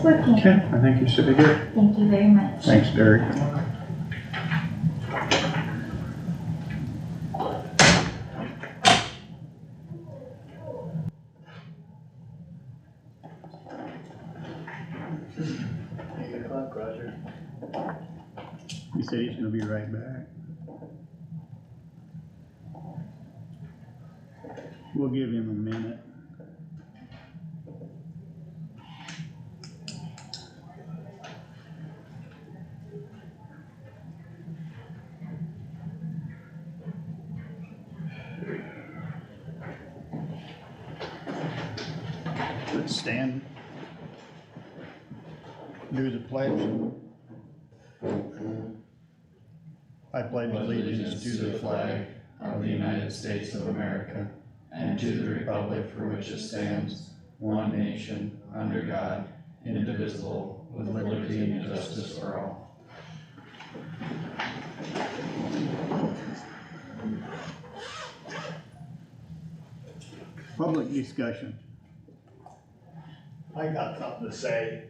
working. Okay, I think you should be good. Thank you very much. Thanks, Derek. Roger. He said he's gonna be right back. We'll give him a minute. Let's stand. Do the pledge. I pledge allegiance to the flag of the United States of America and to the republic for which it stands, one nation, under God, indivisible, with liberty and justice for all. Public discussion. I got something to say.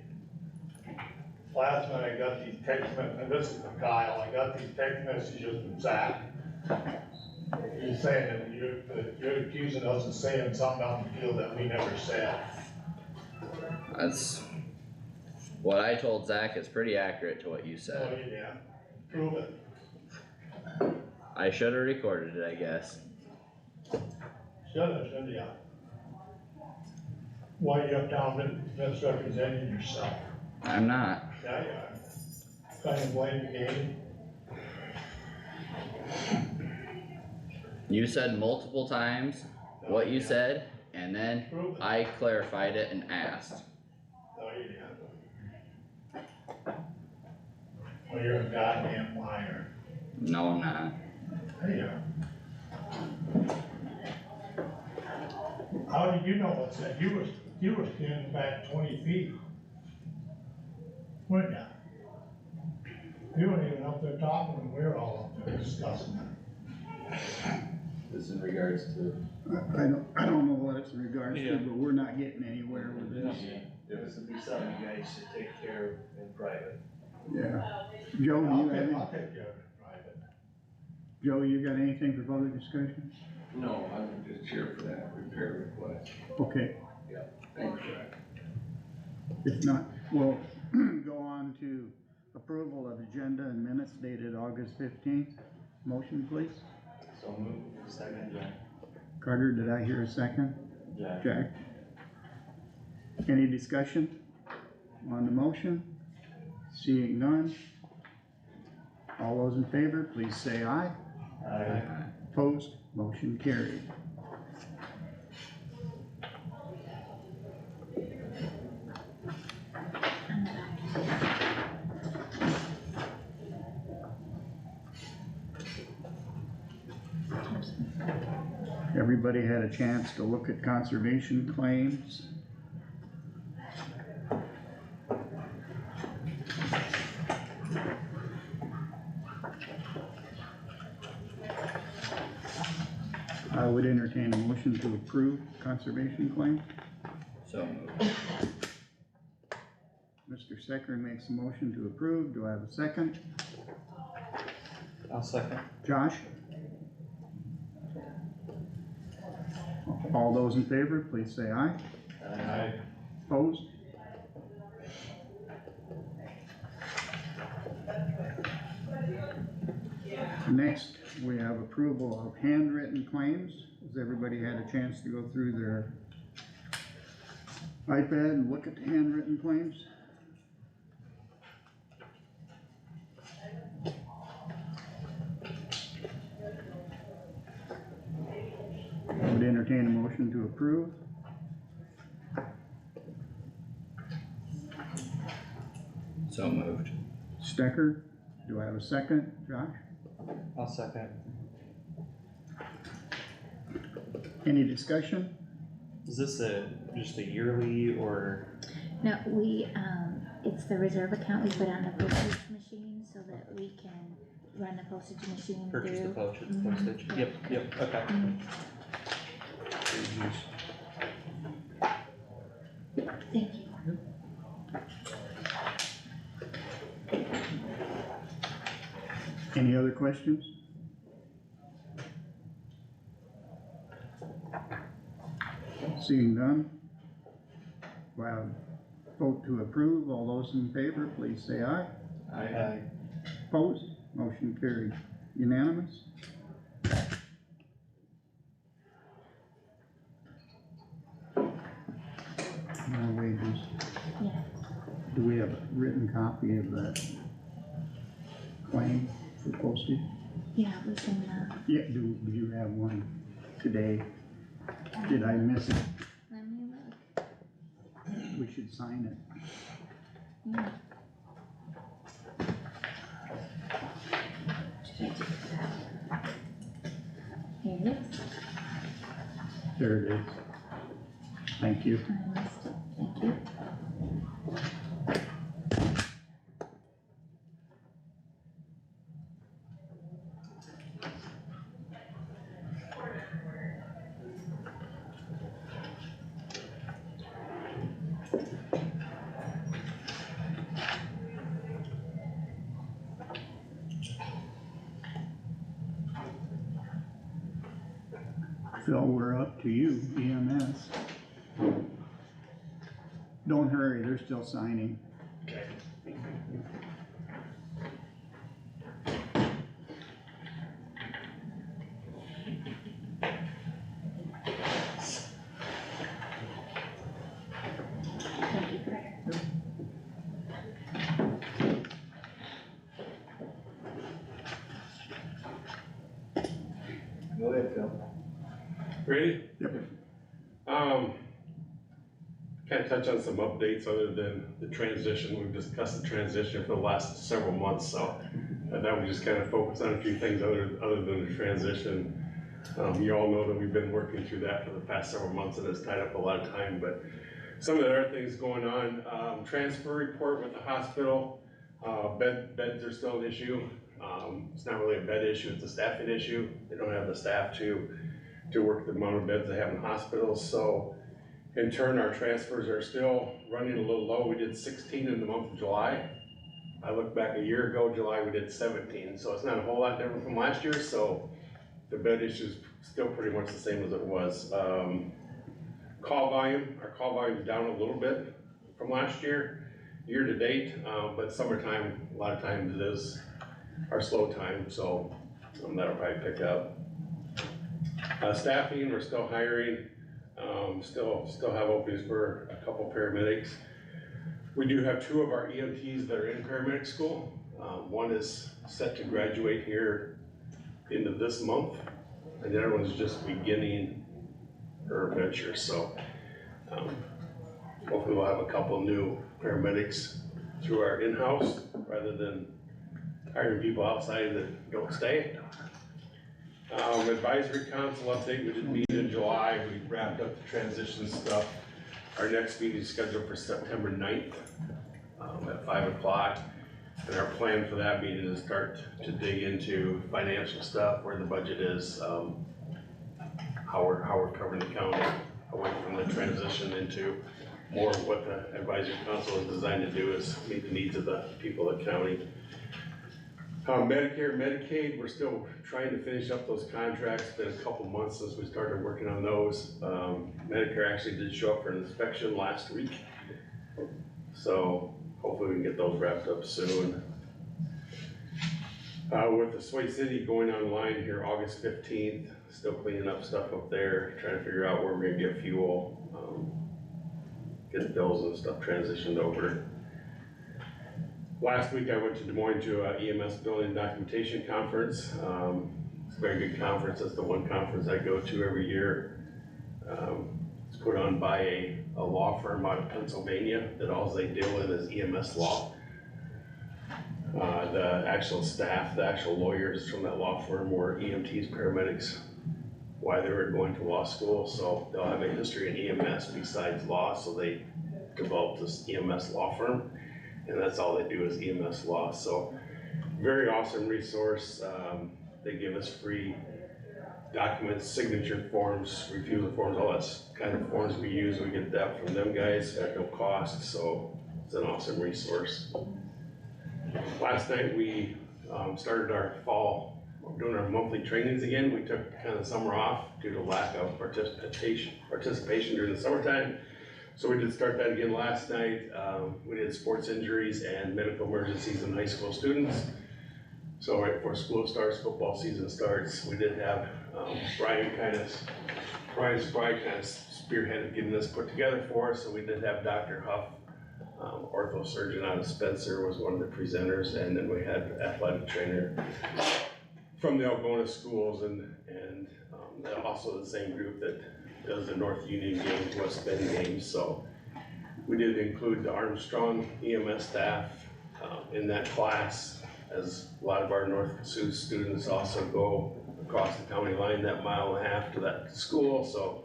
Last night I got these text messages, and this is from Kyle, I got these text messages from Zach. He's saying that you're accusing us of saying something out in the field that we never said. That's what I told Zach is pretty accurate to what you Oh, said. yeah, prove it. I should have recorded it, I guess. Shouldn't ya? Why you up down misrepresenting yourself? I'm not. Yeah, you are. Trying to blame the game. You said multiple times what you said, and then Prove it. I clarified it and asked. No, you didn't. Well, you're a goddamn liar. No, I'm not. There you are. How did you know what's that? You were standing back 20 feet. Weren't ya? You weren't even up there talking when we were all up there discussing it. This in regards to. I don't know what it's in regards to, but we're not getting anywhere with this. This would be something you guys should take care of in private. Yeah. Joe, do you have I'll any, take care of it private. Joe, you got anything for public discussion? No, I'm just here for that repair request. Okay, Thanks, Jack. if not, we'll go on to approval of agenda and minutes dated August 15th. Motion, please. So move. Second, Jack. Carter, did I hear a second? Jack. Jack. Any discussion on the motion? Seeing none. All those in favor, please say aye. Aye. Opposed, motion carried. Everybody had a chance to look at conservation claims. I would entertain a motion to approve conservation claim. So moved. Mr. Stecker makes a motion to approve. Do I have a second? I'll second. Josh? All those in favor, please say aye. Aye. Opposed? Next, we have approval of handwritten claims. Has everybody had a chance to go through their iPad and look at the handwritten claims? I would entertain a motion to approve. So moved. Stecker, do I have a second? Josh? I'll second. Any discussion? Is this just a yearly or? No, it's the reserve account we put on the postage machine so that we can run the postage machine through. Purchase the postage, Mhm. postage? Yep, okay. Mhm. Thank you. Any other questions? Seeing none. Well, vote to approve, all those in favor, please say aye. Aye. Opposed, motion carried, unanimous. More wages. Yeah. Do we have a written copy of that claim for postage? Yeah, we can, Yeah, do you have one today? Did I miss it? let me look. We should sign it. Yeah. Should I take that? Here it is. There it is. Thank you. I missed it, thank you. Phil, we're up to you, EMS. Don't hurry, they're still signing. Thank you, Greg. Go ahead, Phil. Ready? Yep. Kind of touch on some updates other than the transition. We've discussed the transition for the last several months, so I thought we just kind of focus on a few things other than the transition. You all know that we've been working through that for the past several months and it's tied up a lot of time, but some of the other things going on, transfer report with the hospital, beds are still an issue. It's not really a bed issue, it's a staffing issue. They don't have the staff to work the amount of beds they have in hospitals, so in turn, our transfers are still running a little low. We did 16 in the month of July. I look back a year ago, July, we did 17, so it's not a whole lot different from last year, so the bed issue is still pretty much the same as it was. Call volume, our call volume is down a little bit from last year to date, but summertime, a lot of times it is our slow time, so that'll probably pick up. Staffing, we're still hiring. Still have openings for a couple paramedics. We do have 2 of our EMTs that are in paramedic school. One is set to graduate here into this month, and the other one's just beginning her adventure. So hopefully we'll have a couple new paramedics through our in-house rather than hiring people outside that don't stay. Advisory council update, we did meet in July, we wrapped up the transition stuff. Our next meeting is scheduled for September 9th at 5 o'clock. And our plan for that meeting is start to dig into financial stuff, where the budget is, how we're covering the county, away from the transition into more of what the advisory council is designed to do is meet the needs of the people of the county. Medicare, Medicaid, we're still trying to finish up those contracts. It's been a couple months since we started working on those. Medicare actually did show up for an inspection last week. So hopefully we can get those wrapped up soon. With the Sway City going online here August 15th, still cleaning up stuff up there, trying to figure out where we're gonna get fuel, get the bills and stuff transitioned over. Last week I went to Des Moines to a EMS building documentation conference. It's a very good conference. That's the one conference I go to every year. It's put on by a law firm out of Pennsylvania that all they deal in is EMS law. The actual staff, the actual lawyers from that law firm were EMTs, paramedics, why they were going to law school. So they'll have a history in EMS besides law. So they developed this EMS law firm. And that's all they do is EMS law. So very awesome resource. They give us free documents, signature forms, refusal forms, all that kind of forms we use. We get that from them guys at no cost. So it's an awesome resource. Last night we started our fall, doing our monthly trainings again. We took kind of summer off due to lack of participation during the summertime. So we did start that again last night. We did sports injuries and medical emergencies in high school students. So right before school starts, football season starts, we did have Brian Spry kind of spearheaded getting this put together for us. So we did have Dr. Huff, ortho surgeon out of Spencer, was one of the presenters, and then we had athletic trainer from the Algona schools, and also the same group that does the North Union games, West Bend games. So we did include the Armstrong EMS staff in that class, as a lot of our North Kossuth students also go across the county line that 1.5 miles to that school. So,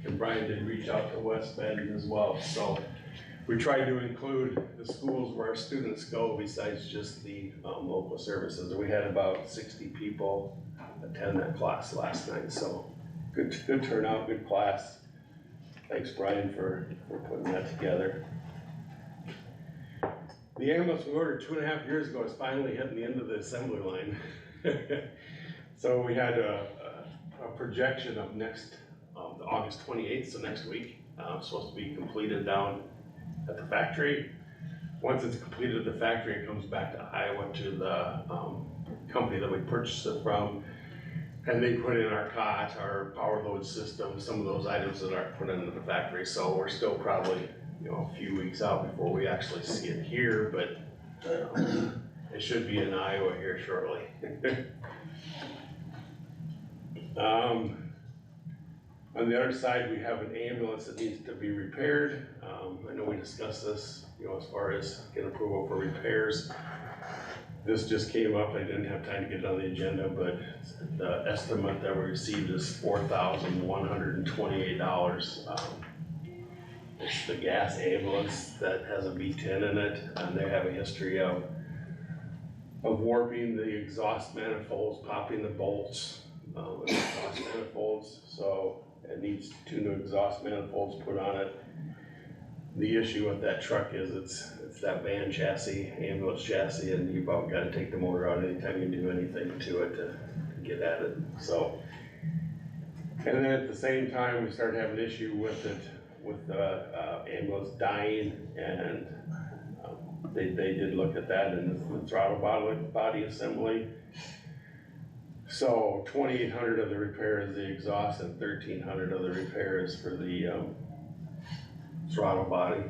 and Brian did reach out to West Bend as well. So we tried to include the schools where our students go besides just the local services. We had about 60 people attend that class last night. So good turnout, good class. Thanks, Brian, for putting that together. The ambulance we ordered 2.5 years ago is finally hitting the end of the assembly line. So we had a projection of August 28th, so next week. Supposed to be completed down at the factory. Once it's completed at the factory, it comes back to Iowa to the company that we purchased it from. And they put in our cot, our power load system, some of those items that aren't put into the factory. So we're still probably, a few weeks out before we actually see it here, but it should be in Iowa here shortly. On the other side, we have an ambulance that needs to be repaired. I know we discussed this, as far as getting approval for repairs. This just came up, I didn't have time to get it on the agenda, but the estimate that we received is $4,128. It's the gas ambulance that has a V10 in it, and they have a history of warping the exhaust manifolds, popping the bolts, with the exhaust manifolds. So it needs 2 new exhaust manifolds put on it. The issue with that truck is it's that van chassis, ambulance chassis, and you've about got to take the motor out anytime you do anything to it to get at it. So, and then at the same time, we started having an issue with it, with the ambulance dying, and they did look at that in the throttle body assembly. So 2,800 of the repair is the exhaust, and 1,300 of the repair is for the throttle body.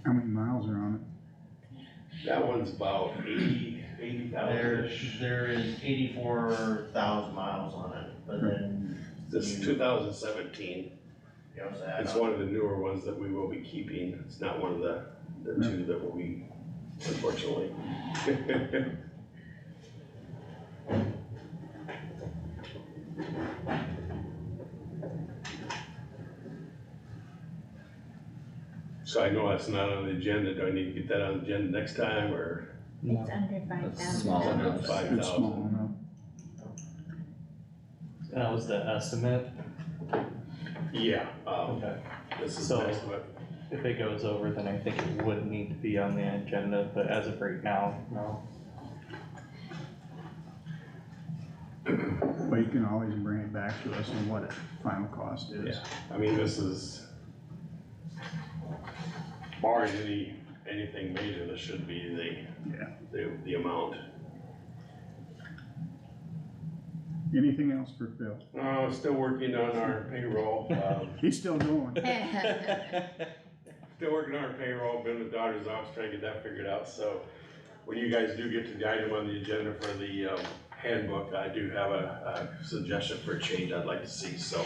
How many miles are on That one's about 80,000-ish. There is 84,000 miles on it, but then. This is 2017. It's one of the newer ones that we will be keeping. It's not one of the 2 that will be, unfortunately. So I know that's not on the agenda. Do I need to get that on the agenda next time, or? It's under 5,000. That's small Under enough. it? 5,000. It's small enough. that was the estimate. Yeah, Okay. this is So- the estimate. If it goes over, then I think it would need to be on the agenda, but as of right now, no. Well, you can always bring it back to us on what its final cost is. Yeah. I mean, this is, barring anything major, this should be the amount. Anything else for Phil? Still working on our payroll, He's still going. still working on our payroll, been with daughter's office trying to get that figured out. So when you guys do get to the item on the agenda for the handbook, I do have a suggestion for a change I'd like to see. So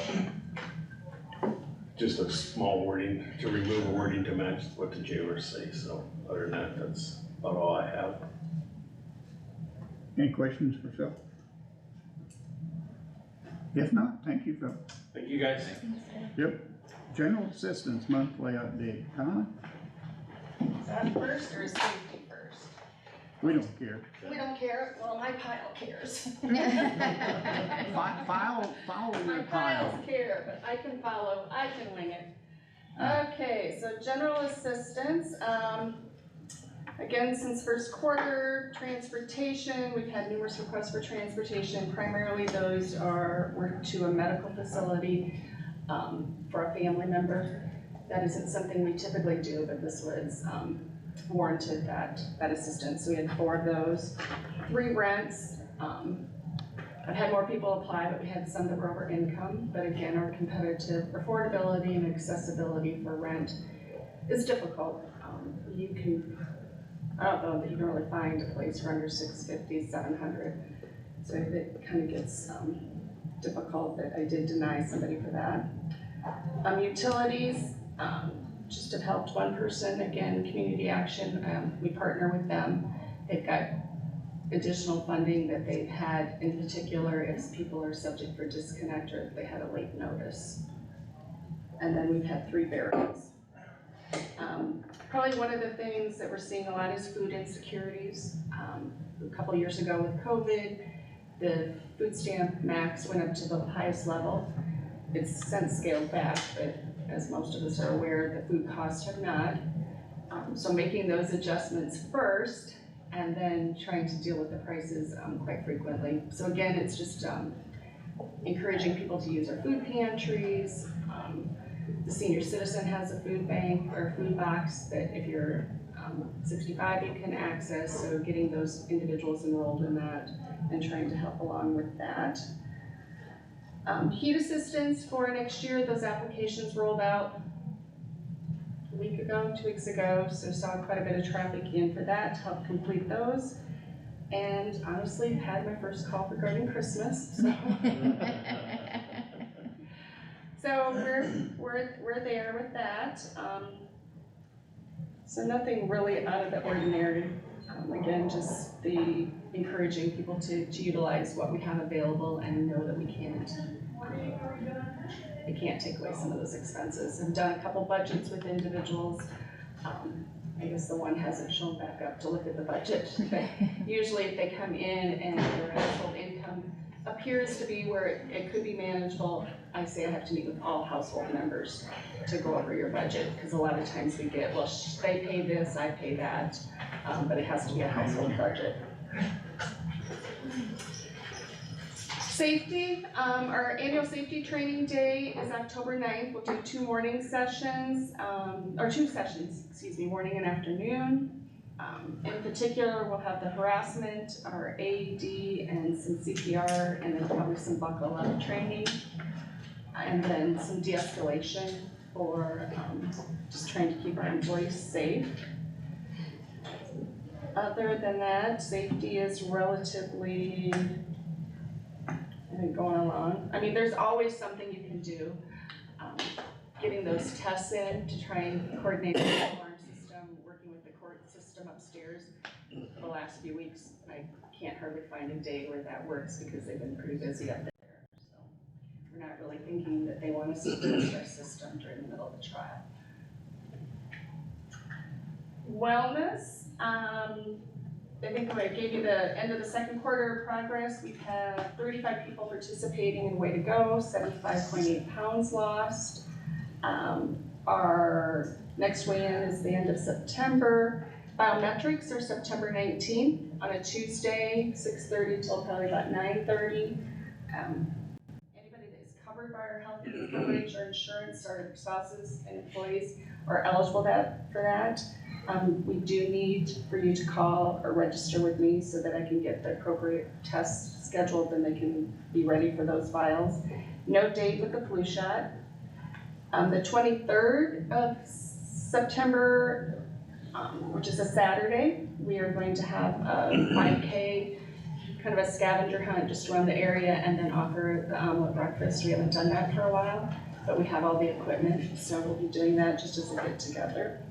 just a small wording, to remove a wording to match what the jailers say. So other than that, that's about all I have. Any questions for Phil? If not, thank you, Phil. Thank you, guys. Yep. General Assistance Monthly Update. Donna? Is that first or is safety first? We don't care. We don't care, well, my pile cares. Follow My your pile. piles care, but I can follow, I can wing it. Okay, so general assistance, Again, since first quarter, transportation, we've had numerous requests for transportation. Primarily those were to a medical facility for a family member. That isn't something we typically do, but this was warranted that assistance. So we had 4 of those. 3 rents. I've had more people apply, but we had some that were over income. But again, our competitive affordability and accessibility for rent is difficult. I don't know that you can really find a place for under $650, $700. So it kind of gets difficult, but I did deny somebody for that. Utilities, just have helped one person, again, Community Action, we partner with them. They've got additional funding that they've had, in particular if people are subject for disconnect or if they had a late notice. And then we've had 3 burials. Probably one of the things that we're seeing a lot is food insecurities. A couple years ago with COVID, the food stamp max went up to the highest level. It's since scaled back, but as most of us are aware, the food costs have not. So making those adjustments first and then trying to deal with the prices quite frequently. So again, it's just encouraging people to use our food pantries. The senior citizen has a food bank or food box that if you're 65 you can access, so getting those individuals enrolled in that and trying to help along with that. Heat assistance for next year, those applications rolled out a week ago, 2 weeks ago, so saw quite a bit of traffic in for that to help complete those. And honestly, had my first call regarding Christmas, so. So we're there with that. So nothing really out of the ordinary. Again, just the encouraging people to utilize what we have available and know that we can't take away some of those expenses. I've done a couple budgets with individuals. I guess the one hasn't shown back up to look at the budget, but usually if they come in and their household income appears to be where it could be manageable, I say I have to meet with all household members to go over your budget, because a lot of times we get, well, they pay this, I pay that, but it has to be a household budget. Safety, our annual safety training day is October 9th. We'll do 2 morning sessions, or 2 sessions, excuse me, morning and afternoon. In particular, we'll have the harassment, our AED, and some CPR, and then probably some buckle up training, and then some de-escalation for just trying to keep our employees safe. Other than that, safety is relatively, I think, going along. I mean, there's always something you can do. Getting those tests in to try and coordinate with the alarm system, working with the court system upstairs. The last few weeks, I can't hardly find a day where that works because they've been pretty busy up there. So we're not really thinking that they want us to boost our system during the middle of the trial. Wellness, I think I gave you the end of the second quarter progress. We've had 35 people participating in Way to Go, 75.8 pounds lost. Our next weigh-in is the end of September. Biometrics are September 19th on a Tuesday, 6:30 till probably about 9:30. Anybody that is covered by our health coverage or insurance, our spouses and employees are eligible for that. We do need for you to call or register with me so that I can get the appropriate tests scheduled and they can be ready for those vials. No date with the flu shot. The 23rd of September, which is a Saturday, we are going to have a 5K, kind of a scavenger hunt just around the area and then offer the omelet breakfast. We haven't done that for a while, but we have all the equipment, so we'll be doing that just as a get together.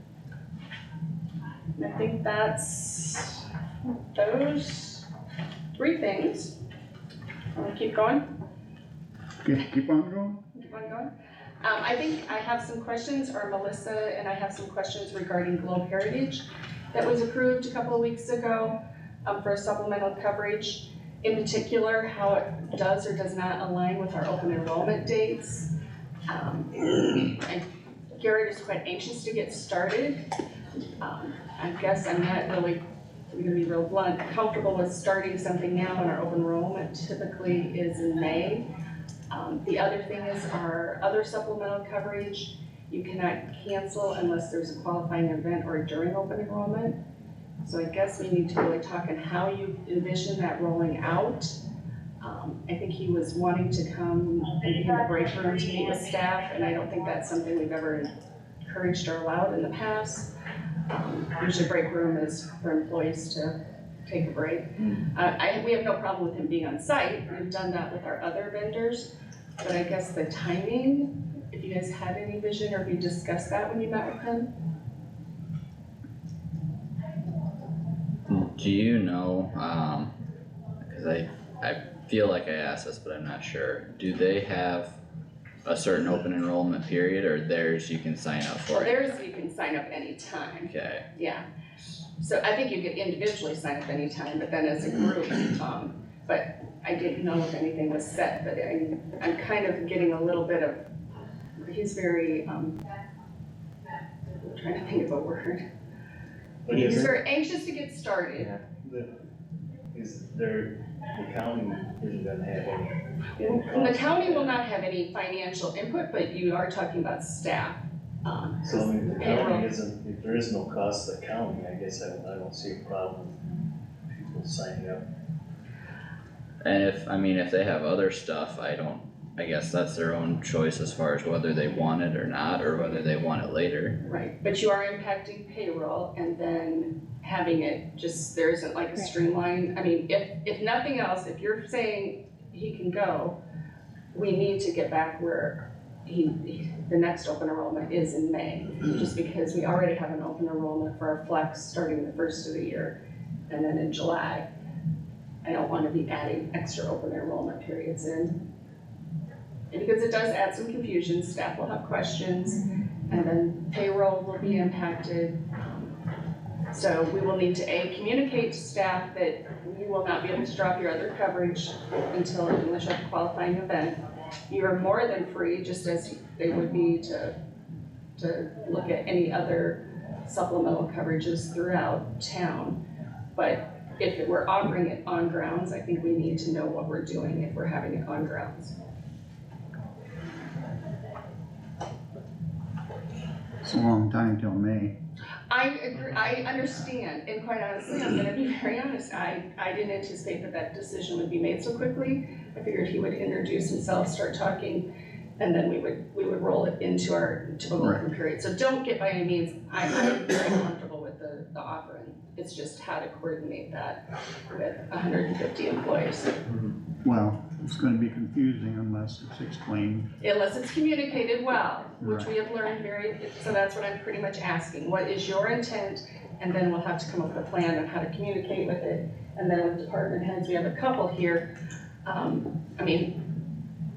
And I think that's those 3 things. I'm gonna keep going. Okay, keep on going. Keep on going. I think I have some questions, or Melissa and I have some questions regarding Globe Heritage that was approved a couple of weeks ago for supplemental coverage. In particular, how it does or does not align with our open enrollment dates. I Garrett is quite anxious to get started. I guess I'm not really, I'm gonna be real blunt, comfortable with starting something now in our open enrollment typically is in May. The other thing is our other supplemental coverage, you cannot cancel unless there's a qualifying event or during open enrollment. So I guess we need to really talk on how you envision that rolling out. I think he was wanting to come and be in the break room to meet with staff, and I don't think that's something we've ever encouraged or allowed in the past. Usually break room is for employees to take a break. We have no problem with him being on site. We've done that with our other vendors. But I guess the timing, if you guys had any vision or if you discussed that when you met with him? Do you know, cause I feel like I asked this, but I'm not sure, do they have a certain open enrollment period, or theirs you can sign up for? Well, theirs you can sign up anytime, Okay, yeah. So I think you could individually sign up anytime, but then as a group, but I didn't know if anything was set, but I'm kind of getting a little bit of, he's very, I'm trying to think of a word. He's very anxious to get started. The county isn't gonna have any. The county will not have any financial input, but you are talking about staff. So I mean, the payroll. county isn't, if there is no cost to the county, I guess I don't see a problem with people signing up. and if they have other stuff, I guess that's their own choice as far as whether they want it or not, or whether they want it later. Right, but you are impacting payroll and then having it just, there isn't like a streamline, I mean, if nothing else, if you're saying he can go, we need to get back where the next open enrollment is in May, just because we already have an open enrollment for our flex starting the first of the year, and then in July. I don't wanna be adding extra open enrollment periods in. And because it does add some confusion, staff will have questions, and then payroll will be impacted. So we will need to communicate to staff that you will not be able to drop your other coverage unless you have a qualifying event. You are more than free, just as they would be to look at any other supplemental coverages throughout town. But if we're offering it on grounds, I think we need to know what we're doing if we're having it on grounds. It's a long time till May. I agree, I understand, and quite honestly, I'm gonna be very honest, I didn't anticipate that decision would be made so quickly. I figured he would introduce himself, start talking, and then we would roll it into our typical open period. So don't get by any means, I'm very comfortable with the offering. It's just how to coordinate that with 150 employees. Well, it's gonna be confusing unless it's explained. Unless it's communicated well, which we have learned so that's what I'm pretty much asking. What is your intent? And then we'll have to come up with a plan on how to communicate with it. And then with department heads, we have a couple here. I mean,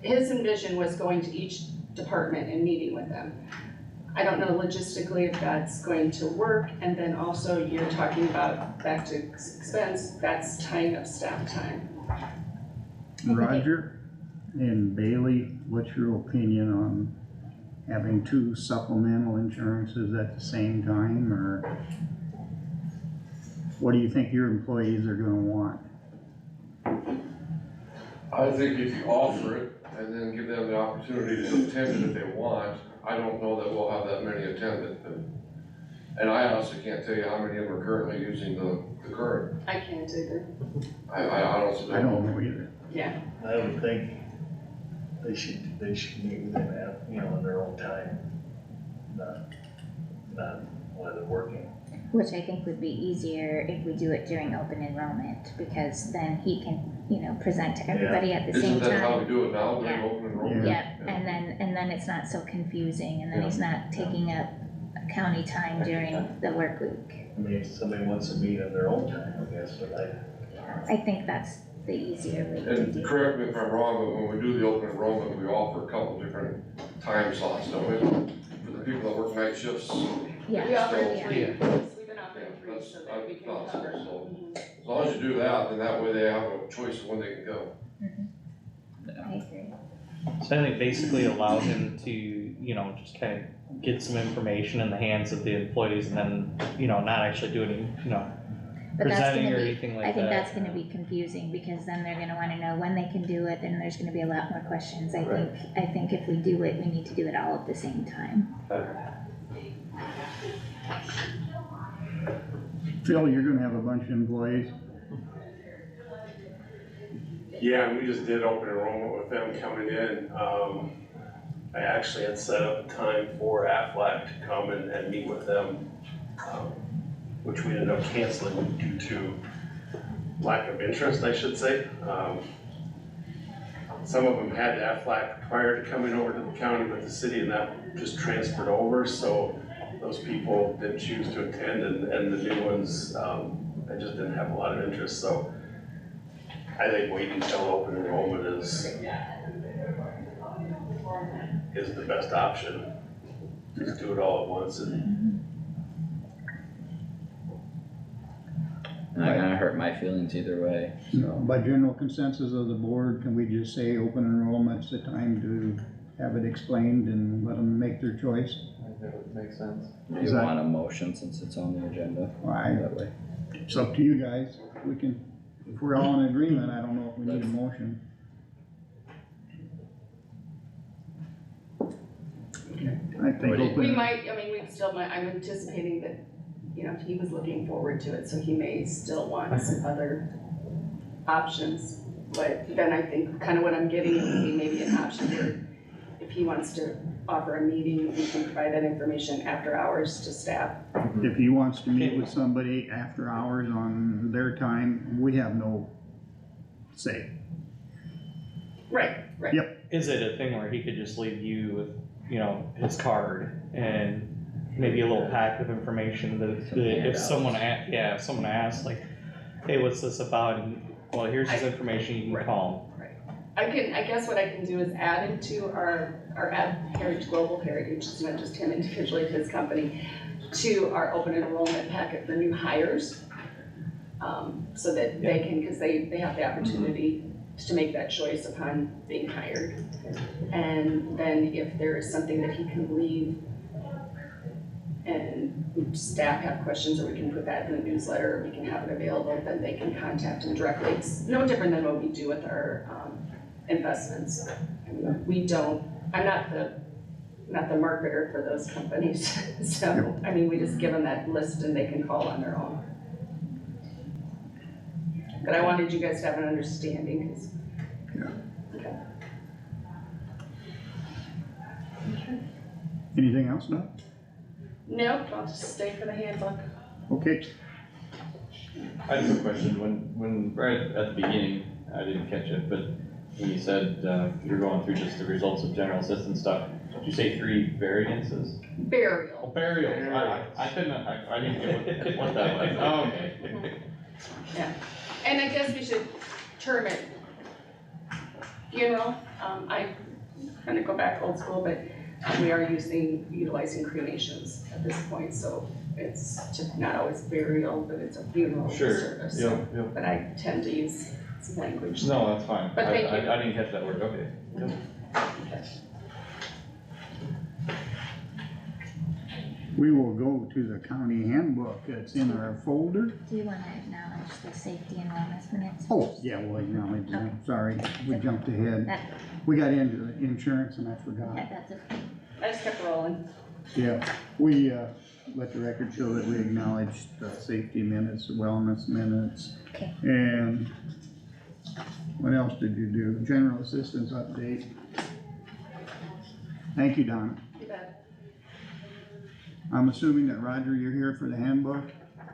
his envision was going to each department and meeting with them. I don't know logistically if that's going to work. And then also you're talking about back to expense, that's tying up staff time. Roger and Bailey, what's your opinion on having two supplemental insurances at the same time, or what do you think your employees are gonna want? I think if you offer it and then give them the opportunity to attend it if they want, I don't know that we'll have that many attend it. And I honestly can't tell you how many of them are currently using the current. I can't either. I honestly I don't know. don't know either. Yeah. I would think they should meet with them at, in their own time, not while they're working. Which I think would be easier if we do it during open enrollment, because then he can, present to everybody at the same Isn't that how we time. do it now, during Yeah. open enrollment? Yeah, and then it's not so confusing, and then he's not taking up county time during the work week. I mean, if somebody wants to meet on their own time, I guess, but I think that's the easier way to do And it. correct me if I'm wrong, but when we do the open enrollment, we offer a couple different time slots, don't we? For the people that work night shifts. Yeah. We offer So- three, Yeah. we've been offering Yeah, three that's- so that we can I thought so, cover. so. Mhm. As long as you do that, then that way they have a choice of when they can go. I agree. So I think basically allow him to, just kind of get some information in the hands of the employees and then, you know, not actually do any, you know, But that's presenting gonna or be, anything like I that. think that's gonna be confusing, because then they're gonna wanna know when they can do it, and there's gonna be a lot more questions. I think if we do it, we need to do it all at the same time. Phil, you're gonna have a bunch of employees. Yeah, and we just did open enrollment with them coming in. I actually had set up a time for Aflac to come and meet with them, which we ended up canceling due to lack of interest, I should say. Some of them had Aflac prior to coming over to the county with the city, and that just transferred over, so those people didn't choose to attend, and the new ones, I just didn't have a lot of interest, so I think waiting until open enrollment is the best option. Just do it all at once and Not gonna hurt my feelings either way, so. By general consensus of the board, can we just say open enrollment's the time to have it explained and let them make their choice? I think that would make sense. Do Is you that- want a motion since it's on the agenda? That way. It's up to you guys. We can, if we're all in agreement, I don't know if we need a motion. I think What do you- We open, might, I mean, we still might, I'm anticipating that, you know, he was looking forward to it, so he may still want some other options. But then I think kind of what I'm getting would be maybe an option where if he wants to offer a meeting, we can provide that information after hours to staff. if he wants to meet with somebody after hours on their time, we have no say. Right, right. Yep. Is it a thing where he could just leave you with, you know, his card and maybe a little pack of information that Some if handouts. someone if someone asks like, hey, what's this about? And, well, here's his information, you can call I guess what I can do is add him to our Heritage, Global Heritage, it's not just him individually, his company, to our open enrollment packet for new hires. So that they can, cause they have the opportunity to make that choice upon being hired. And then if there is something that he can leave and staff have questions, or we can put that in the newsletter, or we can have it available, then they can contact him directly. It's no different than what we do with our investments. I mean, we don't, I'm not the marketer for those companies, so, I mean, we just give them that list and they can call on their own. But I wanted you guys to have an understanding, cause. Okay. Anything else, Doug? Nope, I'll just stay for the handbook. Okay, I have a question, when, right at the beginning, I didn't catch it, but when you said, you're going through just the results of general assistance stuff, did you say 3 variances? Burial. Oh, burials, I couldn't, I didn't get what that was, oh, okay. Yeah, and I guess we should term it funeral. I'm gonna go back old school, but we are utilizing cremations at this point, so it's just not always burial, but it's a funeral Sure, service. yep, yep. But I tend to use some language. No, that's fine, But thank you. I didn't catch that word, okay. we will go to the county handbook. It's in our folder. Do you wanna acknowledge the safety and wellness minutes? Oh, yeah, we'll acknowledge that. Sorry, we jumped ahead. That, We got into the insurance and I forgot. that's okay. I just kept rolling. Yeah, we, let the record show that we acknowledged the safety minutes, the wellness minutes. Okay. And what else did you do? General assistance update. Thank you, Donna. You bet. I'm assuming that Roger, you're here for the handbook.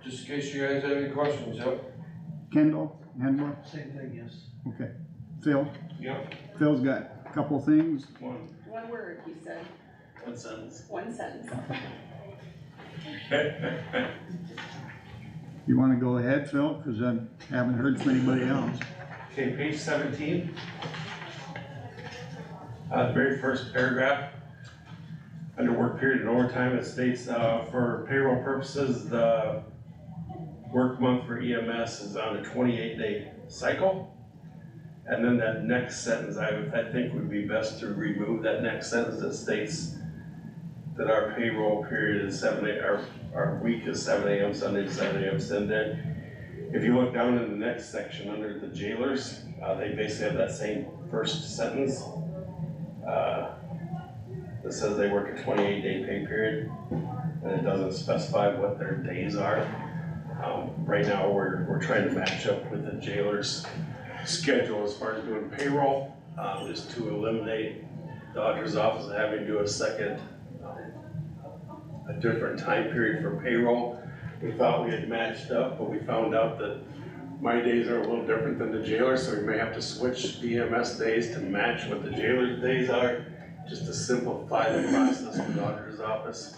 Just in case you guys have any questions, yep. Kendall, handbook? Same thing, yes. Okay. Phil? Yep. Phil's got a couple things. One word, he said, One sentence. one sentence. You wanna go ahead, Phil? Cause I haven't heard from anybody else. Okay, page 17. The very first paragraph, under work period and overtime, it states, for payroll purposes, the work month for EMS is on a 28-day cycle. And then that next sentence, I think would be best to remove that next sentence that states, that our payroll period is our week is 7 AM Sunday to 7 AM Sunday. If you look down in the next section under the jailers, they basically have that same first sentence. That says they work a 28-day pay period, and it doesn't specify what their days are. Right now, we're trying to match up with the jailer's schedule as far as doing payroll, is to eliminate the auditor's office having to do a different time period for payroll. We thought we had matched up, but we found out that my days are a little different than the jailer's, so we may have to switch EMS days to match what the jailer's days are, just to simplify the process for the auditor's office.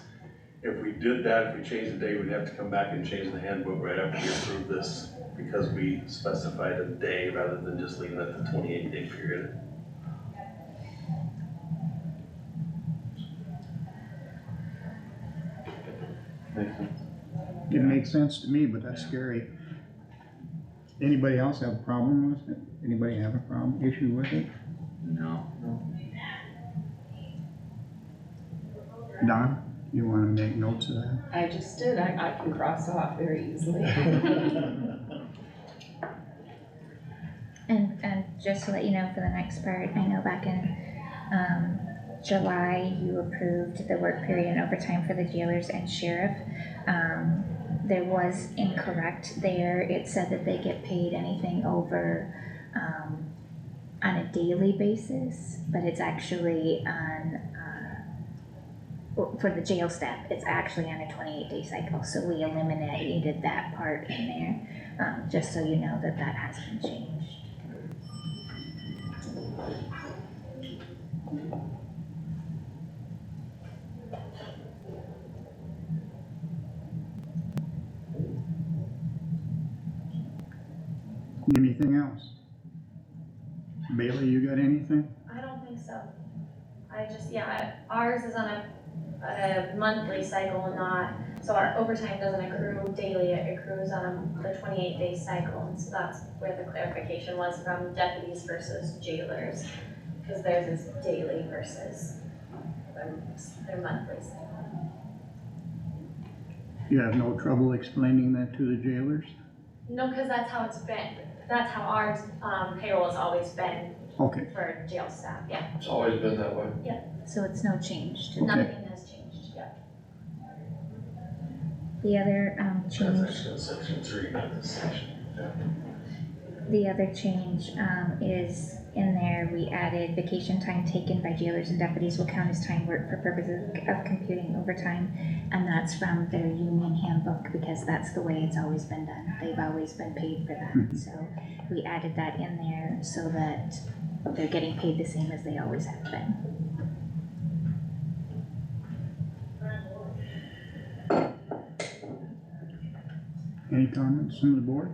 If we did that, if we changed the day, we'd have to come back and change the handbook right after we approve this, because we specified a day rather than just leaving it at the 28-day period. Makes sense. It makes sense to me, but that's scary. Anybody else have a problem with it? Anybody have a issue with it? No. Don, you wanna make notes of that? I just did, I can cross off very easily. And just to let you know for the next part, I know back in, July, you approved the work period and overtime for the jailers and sheriff. There was incorrect there, it said that they get paid anything over, on a daily basis, but it's actually on, for the jail staff, it's actually on a 28-day cycle, so we eliminated that part in there, just so you know that that has been changed. Anything else? Bailey, you got anything? I don't think so. I just, ours is on a monthly cycle, not, so our overtime doesn't accrue daily, it accrues on the 28-day cycle. And so that's where the clarification was from deputies versus jailers, because theirs is daily versus their monthly cycle. You have no trouble explaining that to the jailers? No, because that's how it's been, that's how our payroll has always been Okay, for jail staff, yeah. It's always been that way. So it's no change to Okay. Nothing has changed, yeah. the other, That's change. actually in section 3, not this section. The other change, is in there, we added vacation time taken by jailers and deputies will count as time worked for purposes of computing overtime. And that's from their union handbook, because that's the way it's always been done. They've always been paid for that. So we added that in there so that they're getting paid the same as they always have been. any comments from the board?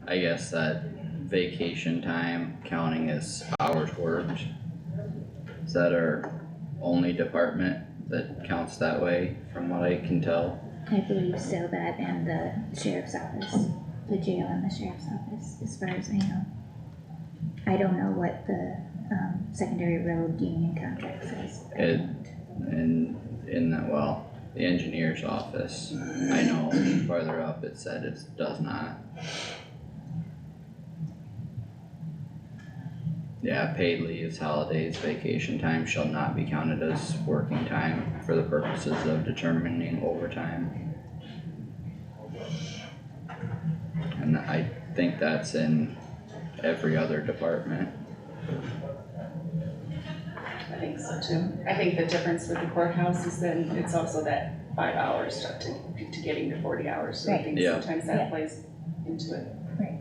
I guess that vacation time counting as hours worked, is that our only department that counts that way, from what I can tell? I believe so, that and the sheriff's office, the jail and the sheriff's office, as far as I know. I don't know what the, secondary road union contract says. In that, well, the engineer's office, I know farther up it said it does not. Yeah, paid leaves, holidays, vacation time shall not be counted as working time for the purposes of determining overtime. And I think that's in every other department. I think so too. I think the difference with the courthouse is then it's also that 5 hours to getting to 40 hours. So I think Yeah. sometimes that plays into it. Right.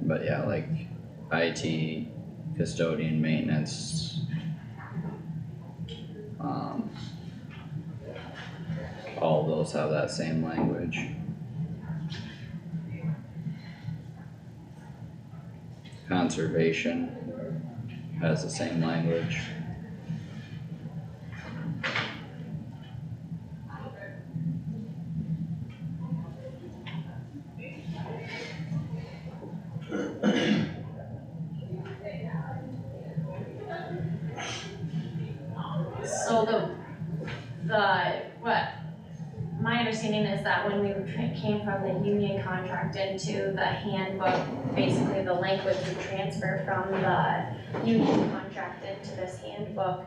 But yeah, like IT, custodian, maintenance. All those have that same language. Conservation has the same language. understand is that when we came from the union contract into the handbook, basically the language would transfer from the union contract into this handbook.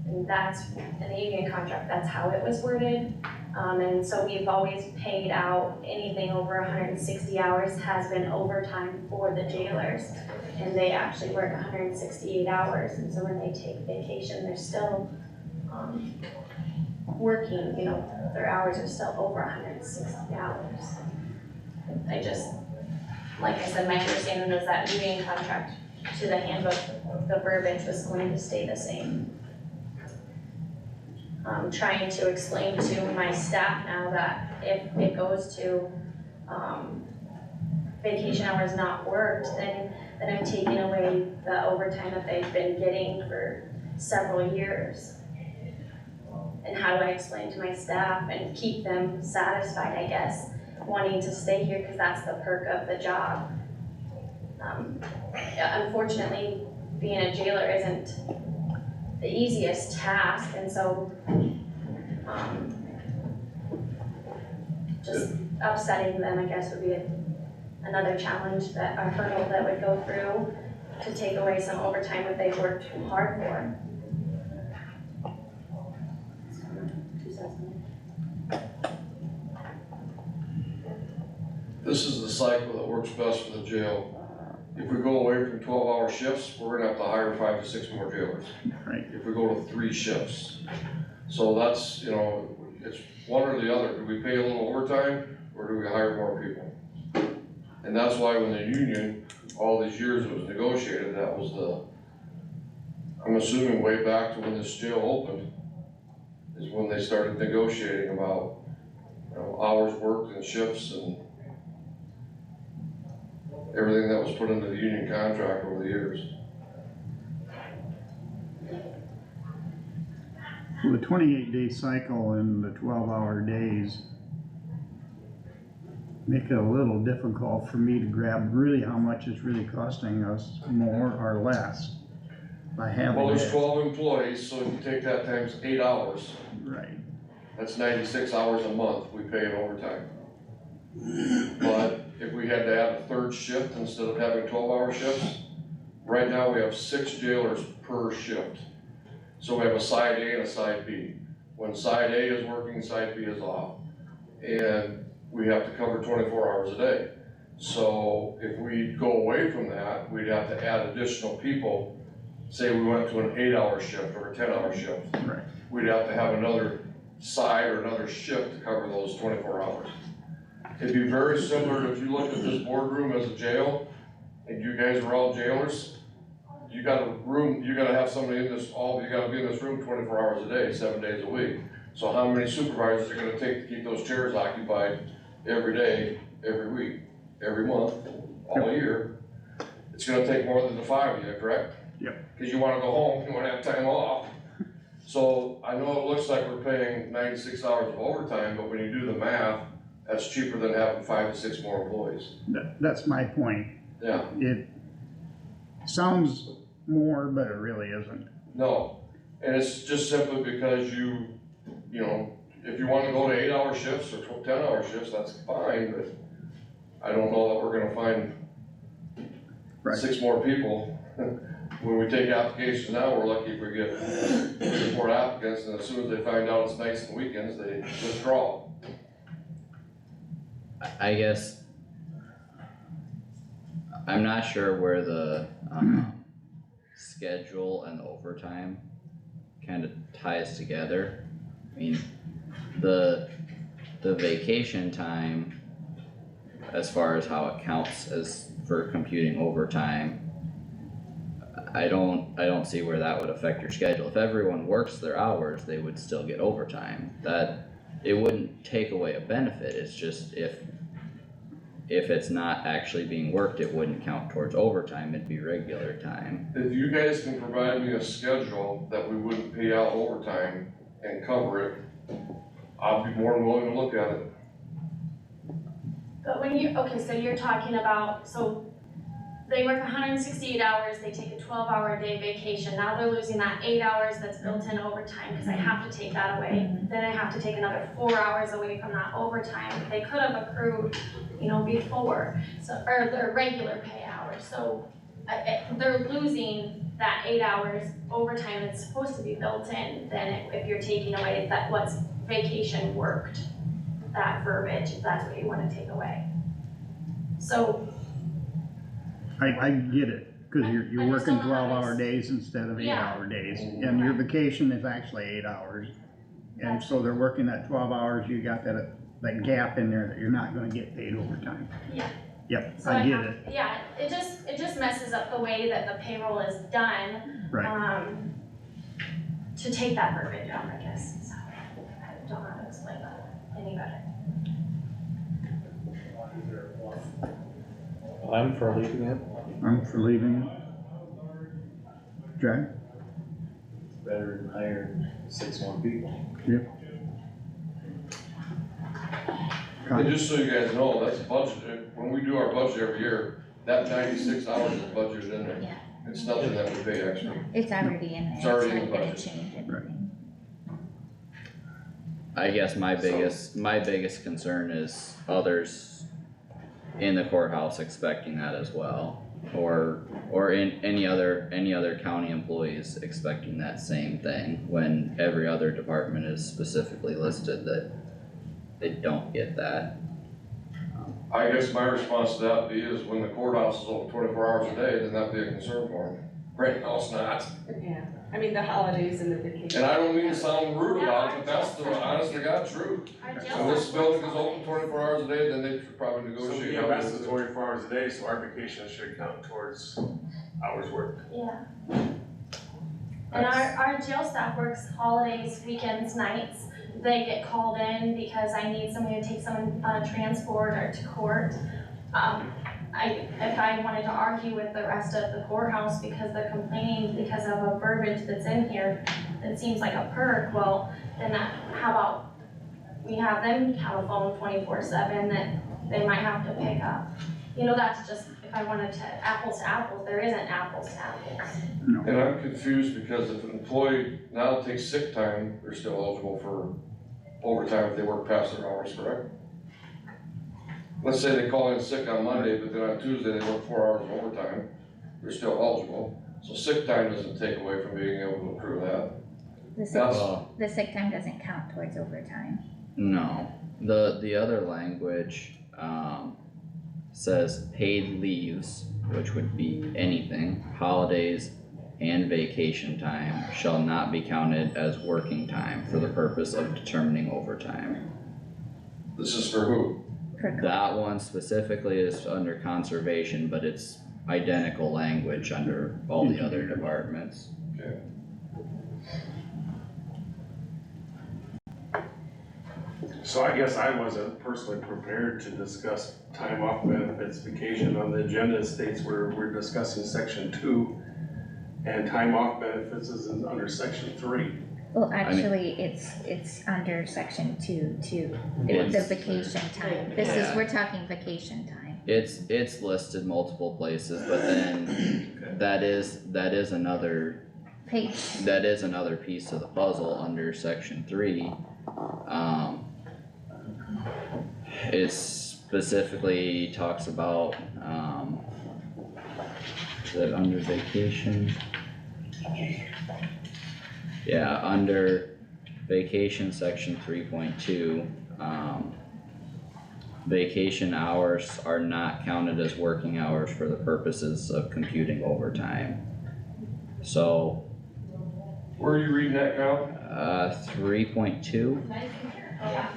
And that's, in the union contract, that's how it was worded. And so we've always paid out anything over 160 hours has been overtime for the jailers. And they actually work 168 hours, and so when they take vacation, they're still, working, you know, their hours are still over 160 hours. I just, like I said, my understanding is that union contract to the handbook, the verbiage was going to stay the same. Trying to explain to my staff now that if it goes to, vacation hours not worked, then I'm taking away the overtime that they've been getting for several years. And how do I explain to my staff and keep them satisfied, I guess, wanting to stay here because that's the perk of the job. Unfortunately, being a jailer isn't the easiest task, and so just upsetting them, I guess, would be another challenge, that a hurdle that would go through to take away some overtime that they've worked hard for. This is the cycle that works best for the jail. If we go away from 12-hour shifts, we're gonna have to hire 5 to 6 more jailers. Right. If we go to 3 shifts. So that's, you know, it's one or the other. Do we pay a little overtime or do we hire more people? And that's why when the union, all these years it was negotiated, that was I'm assuming way back to when this jail opened, is when they started negotiating about, you know, hours worked and shifts and everything that was put into the union contract over the years. The 28-day cycle and the 12-hour days make it a little difficult for me to grab really how much it's really costing us, more or less, by having Well, there's it. 12 employees, so if you take that times 8 hours, Right. that's 96 hours a month we pay in overtime. But if we had to add a third shift instead of having 12-hour shifts, right now we have 6 jailers per shift. So we have a side A and a side B. When side A is working, side B is off. And we have to cover 24 hours a day. So if we go away from that, we'd have to add additional people. Say we went to an 8-hour shift or a 10-hour shift. Right. We'd have to have another side or another shift to cover those 24 hours. It'd be very similar if you look at this boardroom as a jail, and you guys are all jailers. You got a room, you gotta have somebody in this, you gotta be in this room 24 hours a day, 7 days a week. So how many supervisors are gonna take to keep those chairs occupied every day, every week, every month, all year? It's gonna take more than the 5 of you, correct? Yep. Cause you wanna go home, you wanna have time off. So I know it looks like we're paying 96 hours of overtime, but when you do the math, that's cheaper than having 5 to 6 more employees. That's my point. Yeah. It sounds more, but it really isn't. No, and it's just simply because you know, if you wanna go to 8-hour shifts or 10-hour shifts, that's fine, but I don't know that we're gonna find Right. 6 more people. When we take applications now, we're lucky if we get 3 or 4 applicants, and as soon as they find out it's nights and weekends, they withdraw. I guess I'm not sure where the schedule and the overtime kind of ties together. I mean, the vacation time, as far as how it counts as for computing overtime, I don't see where that would affect your schedule. If everyone works their hours, they would still get overtime. That, it wouldn't take away a benefit, it's just if it's not actually being worked, it wouldn't count towards overtime, it'd be regular time. If you guys can provide me a schedule that we wouldn't pay out overtime and cover it, I'll be more than willing to look at it. But when okay, so you're talking about, so they work 168 hours, they take a 12-hour day vacation, now they're losing that 8 hours that's built in overtime, cause I have to take that away. Then I have to take another 4 hours away from that overtime, that they could have accrued, before, so, or their regular pay hours, so they're losing that 8 hours overtime that's supposed to be built in, then if you're taking away that what's vacation worked, that verbiage, if that's what you wanna take away. So, I get it, cause you're I just working don't know how 12-hour to days instead of Yeah. 8-hour days, and your vacation is actually 8 hours. And so they're working that 12 hours, you got that gap in there that you're not gonna get paid overtime. Yeah. Yep, so I get have- it, Yeah, it just messes up the way that the payroll is done, right, to take that verbiage out, I guess, so, I don't know how to explain that any better. I'm for leaving it. I'm for leaving. Jack? Better than hiring 6 more people. And just so you guys know, that's budgeted, when we do our budget every year, that 96 hours is budgeted in there. Yeah. It's nothing that we pay extra. It's already in there, It's already in not the gonna budget. change anything. I guess my biggest concern is others in the courthouse expecting that as well. Or in any other county employees expecting that same thing, when every other department is specifically listed that they don't get that. I guess my response to that would be is when the courthouse is open 24 hours a day, then that'd be a concern for them. Right now, it's not. Yeah, I mean, the holidays and the vacation. And I don't mean to sound rude about it, but that's the honest to God truth. Our jail When this staff building works is open 24 hours a day, then they should probably So negotiate. the how EMS to is do it. 24 hours a day, so our vacation should count towards hours worked. Yeah. And our jail staff works holidays, weekends, nights. They get called in because I need somebody to take someone on a transport or to court. If I wanted to argue with the rest of the courthouse because they're complaining because of a verbiage that's in here that seems like a perk, well, then how about we have them have a phone 24/7 that they might have to pick up. That's just, if I wanted to apples, there isn't apples to apples. And I'm confused because if an employee now takes sick time, they're still eligible for overtime if they work past their hours, correct? Let's say they call in sick on Monday, but then on Tuesday they work 4 hours of overtime, they're still eligible. So sick time doesn't take away from being able to accrue that. The sick time doesn't count towards overtime. No, the other language, says paid leaves, which would be anything, holidays and vacation time shall not be counted as working time for the purpose of determining overtime. This is for who? That one specifically is under conservation, but it's identical language under all the other departments. Okay. So I guess I wasn't personally prepared to discuss time off benefits, vacation. On the agenda it states we're discussing section 2, and time off benefits is under section 3. Well, actually, it's under section 2 too, the It's- vacation time. We're talking vacation time. It's listed multiple places, but then that is another piece of the puzzle under section 3. It specifically talks about, is it under vacation? Yeah, under vacation section 3.2, vacation hours are not counted as working hours for the purposes of computing overtime. So, Where are you reading that, Kyle? 3.2,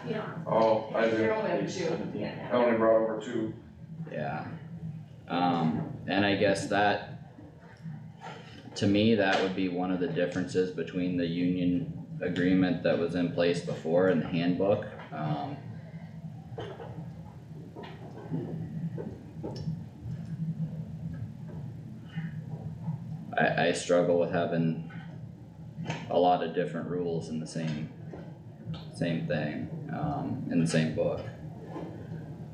Yeah, Oh, I You're did. only up to. I only brought over 2. yeah. And I guess that, to me, that would be one of the differences between the union agreement that was in place before and the handbook. I struggle with having a lot of different rules in the same thing, in the same book.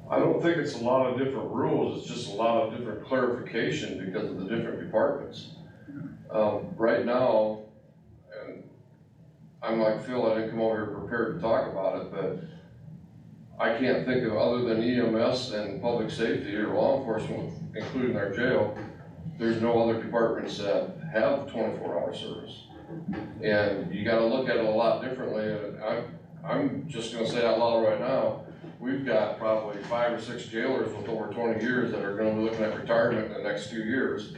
I don't think it's a lot of different rules, it's just a lot of different clarification because of the different departments. Right now, and I'm like Phil, I didn't come over here prepared to talk about it, but I can't think of, other than EMS and public safety or law enforcement, including our jail, there's no other departments that have 24-hour service. And you gotta look at it a lot differently, and I'm just gonna say out loud right now, we've got probably 5 or 6 jailers with over 20 years that are gonna be looking at retirement in the next few years.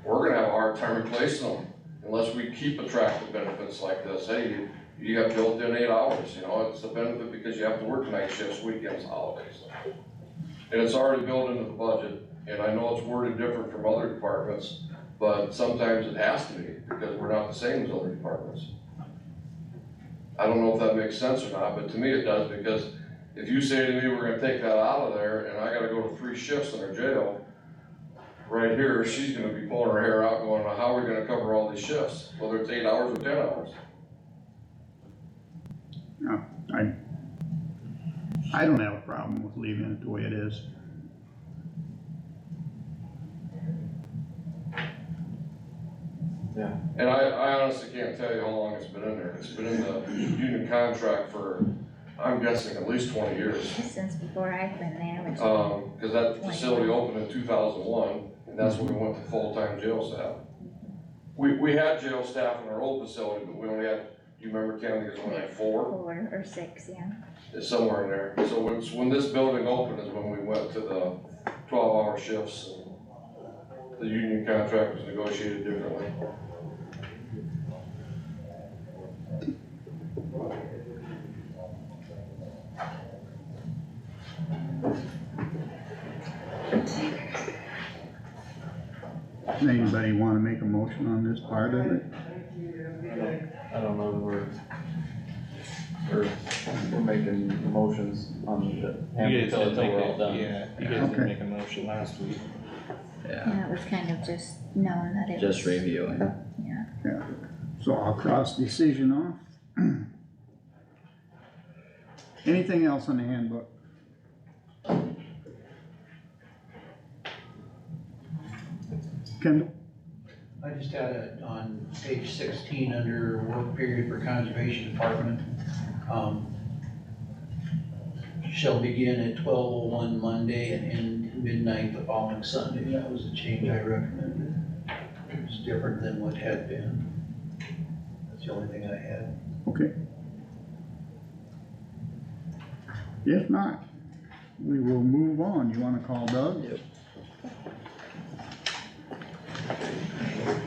We're gonna have a hard time replacing them unless we keep attractive benefits like this. Hey, you got built-in 8 hours, you know, it's a benefit because you have to work night shifts, weekends, holidays. And it's already built into the budget, and I know it's worded different from other departments, but sometimes it has to be because we're not the same as other departments. I don't know if that makes sense or not, but to me it does, because if you say to me, we're gonna take that out of there, and I gotta go to 3 shifts in our jail, right here, she's gonna be pulling her hair out going, how are we gonna cover all these shifts, whether it's 8 hours or 10 hours? No, I don't have a problem with leaving it the way it is. And I honestly can't tell you how long it's been in there. It's been in the union contract for, I'm guessing, at least 20 years. Since before I've been there, which. Cause that facility opened in 2001, and that's when we went to full-time jail staff. We had jail staff in our old facility, but we only had, you remember, Tammy, there's only like 4? 4 or 6, yeah. It's somewhere in there. So when this building opened is when we went to the 12-hour shifts, and the union contract was negotiated differently. Anybody wanna make a motion on this part of it? I don't know that we're making motions on the. You guys didn't make we're all it, done. yeah, you guys Okay. didn't make a motion last week. Yeah, Yeah, it was kind of just knowing that it was. just reviewing. Yeah. So I'll cross decision off. Anything else on the handbook? Kendall? I just had it on page 16 under work period for conservation department. Shall begin at 12:01 Monday and end midnight the following Sunday. That was a change I recommended. It's different than what had been. That's the only thing I had. Okay. If not, we will move on. You wanna call Doug? Yep.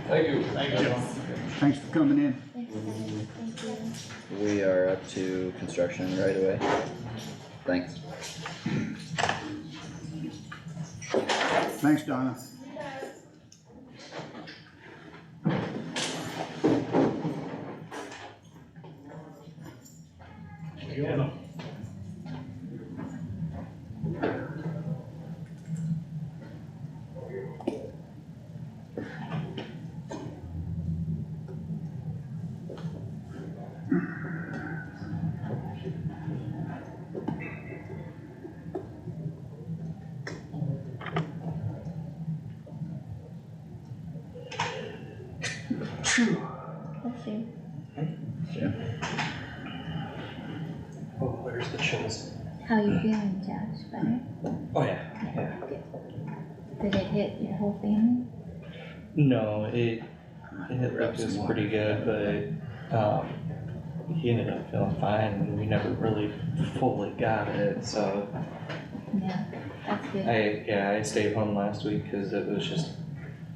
Thank you. Thanks for coming in. Thank you. We are up to construction right away. Thanks. Thanks, Donna. Let's see. Oh, where's the chills? How you feeling, Josh? Better? Oh, yeah. Good. Did it hit your whole family? No, it hit Lucas pretty good, but, he ended up feeling fine and we never really fully got it, so. Yeah, that's good. I stayed home last week because it was just,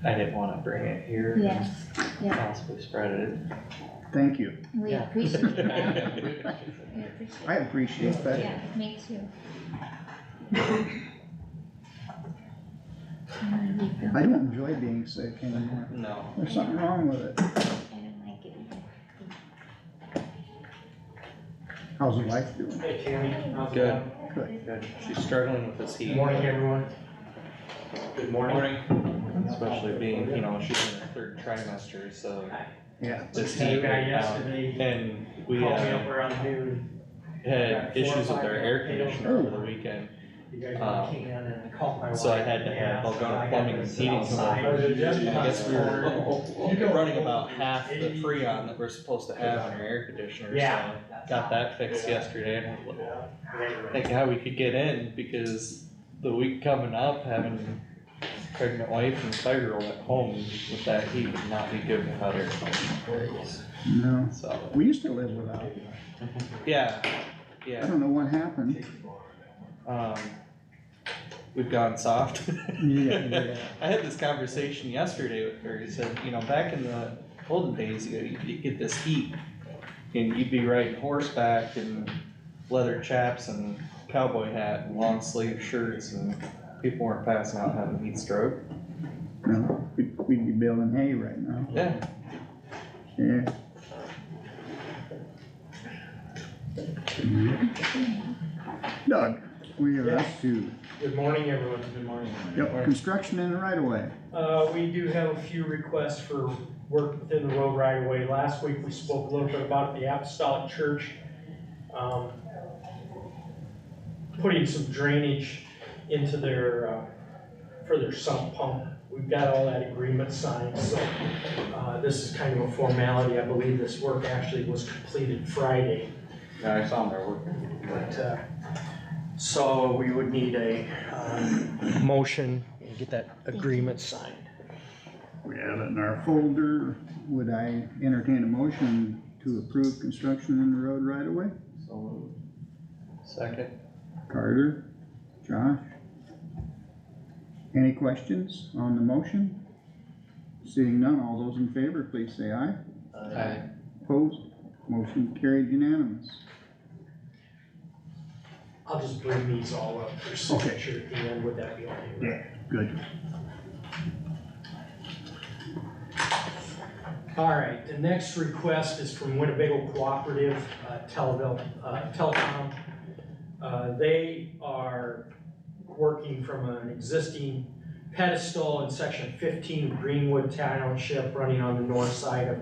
I didn't wanna bring it here. Yeah, yeah. Possibly spread it. Thank you. We Yeah. appreciate that. We appreciate I appreciate that. Yeah, me too. I don't enjoy being sick anymore. No. There's something wrong with it. I don't like it either. How's the wife doing? Hey Tammy, how's it going? Good. She's struggling with this heat. Morning, everyone. Good morning. Especially being, she's in her 3rd trimester, so Yeah. this Had a heat guy right now. yesterday And we called me up around noon. had issues with our air conditioner over the weekend. You guys want a can, and I called my wife. So I had to have Algonah Plumbing and Heating come over. I guess we were running about half the Freon that we're supposed to have on our air conditioner, so got that fixed yesterday, and I was like, thank God we could get in, because the week coming up, having pregnant wife and 5-year-old at home with that heat would not be good without air conditioning. No, So, we used to live without. yeah, I yeah, don't know what happened. we've gone soft. Yeah. I had this conversation yesterday with her. He said, back in the olden days, you'd get this heat, and you'd be riding horseback in leather chaps and cowboy hat and long sleeve shirts, and people weren't passing out having heat stroke. No, we'd be baling hay right now. Yeah. Yeah. Doug, we are up to, Good morning, everyone. Good morning. yep, construction in the right of way. We do have a few requests for work within the road right of way. Last week, we spoke a little bit about the Apostolic Church, putting some drainage into their, for their sump pump. We've got all that agreement signed, so, this is kind of a formality. I believe this work actually was completed Friday. Yeah, I saw them there working. But, so we would need a, motion and get that agreement signed. We have it in our folder. Would I entertain a motion to approve construction in the road right of way? So, second. Carter, Josh? Any questions on the motion? Seeing none, all those in favor, please say aye. Aye. Opposed? Motion carried unanimous. I'll just bring these all up for signature at the end. Would that be okay? Yeah, good. All right, the next request is from Winnebago Cooperative Telecom. They are working from an existing pedestal in section 15 of Greenwood Township, running on the north side of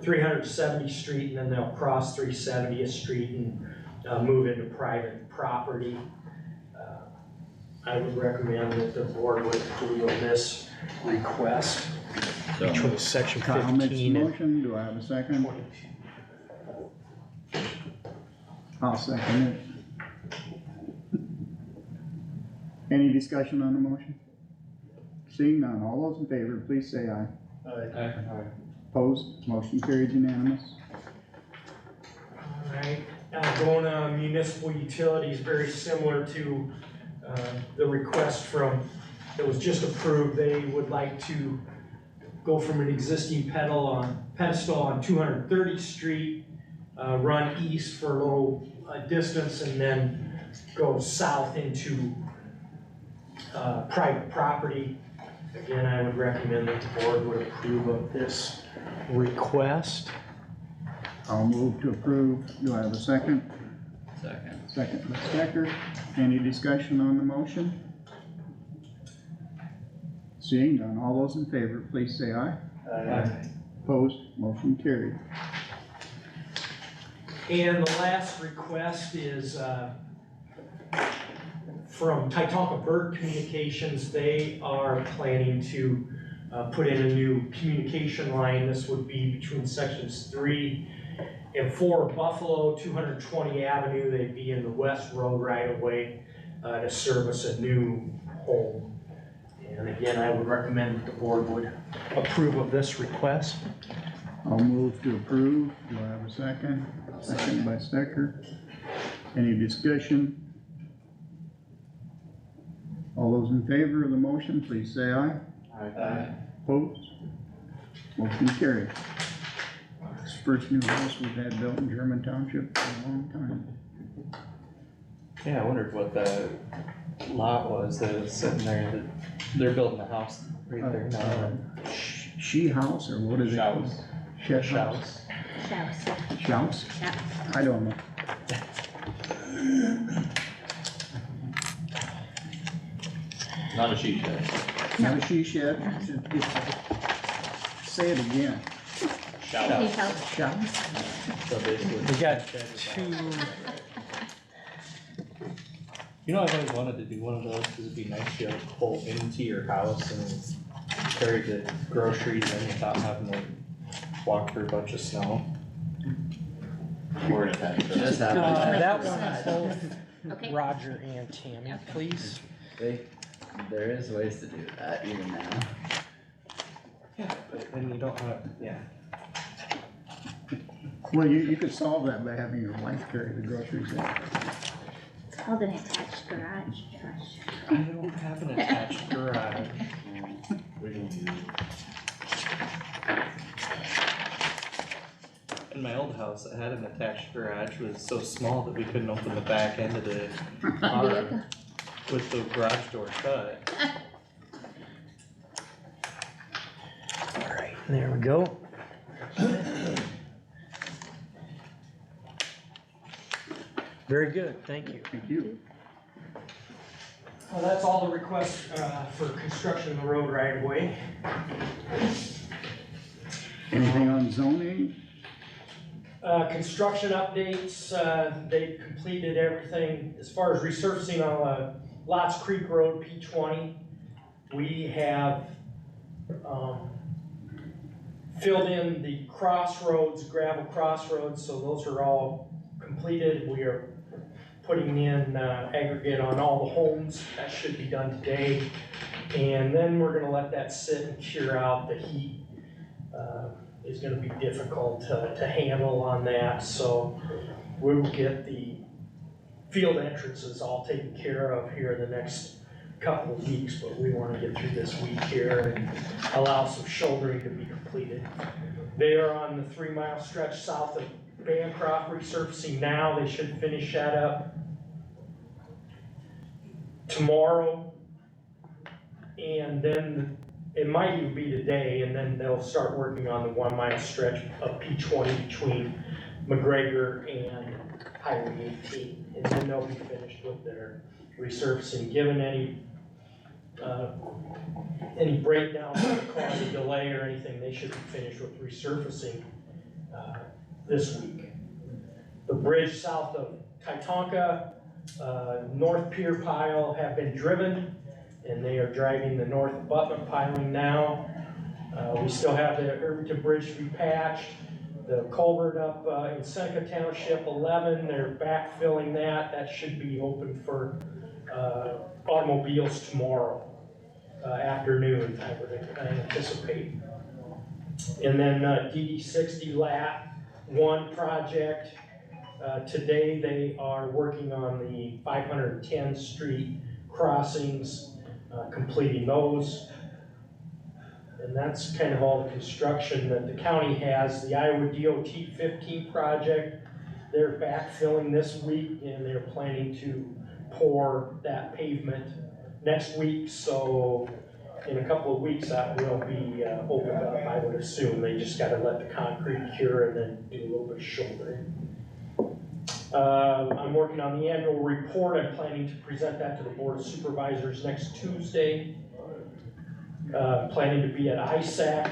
370th Street, and then they'll cross 370th Street and move into private property. I would recommend that the board would approve of this request. So, Which was section Kyle makes the 15 and motion, do I have a second? 22. I'll second it. Any discussion on the motion? Seeing none, all those in favor, please say aye. Aye. Opposed? Motion carried unanimous. Alright, Algona Municipal Utilities, very similar to the request that was just approved. They would like to go from an existing pedestal on 230th Street, run east for a little distance, and then go south into private property. Again, I would recommend that the board would approve of this request. I'll move to approve. Do I have a second? second. Second by Stecker. Any discussion on the motion? Seeing none, all those in favor, please say aye. Aye. Opposed? Motion carried. And the last request is from Titanca Bird Communications. They are planning to put in a new communication line. This would be between sections 3 and 4 of Buffalo, 220 Avenue. They'd be in the West Road right of way to service a new home. And again, I would recommend that the board would approve of this request. I'll move to approve. Do I have a second? Second by Stecker. Any discussion? All those in favor of the motion, please say aye. Aye. Opposed? Motion carried. This is the first new house we've had built in German Township for a long time. Yeah, I wondered what that lot was that was sitting there, that they're building a house right there now. She house, or what is it? called? Shouse. Shed house. Shouse. Shouse? Shouse. I don't know. Not a she shed. Not a she shed. Say it again. Shouse. Shouse. So basically. We got two You know, I've always wanted to do one of those, cause it'd be nice to be able to pull into your house and carry the groceries in without having to walk through a bunch of snow. Or in fact, Just have a That one is both Okay. Roger and Tammy, please. there is ways to do that even now. Yeah, but then you don't have, yeah. Well, you could solve that by having your wife carry the groceries in. It's called an attached garage, Josh. I don't have an attached garage. In my old house, I had an attached garage, but it was so small that we couldn't open the back end of the car with the garage door shut. Alright, there we go. Very good, thank you. Thank you. Well, that's all the requests, for construction of the road right away. Anything on zoning? Construction updates, they completed everything as far as resurfacing on Lots Creek Road, P20. We have, filled in the crossroads, gravel crossroads, so those are all completed. We are putting in aggregate on all the homes, that should be done today. And then we're gonna let that sit and cure out. The heat is gonna be difficult to handle on that, so we will get the field entrances all taken care of here in the next couple of weeks, but we wanna get through this week here and allow some shouldering to be completed. They are on the 3-mile stretch south of Bancroft resurfacing now. They should finish that up tomorrow. And then it might even be today, and then they'll start working on the 1-mile stretch of P20 between McGregor and Highway 18. And then they'll be finished with their resurfacing. Given any breakdowns that cause a delay or anything, they should be finished with resurfacing this week. The bridge south of Titonka, North Pier Pile have been driven, and they are driving the north abutment piling now. We still have the Irvington Bridge to be patched. The culvert up in Seneca Township 11, they're backfilling that. That should be open for automobiles tomorrow afternoon, I anticipate. And then DD 60 Lat 1 project. Today they are working on the 510th Street crossings, completing those. And that's kind of all the construction that the county has. The Iowa DOT 15 project, they're backfilling this week and they're planning to pour that pavement next week. So in a couple of weeks that will be opened up, I would assume. They just gotta let the concrete cure and then do a little bit of shouldering. I'm working on the annual report. I'm planning to present that to the Board of Supervisors next Tuesday. Planning to be at ISAC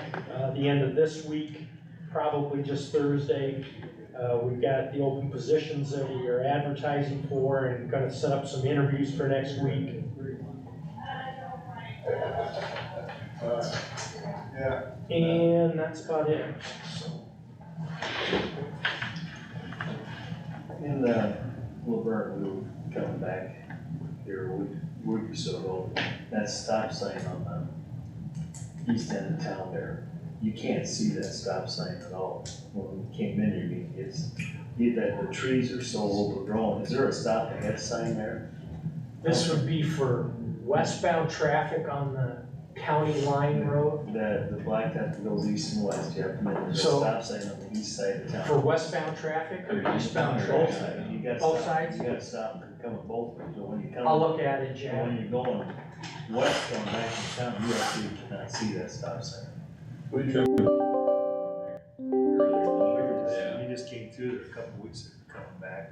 the end of this week, probably just Thursday. We've got the open positions that we are advertising for and gonna set up some interviews for next week. And that's about it. In the Laverne Loop coming back here a week or so ago, that stop sign on the east end of town there, you can't see that stop sign at all. When we came in here, the trees are so overgrown. Is there a stop ahead sign there? This would be for westbound traffic on the county line road. The blacktop that goes east and west, you have to, there's a So- stop sign on the east side of town. For westbound traffic or eastbound Both traffic? sides, you gotta Both stop, sides? you gotta stop and come at both ways, so when you come. I'll look at it, So Jack. when you're going west, going back to town, you actually cannot see that stop sign. We drove We just came through there a couple weeks ago, coming back,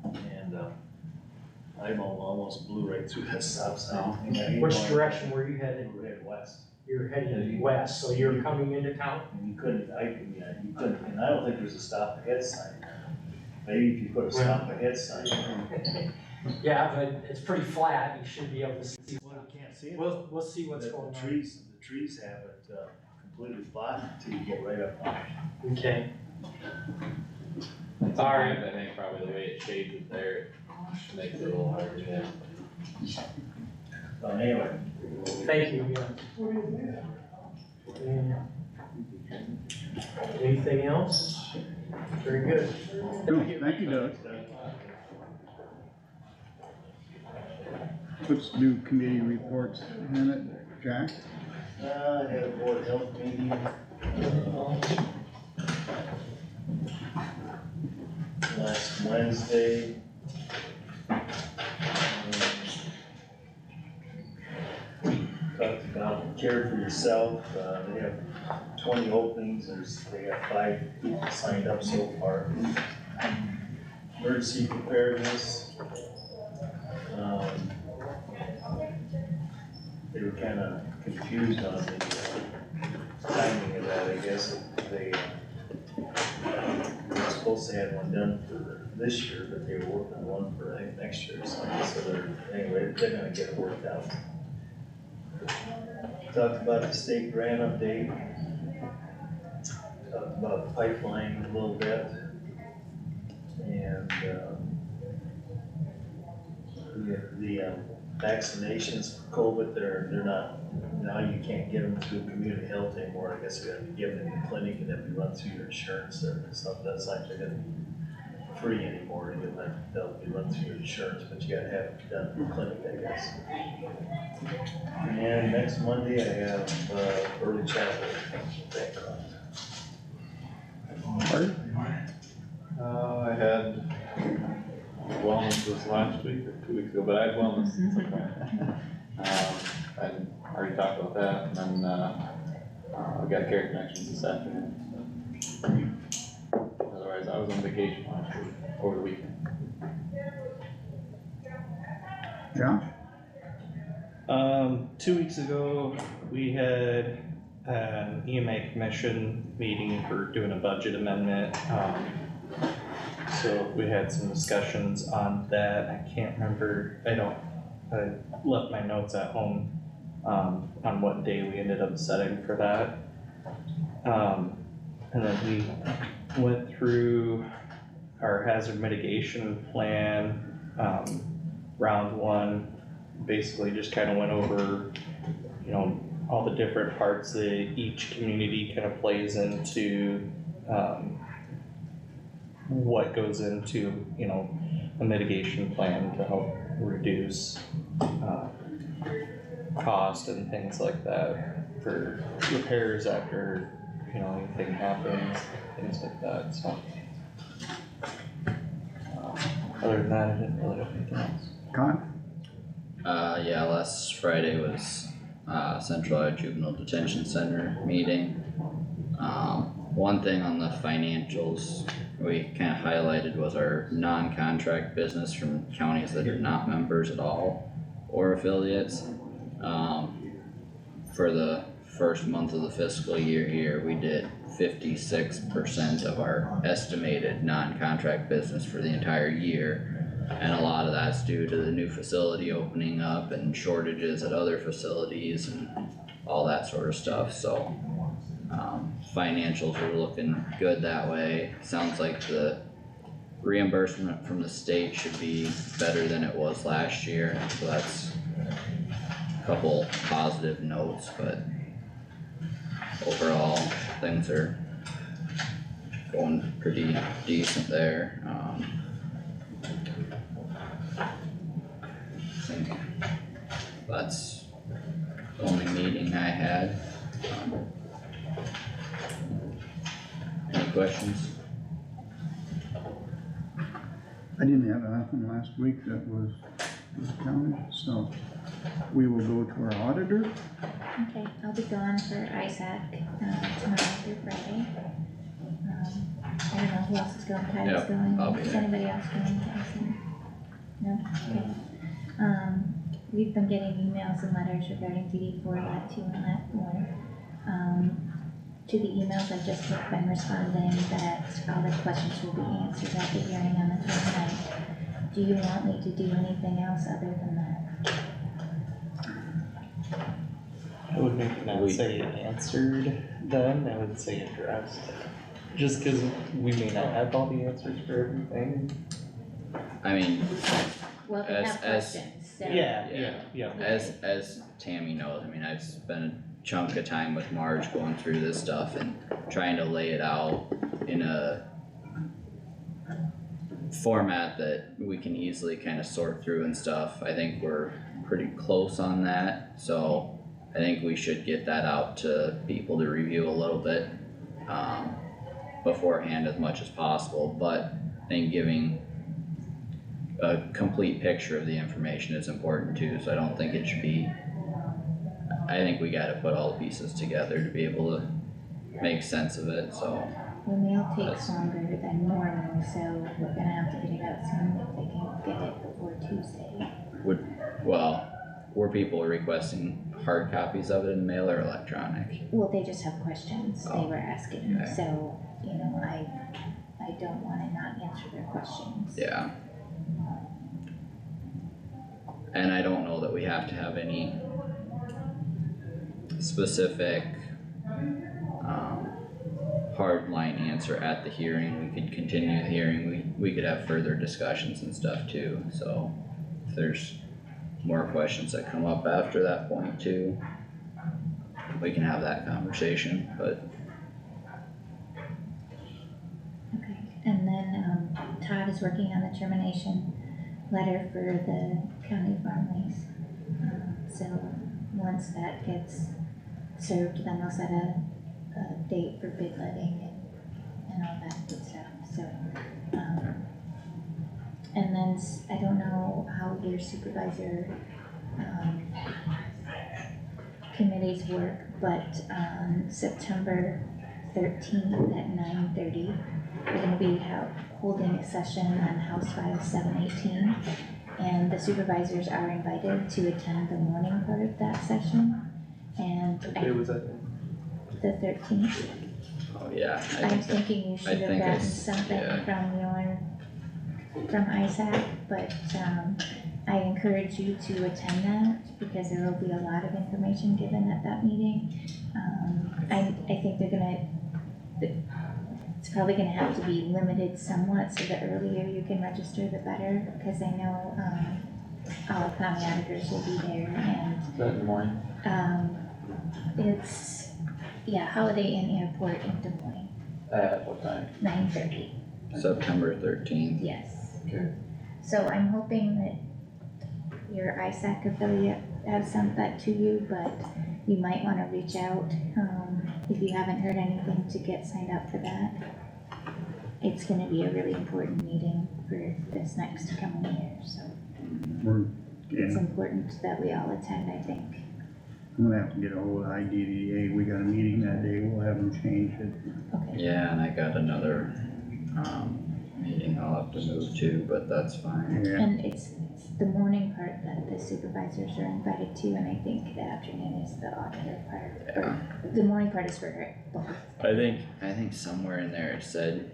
and, I almost blew right through that stop sign. Which direction were you headed? We were headed west, You're heading west, so you're coming into town? and you couldn't, you couldn't, and I don't think there's a stop ahead sign. Maybe if you put a stop ahead sign, Yeah, but it's pretty flat, you should be able to see. Well, you can't see it. We'll see what's going on. The trees have it, completely flat until you get right up on it. Okay, Sometimes Alright. I think probably the way it shades it there, it makes it a little harder to. So anyway. thank you, yeah. Yeah. Anything else? Very good. No, thank you, Doug. Let's do committee reports in a minute. Jack? I had a board of health meeting, last Wednesday. Talked about care for yourself, they have 20 openings, they got 5 people signed up so far. Emergency preparedness. They were kinda confused on the timing of that, I guess. They were supposed to have one done for this year, but they were working on one for, I think, next year or something, so anyway, they're gonna get it worked out. Talked about the state grant update. Talked about the pipeline a little bit. And, the vaccinations for COVID, they're not, now you can't get them through community health anymore. I guess they're gonna be given in the clinic and then be run through your insurance or something. That's like they're gonna be free anymore. They'll be run through your insurance, but you gotta have it done in the clinic, I guess. And next Monday I have, early childhood background. I had wellness this last week or 2 weeks ago, but I had wellness at some point. I already talked about that, and then, we got Care Connections this afternoon. Otherwise, I was on vacation last week, over the weekend. Josh? 2 weeks ago, we had an EMA commission meeting for doing a budget amendment. So we had some discussions on that. I can't remember, I left my notes at home, on what day we ended up setting for that. And then we went through our hazard mitigation plan, round 1. Basically just kind of went over, all the different parts that each community kind of plays into, what goes into, a mitigation plan to help reduce, cost and things like that for repairs after, anything happens, things like that, so. Other than that, I didn't really have anything else. Con? Yeah, last Friday was, Central Juvenile Detention Center meeting. One thing on the financials we kinda highlighted was our non-contract business from counties that are not members at all or affiliates. For the first month of the fiscal year here, we did 56% of our estimated non-contract business for the entire year. And a lot of that's due to the new facility opening up and shortages at other facilities and all that sort of stuff, so. Financials are looking good that way. Sounds like the reimbursement from the state should be better than it was last year, so that's a couple positive notes, but overall, things are going pretty decent there. I think that's the only meeting I had. Any questions? I didn't have anything last week that was counted, so we will go to our auditor. Okay, I'll be gone for ISAC, tomorrow through Friday. I don't know who else is going, Tyler's Yep, going, I'll be is there. anybody else going to ISAC? No, okay. We've been getting emails and letters regarding DD4, Lat 2 and Lat 4. To the emails, I've just been responding that all the questions will be answered at the hearing on the 29th. Do you want me to do anything else other than that? I would maybe not We- say answered then, I would say addressed. Just cause we may not have all the answers for everything. I mean, Well, they As- have as- questions, so. Yeah. as Tammy knows, I mean, I've spent a chunk of time with Marge going through this stuff and trying to lay it out in a format that we can easily kind of sort through and stuff. I think we're pretty close on that, so I think we should get that out to people to review a little bit, beforehand as much as possible, but I think giving a complete picture of the information is important too, so I don't think it should be, I think we gotta put all the pieces together to be able to make sense of it, so. The mail takes longer than normal, so we're gonna have to get it out soon if they can get it before Tuesday. Were people requesting hard copies of it in mail or electronic? Well, they just have questions they Oh, were asking, okay. so, I don't wanna not answer their questions. Yeah. And I don't know that we have to have any specific, hard line answer at the hearing. We could continue the hearing, we could have further discussions and stuff too, so if there's more questions that come up after that point too, we can have that conversation, but. Okay, and then, Todd is working on the termination letter for the county farm lease. So, once that gets served, then they'll set a date for bid letting and all that good stuff, so. And then, I don't know how your supervisor, committees work, but on September 13th at 9:30, we're gonna be holding a session on House File 718. And the supervisors are invited to attend the morning part of that session. And What day was that? the 13th, Oh, yeah, I I'm think that, thinking you should have think I gotten s- something yeah. from Isaac, but, I encourage you to attend that because there will be a lot of information given at that meeting. I think it's probably gonna have to be limited somewhat, so the earlier you can register, the better, because I know, all of county auditors will be there and, Is that in the morning? it's, Holiday Inn Airport in Des Moines, At what time? 9:30. September 13th. Yes. Okay. So I'm hoping that your ISAC affiliate has sent that to you, but you might wanna reach out, if you haven't heard anything to get signed up for that. It's gonna be a really important meeting for this next coming year, so it's important that we all attend, I think. I'm gonna have to get ahold of IDDA, we got a meeting that day, we'll have them change it. Okay, Yeah, and I got another, meeting I'll have to move to, but that's fine. Yeah, and it's the morning part that the supervisors are invited to, and I think the afternoon is the auditor part. Yeah. The morning part is for both. I think somewhere in there it said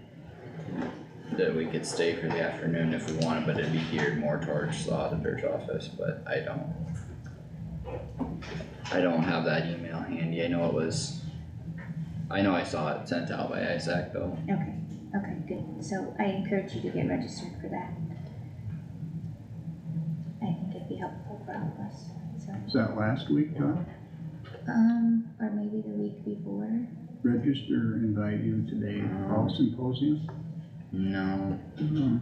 that we could stay for the afternoon if we wanted, but it'd be geared more towards the auditor's office, but I don't have that email handy. I know I saw it sent out by Isaac though. Okay, good, so I encourage you to get registered for that. I think it'd be helpful for all of us, so. is that last week, Tom? Or maybe the week before. Register, invite you today, fall symposium? No, Mhm.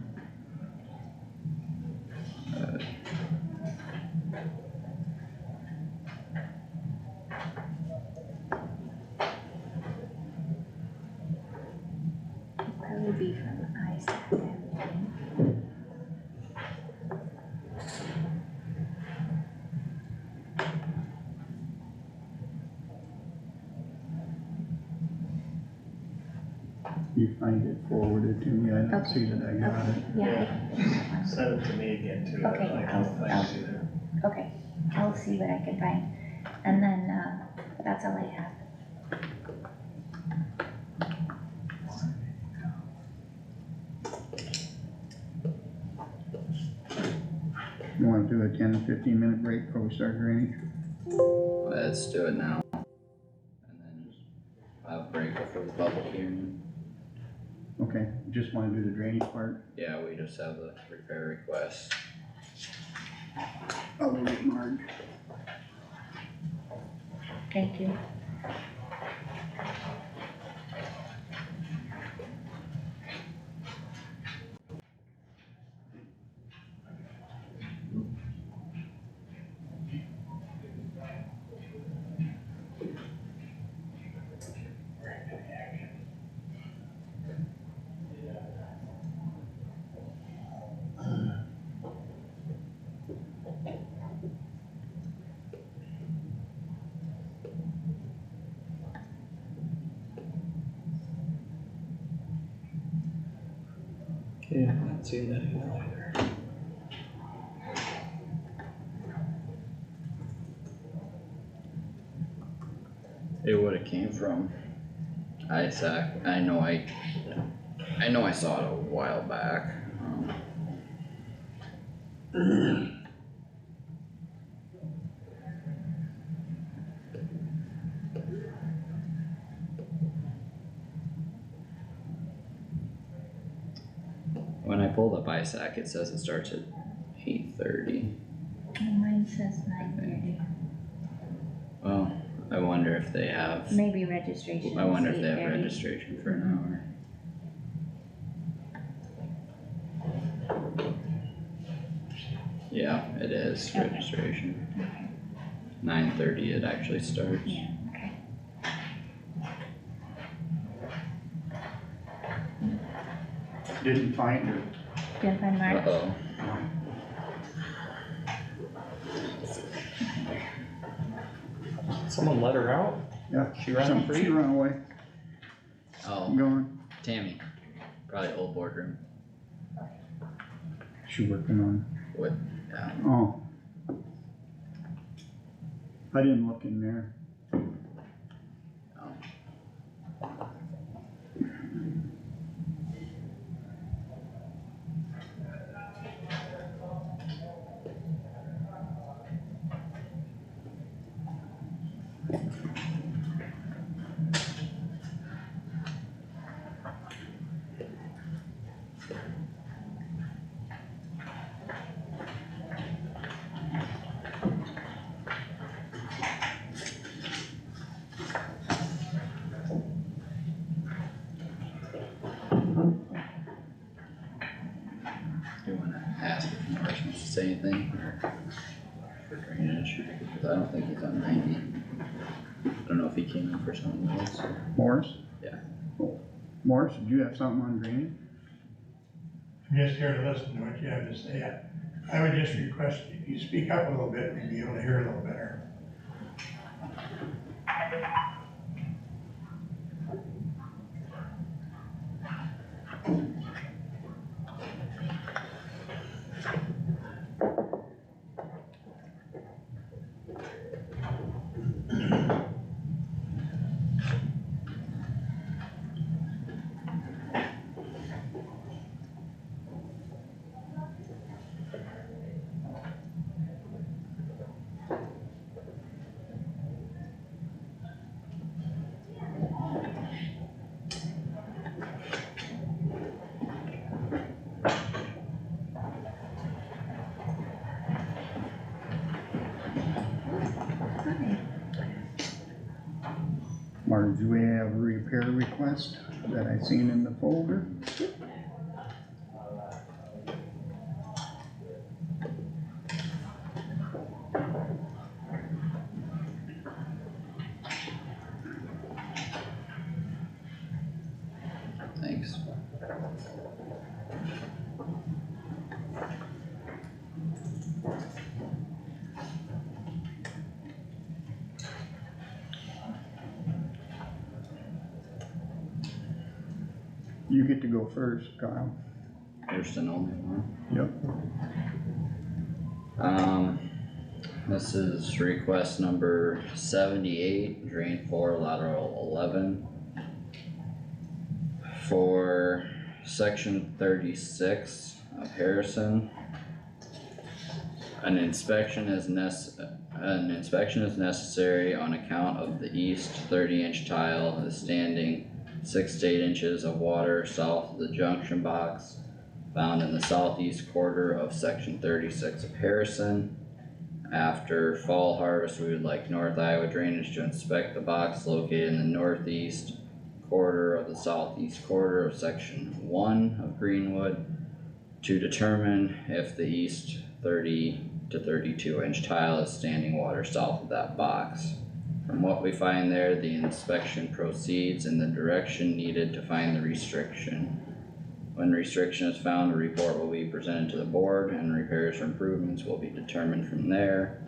It'd probably be from Isaac, I would think. You find it forwarded to me, I don't Okay. see that I got it. Yeah, Send it to me again too. Okay, I I'll- can't find it either. okay, I'll see what I can find, and then, that's all I have. 10 to 15-minute break before we start drainage? Let's do it now. And then have a break before the public hearing. Okay, just wanna do the drainage part. Yeah, we just have the repair request. I'll go get Marge. Thank you. Yeah, I'm not seeing that email either. It would've came from Isaac. I know I saw it a while back. When I pulled up Isaac, it says it starts at 8:30. Mine says 9:30. Well, I wonder if they have, Maybe registration I wonder is if they have 8:30. registration for an hour. Yeah, it is Okay. registration. Okay. 9:30 it actually starts. Yeah, okay. Didn't find her. Didn't find Marge? Uh-oh. Someone let her out? Yeah, She ran free? She ran away. Oh, Gone. Tammy. Probably old boardroom. She working on. Yeah. Oh. I didn't look in there. Oh. Do you wanna ask if Morris wants to say anything for drainage? Cause I don't think he's on 90. I don't know if he came in for something else. Morris? Yeah. Oh. Morris, did you have something on drainage? I'm just here to listen to what you have to say. I would just request if you speak up a little bit, we'd be able to hear a little better. Marge, do we have a repair request that I seen in the folder? Thanks. You get to go first, Kyle. First and only one. Yep. This is request number 78, drain 4, lateral 11. For section 36 of Harrison. An inspection is necessary on account of the east 30-inch tile is standing 6 to 8 inches of water south of the junction box found in the southeast quarter of section 36 of Harrison. After fall harvest, we would like North Iowa Drainage to inspect the box located in the northeast quarter of the southeast quarter of section 1 of Greenwood to determine if the east 30 to 32-inch tile is standing water south of that box. From what we find there, the inspection proceeds in the direction needed to find the restriction. When restriction is found, a report will be presented to the board and repairs or improvements will be determined from there.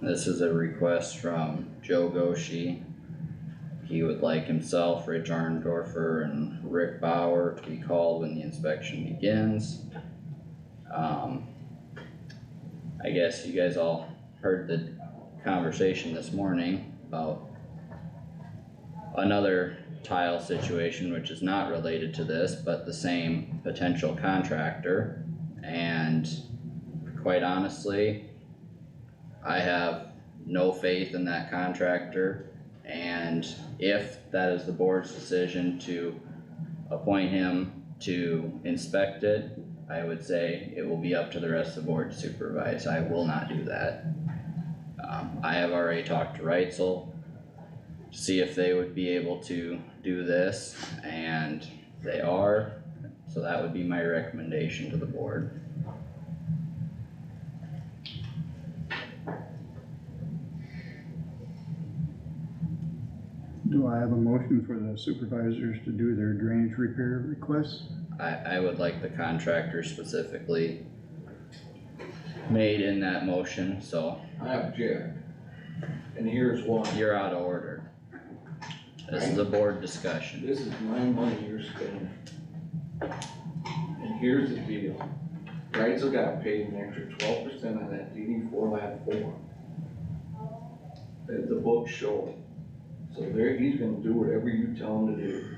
This is a request from Joe Goshi. He would like himself, Rich Arndorfer, and Rick Bauer to be called when the inspection begins. I guess you guys all heard the conversation this morning about another tile situation which is not related to this, but the same potential contractor. And quite honestly, I have no faith in that contractor, and if that is the board's decision to appoint him to inspect it, I would say it will be up to the rest of the board to supervise. I will not do that. I have already talked to Reitzel to see if they would be able to do this, and they are, so that would be my recommendation to the board. Do I have a motion for the supervisors to do their drainage repair requests? I would like the contractor specifically made in that motion, so. I object, and here's why. You're out of order. This is a board discussion. This is my money you're spending. And here's the deal, Reitzel got paid an extra 12% on that DD4 lab 4. The books show it. So there, he's gonna do whatever you tell him to do.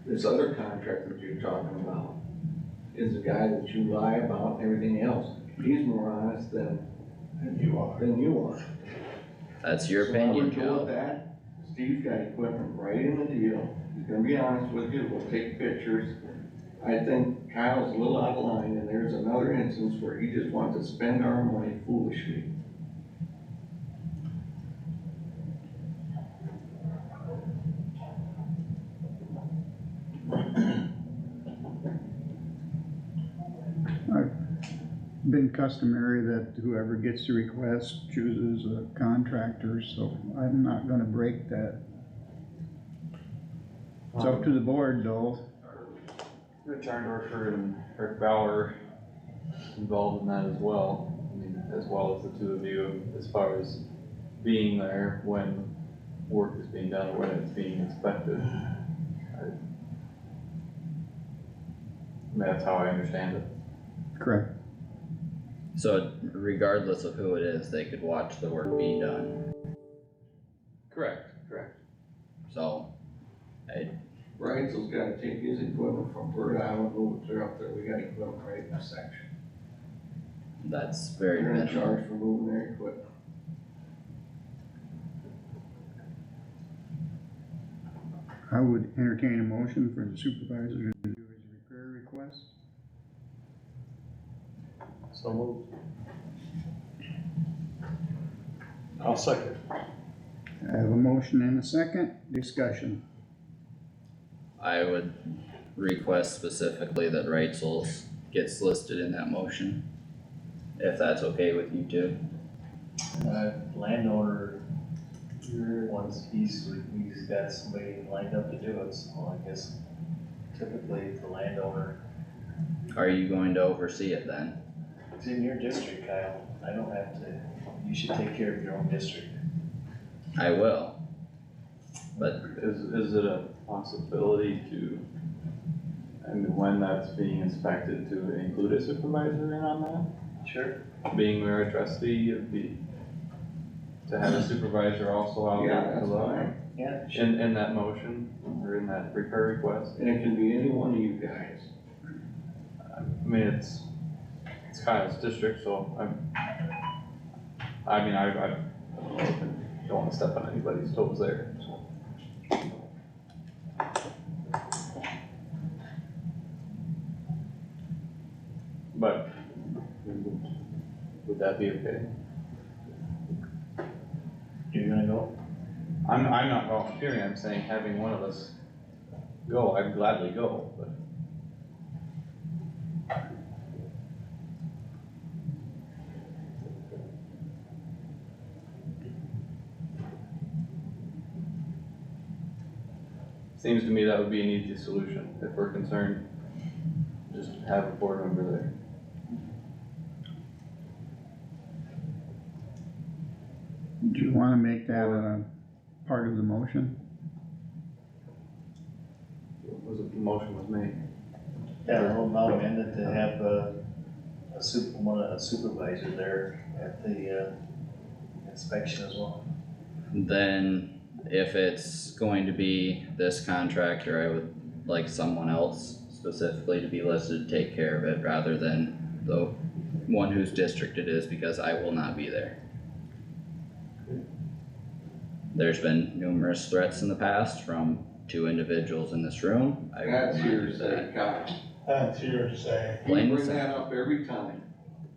This other contractor that you're talking about is the guy that you lie about and everything else. He's more honest than you are. That's your opinion, So I would go Joe. with that. Steve's got equipment right in the deal. He's gonna be honest with you. We'll take pictures. I think Kyle's a little out of line, and there's another instance where he just wants to spend our money foolishly. Been customary that whoever gets the request chooses a contractor, so I'm not gonna break that. It's up to the board though. Rich Arndorfer and Rick Bauer involved in that as well. I mean, as well as the two of you, as far as being there when work is being done or when it's being inspected. That's how I understand it. Correct. So regardless of who it is, they could watch the work being done. Correct. So, Reitzel's gotta take his equipment from Bird Island, move it to up there. We got equipment right in the section. that's very They're in minimal. charge for moving their equipment. I would entertain a motion for the supervisor to do his repair request. So moved. I'll second. I have a motion and a second, discussion. I would request specifically that Reitzel's gets listed in that motion, if that's okay with you two. Landowner, once he's got somebody lined up to do it, so I guess typically the landowner. Are you going to oversee it then? It's in your district, Kyle, I don't have to, you should take care of your own district. I will. But Is it a possibility to, I mean, when that's being inspected, to include a supervisor in on that? Sure. Being we're a trustee, it'd be to have a supervisor also out Yeah, there that's to look. fine. Yeah. In that motion, or in that repair request, And it can be any one of you guys. I mean, it's Kyle's district, so I mean, I don't wanna step on anybody's toes there, so. But, would that be okay? You're gonna go? I'm not volunteering, I'm saying having one of us go, I'd gladly go, but. Seems to me that would be an easy solution, if we're concerned, just have a board member there. Do you wanna make that a part of the motion? Was it, the motion was made? Yeah, I'll now amend it to have a supervisor there at the, inspection as well. Then if it's going to be this contractor, I would like someone else specifically to be listed to take care of it rather than the one whose district it is, because I will not be there. There's been numerous threats in the past from 2 individuals in this room. I will That's not do hearsay, that. Kyle. That's hearsay. You Plain bring and that simple. up every time.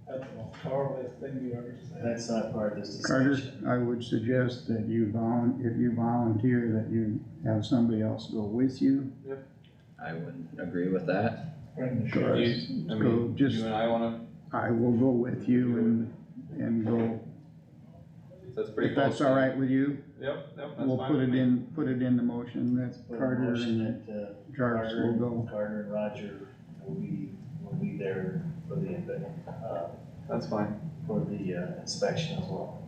That's the most powerless thing you ever said. That's not part of this Carter, discussion. I would suggest that if you volunteer, that you have somebody else go with you. I would agree with that. Bring the Do sheriff. you, I Go, mean, just, you and I wanna, I will go with you and go, that's pretty if close. that's all right with you, Yep, that's we'll fine put with it me. in, the motion, that's Put a Carter motion and that, Jarvis will go. Carter and Roger will be there for the, That's fine. for the inspection as well.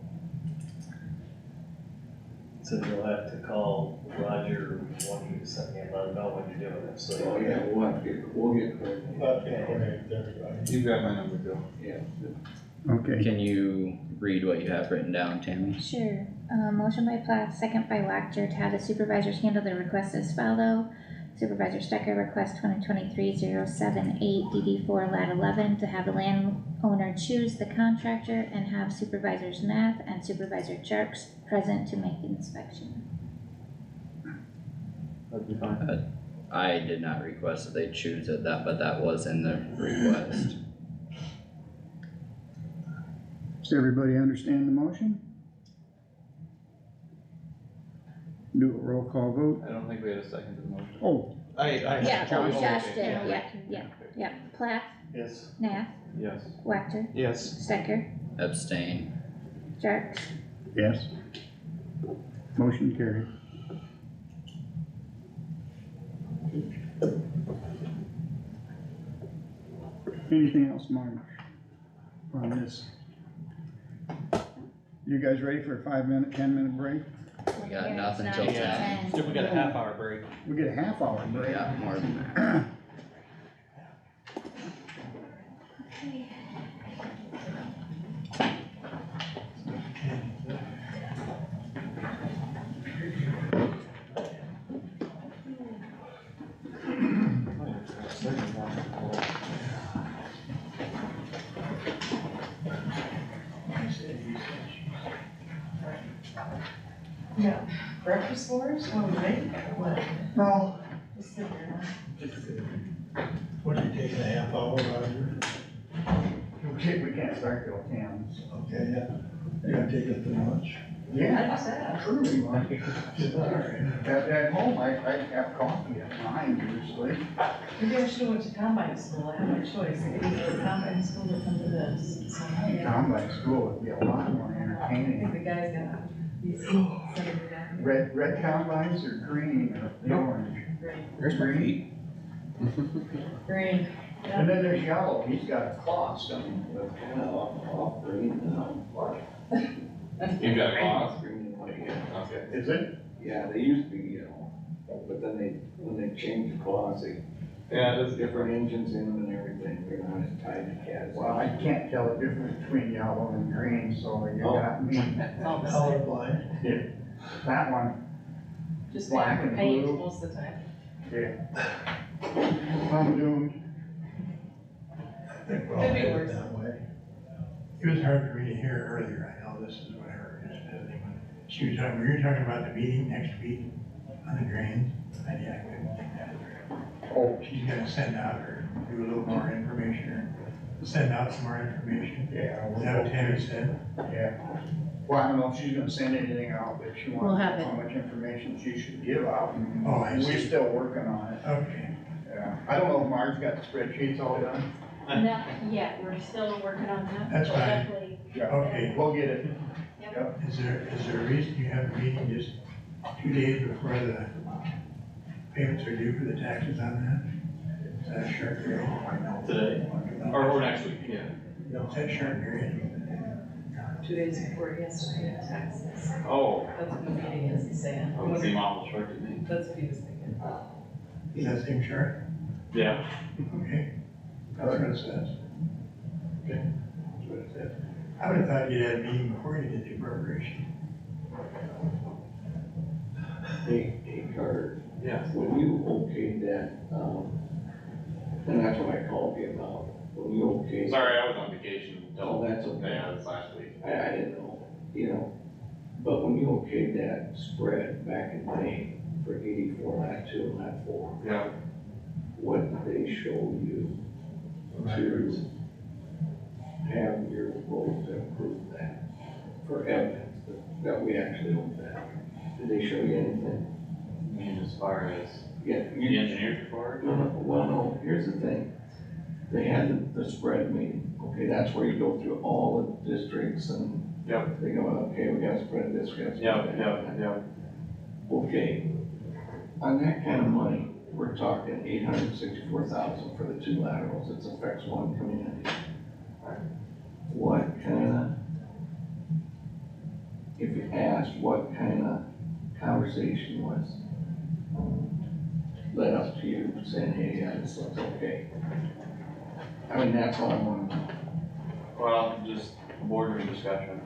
So you'll have to call Roger when you send me, let him know when you're doing it, so. Oh, yeah, we'll get clear. Okay, coordinate with everybody. You got my number, Joe. Yeah. Okay, Can you read what you have written down, Tammy? Sure, motion by Plath, second by Wactor to have the supervisors handle the request as follow. Supervisor Stecker request 2023-078 DD4 lat 11 to have the landowner choose the contractor and have supervisors Nath and supervisor Jerks present to make the inspection. That'd be fine. I did not request that they choose it, but that was in the request. does everybody understand the motion? Do a roll call vote. I don't think we had a second to the motion. Oh, Yeah, Josh. Josh okay. did, yeah, Plath, Yes. Nath, Yes. Wactor, Yes. Stecker, Abstain. Jerks. yes. Motion carried. Anything else, Marge, on this? You guys ready for a 5-minute, 10-minute break? We got nothing till 10. We got a half-hour break. We get a half-hour We break. got more than that. Yeah, breakfast for us, what do we make? What? No. Just sit there. What, you taking a half hour, Roger? We can't start till 10. Okay, yeah. You gotta take it to lunch. Yeah. I said. Truly, like, at home, I have coffee at 9 usually. Maybe I should've went to combine school, I had no choice, I could either go to combine school or come to this. So, yeah. Combine school would be a lot more I think entertaining. the guy's gonna, he's sending me down here. Red combines or green or the orange? Where's my feet? Green. And then there's yellow, he's got a claw stomach. Off green now. You got a class? Green and white, yeah. Okay. Is it? Yeah, they used to be yellow, but then when they changed the claws, they Yeah, put this, different engines in them and everything, they're not as tight to cats. Well, I can't tell the difference between yellow and green, so you got me. It's all the same. Colorblind. That one, Just black paint and paint blue. most of the time. yeah. I'm doomed. think we'll Could be leave it worse. that way. It was hard for me to hear earlier, I know this is whatever, just visiting. She was talking, were you talking about the meeting next week on the drains? I couldn't think that through. Oh, She's gonna send out or do a little more information or send out some more information. yeah. Is that what Tammy said? Yeah. Well, I don't know if she's gonna send anything out, but she We'll wants to have know it. how much information she should give out. Oh, I We're see. still working on it. Okay. Yeah. I don't know if Marge got the spreadsheets all done. Not yet, we're still working on that. That's But fine. definitely, Yeah. Okay. We'll get it. Is there a reason you have a meeting just 2 days before the payments are due for the taxes on that? Is that a short period? Today, or next week, yeah. Is that a short period? 2 days before he has to pay the taxes. Oh, That's what the meeting is, he's saying. that would seem awful short to me. That's what he was thinking. Does that seem short? Yeah. Okay. That's what it says. Okay. That's what it says. I would have thought you'd had a meeting before you did the appropriation. Hey, Carter, Yeah. when you okayed that, and that's what I called you about, when you okayed. Sorry, I was on vacation Oh, until, that's okay. yeah, this last week. I didn't know, but when you okayed that spread back in May for 84, lat 2 and lat 4, Yeah. what did they show you to have your vote to approve that for evidence that we actually own that? Did they show you anything? I mean, as far as Yeah. the engineers report? No, here's the thing. They had the spread meeting, okay, that's where you go through all the districts and Yep. they go, okay, we gotta spread this, we gotta spread that. Yeah. Okay, on that kind of money, we're talking 864,000 for the 2 laterals, it affects 1 community. What kinda, if you asked, what kinda conversation was led up to you saying, hey, yeah, this looks okay? I mean, that's all I want to know. Well, just boardroom discussion.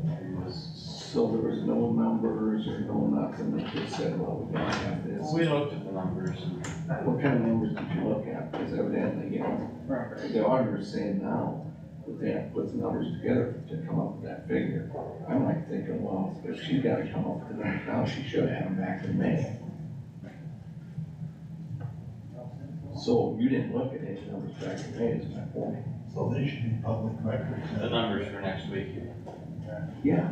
It was, So there was no numbers or no nothing that just said, well, we gotta have this? we looked at the numbers and What kind of numbers did you look at? Because evidently, the auditor's saying now that they have to put the numbers together to come up with that figure. I'm like thinking, well, if she gotta come up with the numbers now, she should have them back in May. So you didn't look at any numbers back in May, is my point. So they should be public records. the numbers for next week. Yeah,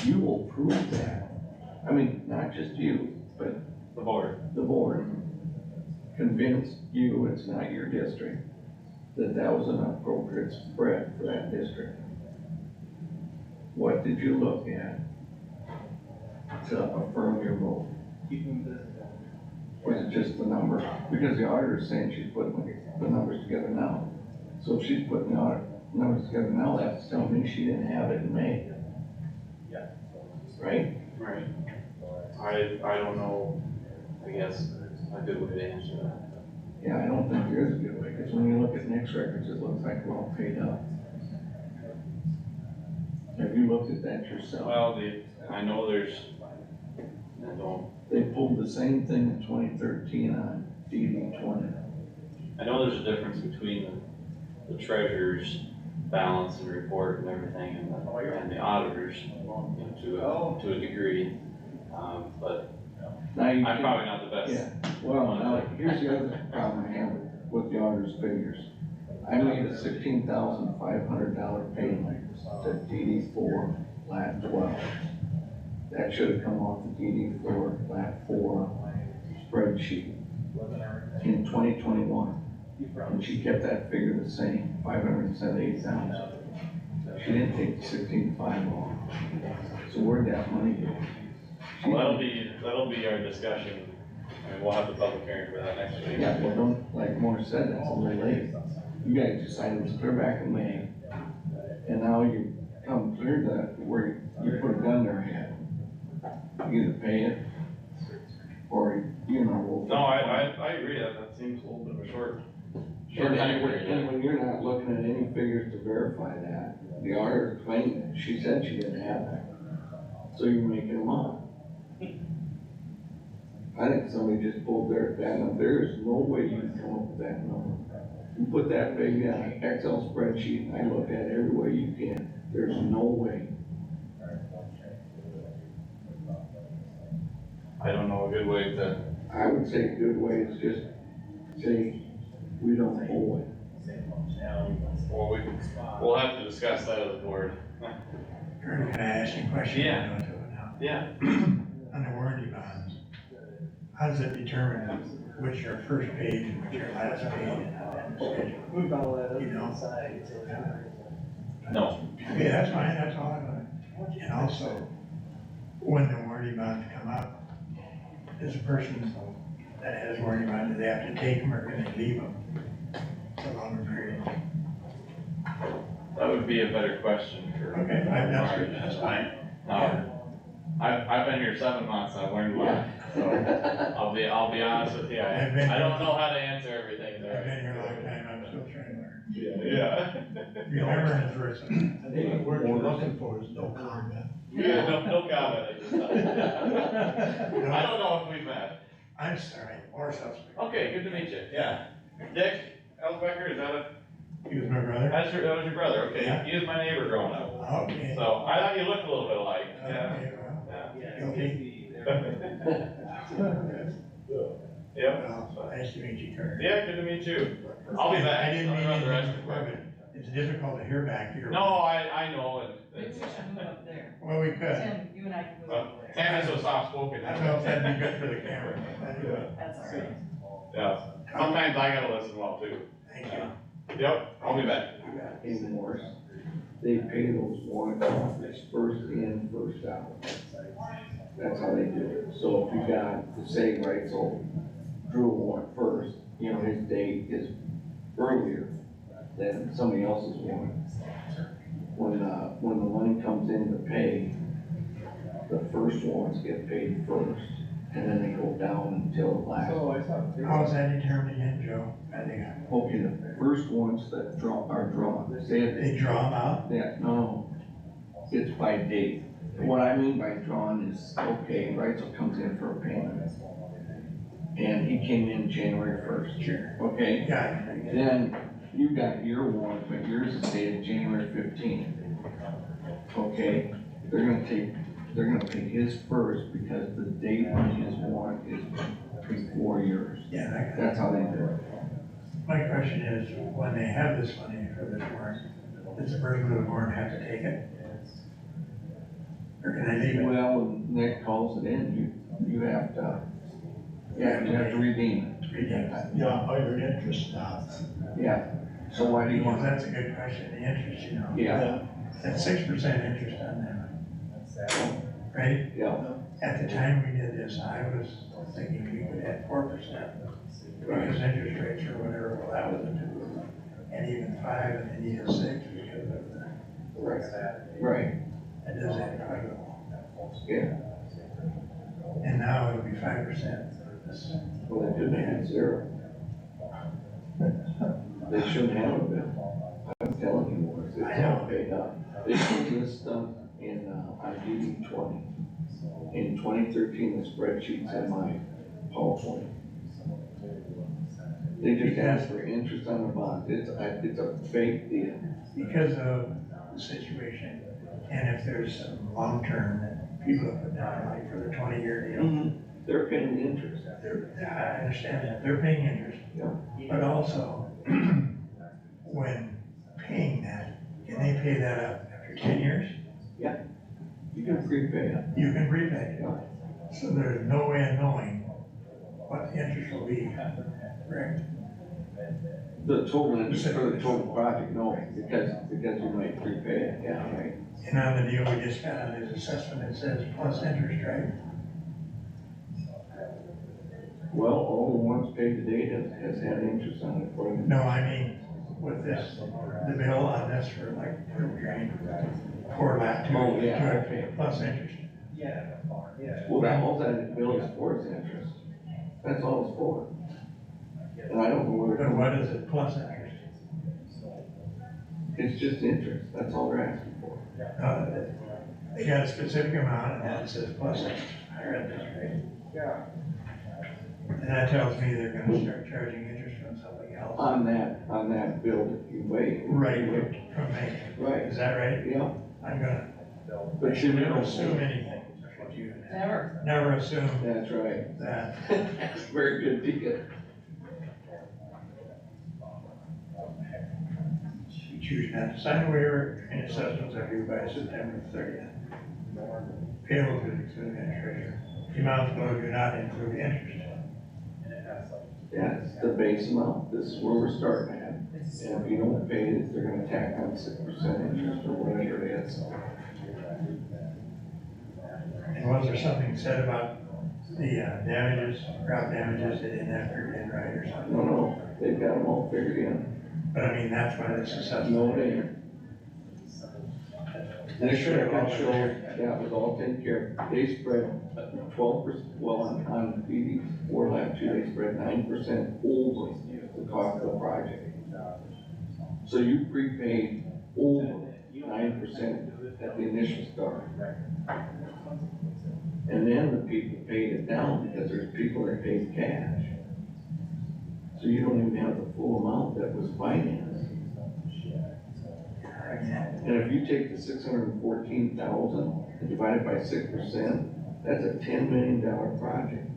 you will prove that. I mean, not just you, but The board. the board convinced you it's not your district, that that was an appropriate spread for that district. What did you look at to affirm your vote? Was it just the number? Because the auditor's saying she's putting the numbers together now. So if she's putting the numbers together now, that's telling me she didn't have it in May. Right? Right. I don't know, I guess, a good way to answer that. Yeah, I don't think there is a good way, because when you look at next records, it looks like we're all paid up. Have you looked at that yourself? Well, I know there's, I don't, They pulled the same thing in 2013 on DD 20. I know there's a difference between the treasurer's balance and report and everything and the auditors, to a degree. But Now you I'm can- probably not the best. Yeah, well, now, here's the other problem I have with the auditor's figures. I made a $16,500 payment to DD 4, lat 12. That should have come off the DD 4, lat 4 spreadsheet in 2021. And she kept that figure the same, 578,000. She didn't take the 16,500 off. So where'd that money go? Well, that'll be our discussion. I mean, we'll have the public hearing for that next week. Yeah, well, don't, like Morris said, that's a little late. You guys decided to clear back in May, and now you come clear that where you put a gun in their head. You either pay it, or, No, I agree, that seems a little bit of a short And time period. and when you're not looking at any figures to verify that, the auditor claimed, she said she didn't have that. So you're making them up. I think somebody just pulled that number. There is no way you can come up with that number. You put that big Excel spreadsheet, and I looked at it every way you can, there's no way. I don't know a good way to, I would say a good way is just say, we don't owe it. well, we'll have to discuss that as a board. Kurt, can I ask you a question? Yeah. I'll do it now. Yeah. On the warranty bonds, how does it determine which are first page and which are last page and how that schedule? Move all that You know? No. Okay, that's fine, that's all I want. And also, when the warranty bonds come up, does the person that has warranty bonds, do they have to take them or can they leave them for a longer period? That would be a better question for. Okay, that's fine. I've been here 7 months, I've learned a lot, so I'll be honest with you, I don't know how to answer everything I've there. been here a long time, I'm still trying to learn. Yeah. Remember in this verse. I think the word you're looking for is no comment. Yeah, no comment at this time. I don't know if we've met. I'm sorry, or suspect. Okay, good to meet you, yeah. Dick Elsbecker, is that He was my brother? that was your brother, okay, Yeah. he was my neighbor growing up. Okay. So, I thought you looked a little bit alike, yeah. Okay, well, Yeah. guilty. Yep, Well, nice to meet you, Kurt. yeah, good to meet you. I'll be back. I didn't I'll mean run the rest anything of the before, but it's difficult to hear back here. No, I know, and Maybe we should move up there. Well, we could. Tim, you and I can move up there. Tammy's so soft spoken. I don't know if that'd be good for the camera. But anyway. That's all right. Yeah, sometimes I gotta listen well too. Thank you. Yep, I'll be back. Even worse, they pay those warranty offers first in, first out. That's how they do it. So if you got, say, right, so Drew warrant first, you know, his date is earlier than somebody else's warrant. When the money comes in to pay, the first warrants get paid first, and then they go down until the last. How's that determined again, Joe? I think Okay, the first ones that are drawn, they draw them out? Yeah, no, it's by date. What I mean by drawn is, okay, Reitzel comes in for a payment. And he came in January 1st. Sure. Okay? Got it. Then you got your warrant, but yours is dated January 15th. Okay, they're gonna pay his first because the date on his warrant is before yours. Yeah, That's how they do it. my question is, when they have this money for this warrant, does the person with the warrant have to take it? Or can they leave it? Well, when Nick calls it in, you have to redeem it. Redeem it. Yeah, or your interest stops. Yeah, so why do you Well, want? that's a good question, the interest, you know. Yeah, That's 6% interest on them. Right? yeah, At the time we did this, I was thinking we would add 4%. Because interest rates or whatever, well, that was a 2. And even 5, and then you 6 because of the. right, That does add quite a lot. yeah. And now it'll be 5% for this. Well, they could make it 0. They shouldn't have a bill. I'm telling you, it's all paid up. They put this stuff in, on DD 20. In 2013, the spreadsheet's in my PowerPoint. They just ask for interest on the bond. It's a fake deal. Because of the situation, and if there's some long-term that people have put down, like for the 20-year deal. They're paying the interest. I understand that, they're paying interest. Yeah. But also, when paying that, can they pay that up after 10 years? Yeah. You can prepay it. You can prepay. So there's no way of knowing what the interest will be, correct? The total interest for the total project, no, because you might prepay it, yeah, right. And on the deal we just got on his assessment, it says plus interest, right? Well, all the ones paid to date has had interest on it for them. No, I mean, with this, the bill on this for like, for lap 2. Oh, yeah, okay. Plus interest. Well, all that bill is for is interest. That's all it's for. And I don't know where. But what is it plus interest? It's just interest, that's all they're asking for. They got a specific amount and then it says plus interest. I read this, right? Yeah. And that tells me they're gonna start charging interest from something else. else. On that building, you wait. Right, from me, Right, is that right? yeah, I'm gonna, but I you should never never assume anything. Should you Never. assume That's right. that. That's a very good deal. You choose not to sign a waiver and assessments are due by September 30th. Payable to the treasurer. The amounts below do not include interest. That's the base amount, this is where we're starting at. And if you don't pay it, they're gonna tack on 6% interest or whatever it is. And was there something said about the damages, crop damages that didn't have figured in right or something? No, they've got them all figured in. But I mean, that's why this assessment. No, they. This should have showed that was all taken care of. They spread 12%, well, on DD 4 lab 2, they spread 9% over the cost of the project. So you prepaid over 9% at the initial start. And then the people paid it down because there's people that paid cash. So you don't even have the full amount that was financed. And if you take the 614,000 and divide it by 6%, that's a $10 million project.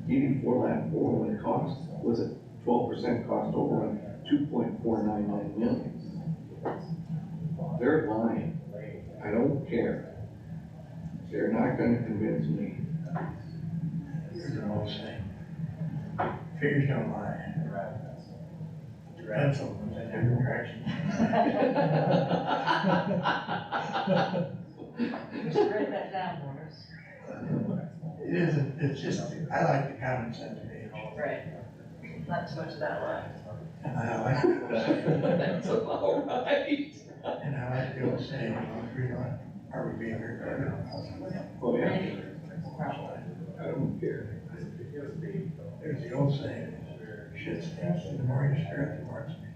ED4 lab 4 when it cost, was a 12% cost overrun, 2.499 million. They're lying. I don't care. They're not gonna convince me. Here's an old saying. Figures don't lie. Pencil moves in every direction. We should write that down, Morris. It isn't, it's just, I like the common sense page. Right. Not too much of that left. And I like the old saying. That's about right. And I like the old saying, are we being very clear? Oh, yeah. I don't care. There's the old saying, shit stinks, and the more you stir it, the more it stinks.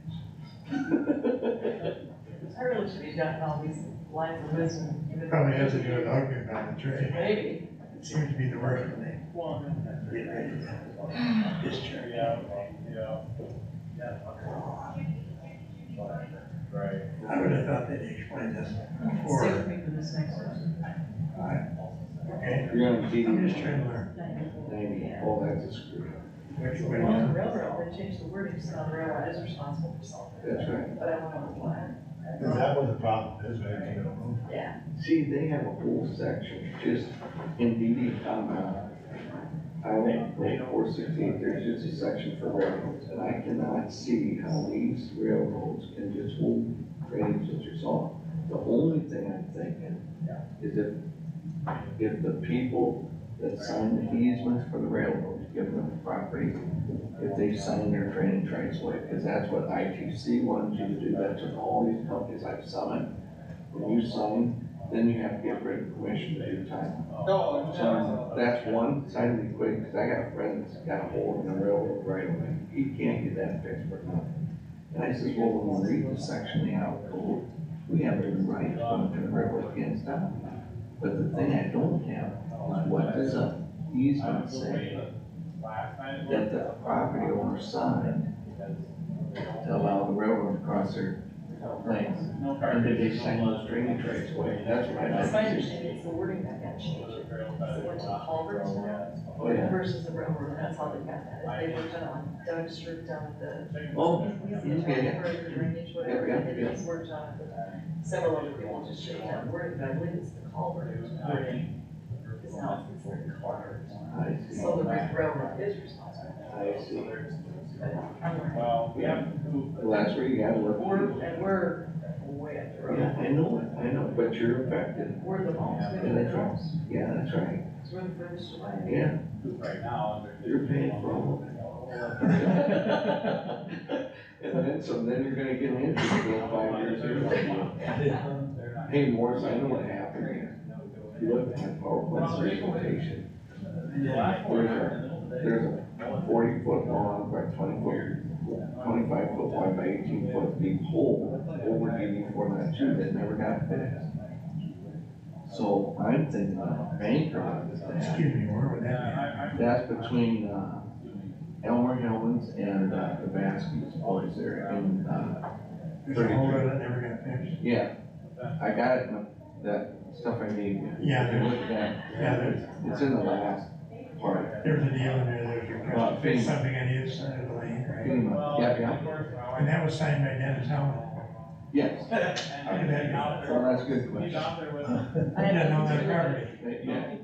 I really should be jotting all these lines of wisdom. Probably has to do with ugly about the trade. Maybe. It seems to be the worst when they get ready to discharge. Right. I would have thought they'd explain this before. Stay with me for this next one. Okay, You're gonna see. I'm just trying to learn. 90, oh, that's a screw. Which way? On the railroad, they changed the wording, so now the railroad is responsible for something. That's right. But I don't know why. Is that what the problem is, when they don't move? Yeah. See, they have a whole section just in DD compound. I don't know, 468, there's just a section for railroads, and I cannot see how these railroads can just hold drainage districts off. The only thing I'm thinking is if the people that sign the easements for the railroads, give them the property, if they sign their drainage rights away, because that's what ITC wanted you to do, that's what all these companies I've signed. When you sign, then you have to get written permission to do time. So that's one side of the equation, because I got a friend that's got a hole in the railroad right away. He can't get that fixed for nothing. And I says, well, when we read the section of the out code, we have every right to go to the railroad against that. But the thing I don't have is what does a easement say that the property owner signed to allow the railroad to cross their lanes. And did they sign those drainage rights away? That's what I That's my like to see. understanding, it's the wording that got changed. It went to the culverts now Oh, yeah. versus the railroad, and that's how they got that. They worked on Doug Street down at the. Oh, The yeah. drainage, whatever, Yeah, and it worked on it, but several other people just showed that wording, but I believe it's the culvert wording. Is now it's considered culvert. I see. So the railroad is responsible. I see. Well, Yeah. Well, that's where you gotta look. We're way up the road. Yeah, I know, but you're affected. We're the most, Yeah, we're the that's right. most, Yeah, that's right. because we're the furthest away. Yeah, right now, you're paying for all of it. And then you're gonna get an interest bill 5 years later. Hey, Morris, I know what happened here. If you look at my PowerPoint presentation, there's a 40-foot long by 25-foot wide by 18-foot deep hole over DD492 that never got fixed. So I'm thinking of bank on this. Excuse me, where would that That's between, Elmer Hellman's and, the Vasquez boys there in, There's a hole in it, never got fixed. yeah. I got it, that stuff I gave you. Yeah, If you look at that, Yeah, it's in the last part. there's a deal in there, there's request to fix something on either side of the lane, right? FEMA, yeah. And that was signed by Dennis Howard. Yes. How did that be? Well, that's a good question. I didn't know that property. Yeah,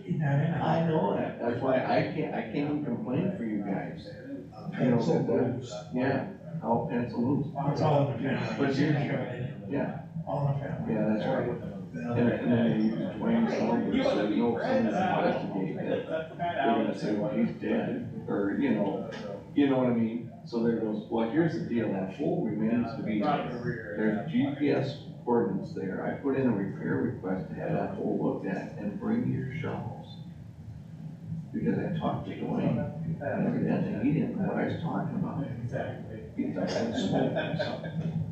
He's not in it. I know that, that's why I can't even complain for you guys. You know, yeah, how pencil moves. It's all in the family. But yeah, All in the family. yeah, that's right. And then they use Dwayne's number, so you know, if someone's investigating it, they're gonna say, well, he's dead, or, you know what I mean? So there goes, well, here's the deal, that hole remains to be, there's GPS coordinates there, I put in a repair request to have that hole looked at and bring your shovels. Because I talked to Dwayne, and evidently he didn't know what I was talking about. He thought I was smoking something.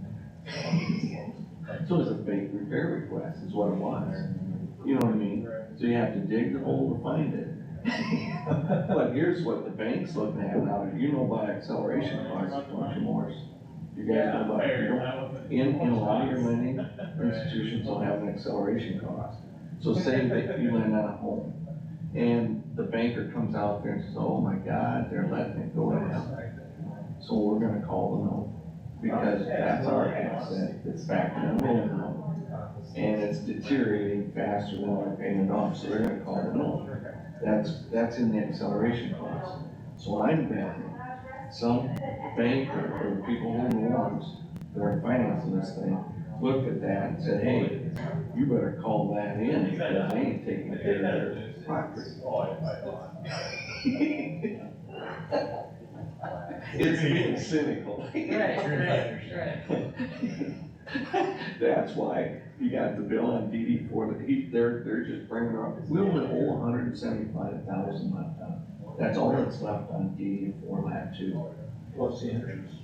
So it's a fake repair request, is what it was. You know what I mean? So you have to dig the hole to find it. But here's what the bank's looking at now, you know about acceleration costs, don't you, Morris? You guys know about it? In a lot of your lending institutions will have an acceleration cost. So say that you lend on a home, and the banker comes out there and says, oh my God, they're letting it go down. So we're gonna call the note, because that's our asset that's backed in the loan now. And it's deteriorating faster than we're paying it off, so they're gonna call the note. That's in the acceleration cost. So I'm betting some banker or the people who own loans that are financing this thing looked at that and said, hey, you better call that in because they ain't taking care of their property. It's being cynical. That's why you got the bill on DD for they're just bringing up, we only owe $175,000 left on. That's all that's left on DD for Lat 2. Plus the interest.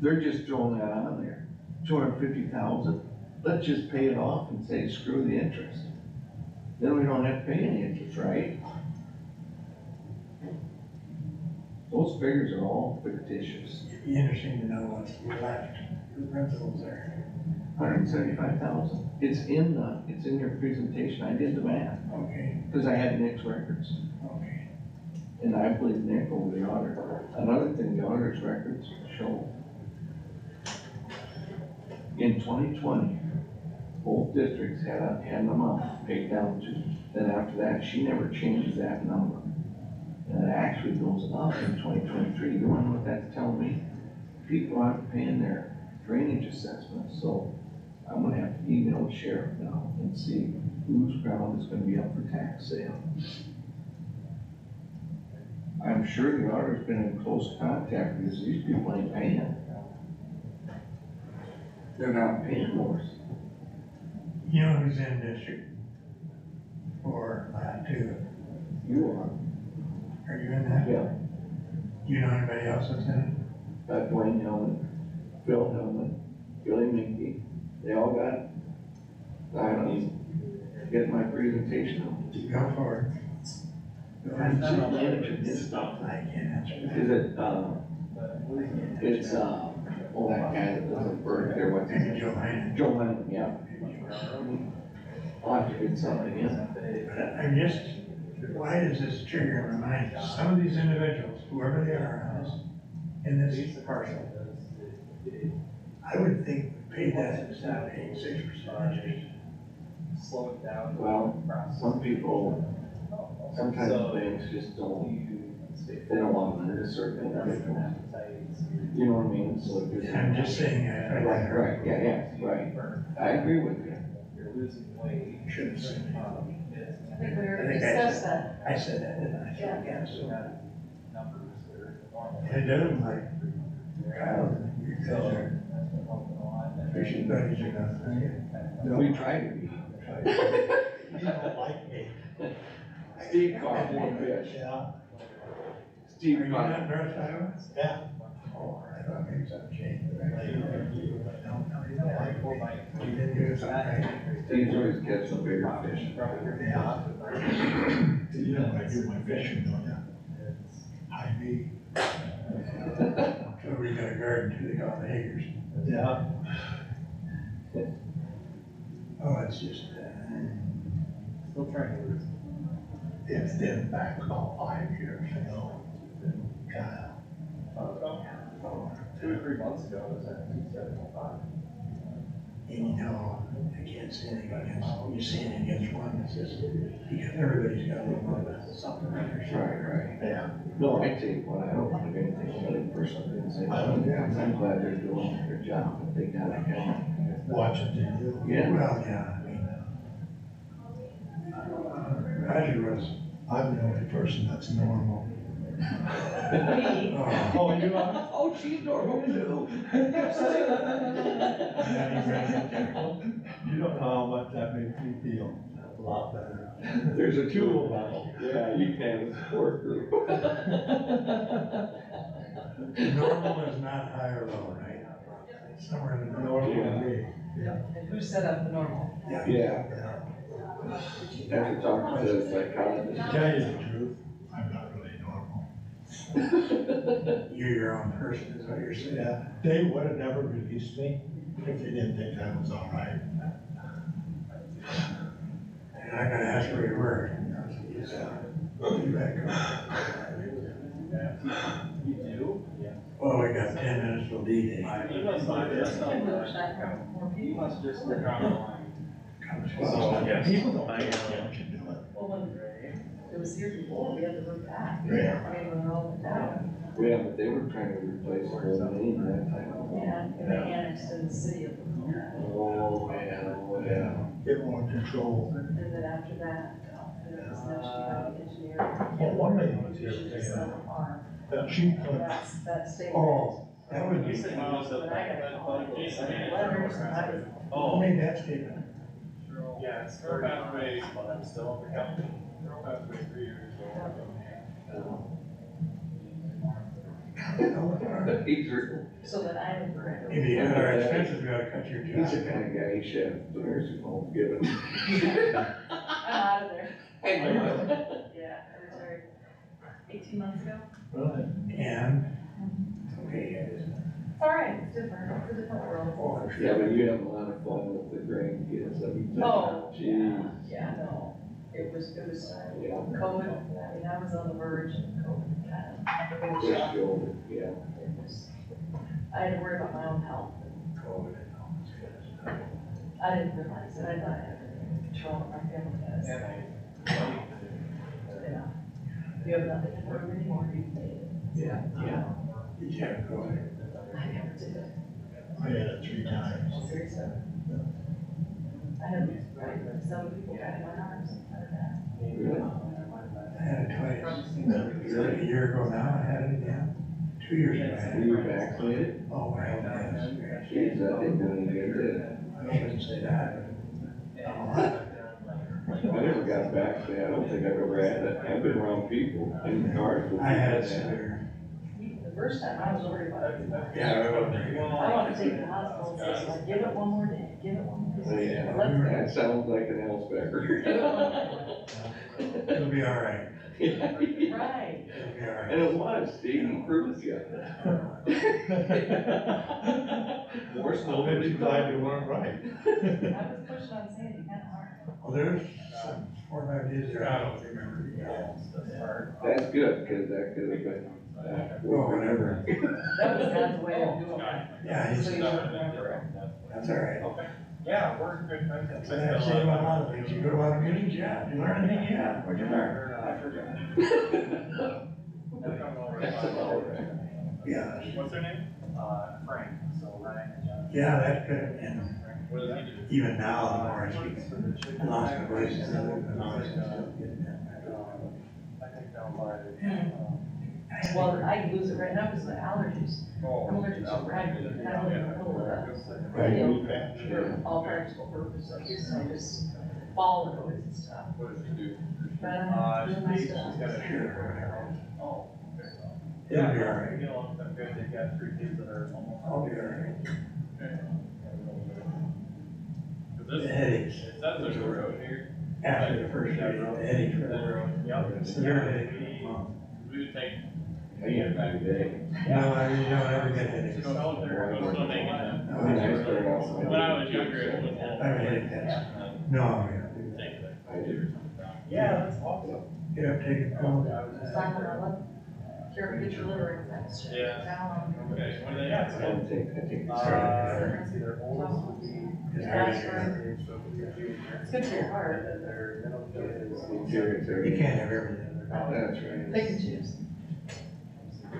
They're just throwing that on there, 250,000. Let's just pay it off and say, screw the interest. Then we don't have to pay any interest, right? Those figures are all fictitious. It'd be interesting to know what's left, the principals there. 175,000. It's in your presentation. I did the math. Okay. Because I had Nick's records. Okay. And I believe Nick over the auditor. Another thing, the auditor's records show. In 2020, both districts had an amount paid down to. Then after that, she never changes that number. And it actually goes up in 2023. You wanna know what that's telling me? People aren't paying their drainage assessments, so I'm gonna have to email the sheriff now and see whose ground is gonna be up for tax sale. I'm sure the auditor's been in close contact because these people ain't paying. They're not paying more. You know who's in district? Or Lat 2? You are. Are you in that? Yeah. Do you know anybody else that's in Dwayne Hellman, Phil Hellman, Billy Minky, they all got it. I don't even get my presentation. it? Go for it. I'm just managing this stuff. I can't answer that. Is it, it's, oh, that guy that lives in Burke there, what's his name? Joe Hyman. Joe Hyman, yeah. I'll have to get something in. But I'm just, why does this trigger in my mind? Some of these individuals, whoever they are on this, in this parcel, I would think pay that and stop paying 6% interest. Slow it down. Well, some people, sometimes banks just don't, they don't want to lend a certain individual. You know what I mean? So it gives. I'm just saying, Right, yeah, right. I agree with you. You're losing weight. Should have said. I think we I already think discussed that. I said that, didn't I? Yeah. So, Numbers that are normal. and it doesn't like, Kyle, you guys are fishing buddies or nothing. We try to be. You don't like me. Steve caught more fish. Yeah. Steve Are you caught. not in North Iowa? Yeah. Oh, I thought maybe something changed, but actually, no, you don't like me. You didn't do something right. Steve's always catching bigger fish. Yeah. You know, I do my fishing, don't you? High B. garden too, they call it acres. Yeah. Oh, it's just, Still trying to. it's been back about 5 years ago. Kyle. 2 or 3 months ago, it was at 275. And you know, I can't say anything against, you say anything against one, it's just, because everybody's got a little bit of something on their side. Right. Yeah. No, I take one, I don't want to do anything on the person, I didn't say that. I'm glad they're doing their job, but they gotta Watch it, they do. Yeah. Well, yeah, I mean, Roger was, I'm the only person that's normal. Oh, you are? Oh, she's normal too. You don't know how much that makes me feel. A lot better. There's a tool now. Yeah, you can have a support group. Normal is not high or low, right? It's somewhere in the normal to me. And who set up the normal? Yeah. After talking to the psychologist. To tell you the truth, I'm not really normal. You're your own person, is what you're saying. Yeah, they would have never released me if they didn't think I was all right. And I gotta ask where you were. You back up. You do? Yeah. Well, we got 10 minutes till D-Day. You must not just. You must just get on the line. So, yes. People don't think I can do it. Well, when it was here before, we had to move back. Yeah. I mean, when it all went down. Yeah, but they were trying to replace the whole name that time. Yeah, and they annexed in the city of. Oh, yeah. Get more control. And then after that, it was now she got the engineer. Well, one lady was here She just saying set the farm. that she could. That stayed. Oh, that would be. When I got a call, it was like letters, and I was. Who made that statement? Yeah, it's her pathway, but I'm still, yeah, her pathway 3 years old. So that I would. If you cut our expenses, we gotta cut your job. He's the kind of guy, he should have the nursing home given. I'm out of there. I know. Yeah, I retired 18 months ago. And, okay, It's all right, it's different, it's a different world. Yeah, but you have a lot of fun with the grandkids, I mean. Oh, Geez. yeah, no, it was Yeah. COVID, I mean, I was on the verge of COVID, kind of. Just go, yeah. It was, I had to worry about my own health. I didn't realize it, I thought I had control of my family has. Yeah. You have nothing to worry anymore, you've made it. Yeah. did you have COVID? I never did it. I had it 3 times. Seriously? I had, right, some people got in my arms and had that. I had it twice. A year ago now, I had it again. 2 years ago. I had Were it. you vaccinated? Oh, well, yes. Geez, that didn't do any good, did it? I wouldn't say that. I never got vaccinated, I don't think I've ever had it, I've been around people in cars. with I had people that severe. The first time I was worried about it. Yeah, I wasn't very good. I want to take the hospital and say, like, give it one more day, give it one more day. Yeah, Let's- that sounds like an Elsbecker. It'll be all right. Right. It'll be all right. And it was, Steve proved you. We're still gonna be glad you weren't right. I was pushing on Sandy, kind of hard. Well, there's some 4 or 5 days there, I don't remember. That's good, cause that could have been, Well, whatever. That was God's way of doing it. Yeah, So you don't remember it. That's all right. Okay. Yeah, we're good. That's what I say about a lot of things. You go to a lot of meetings, yeah. You learn anything, yeah. What'd you learn? I forgot. that's about right. Yeah. What's their name? Frank, so Ryan and John. Yeah, that could have been, What does he do? even now, the more I speak, I lost my voice, and I was still getting that. I think down by, Well, I lose it right now because of the allergies. I'm allergic to ragweed, and I live in the middle of that. For all practical purposes, so I just fall with it and stuff. what does he do? But I'm doing my He's stuff. got a. Sure. Oh. It'll be all right. You know, I'm good, they've got 3 kids that are almost. I'll be all right. This, The headaches. is that the road here? After the first day, the headaches were. Yep. Severe headache. We would take I get it back day. No, you don't ever get headaches. When I I was younger, it was. I have a headache that's, no, I do. Yeah, that's awesome. get up, take a pill. If you ever get your liver infection. Yeah. Down. Okay, when they I take It's It's good for your heart. You can't have everything. That's right. Pick and choose.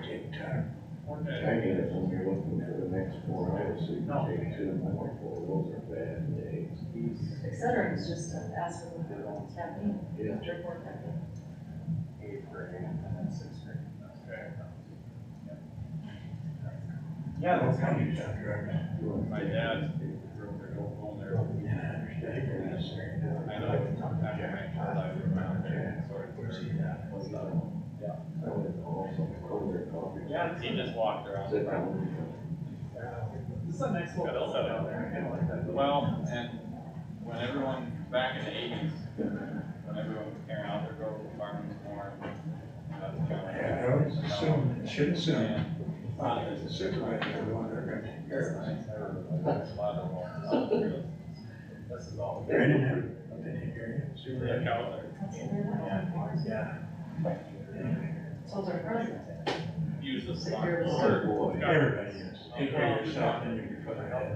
Take time. I get it when you're looking for the next 4 hours, so you can take 2 more, those are bad days. Excedrin is just an aspirin with caffeine. Yeah. Drink more caffeine. Yeah, All kinds of drugs. my dad. Home there. Yeah, I understand. I know, after my life around there, sort of. I would also cold coffee. Yeah, he just walked around. Sit down. This is a nice little setup there. Well, and when everyone, back in the 80s, when everyone was carrying out their growth farming more. Yeah, I always assume, should assume, the supervisor is the one that are gonna take care of it. This is all. I didn't have, they take care of it. Supervisor. Yeah. So they're present. Use the Take care of smart. Everybody is. Take care of yourself and you can put it ahead.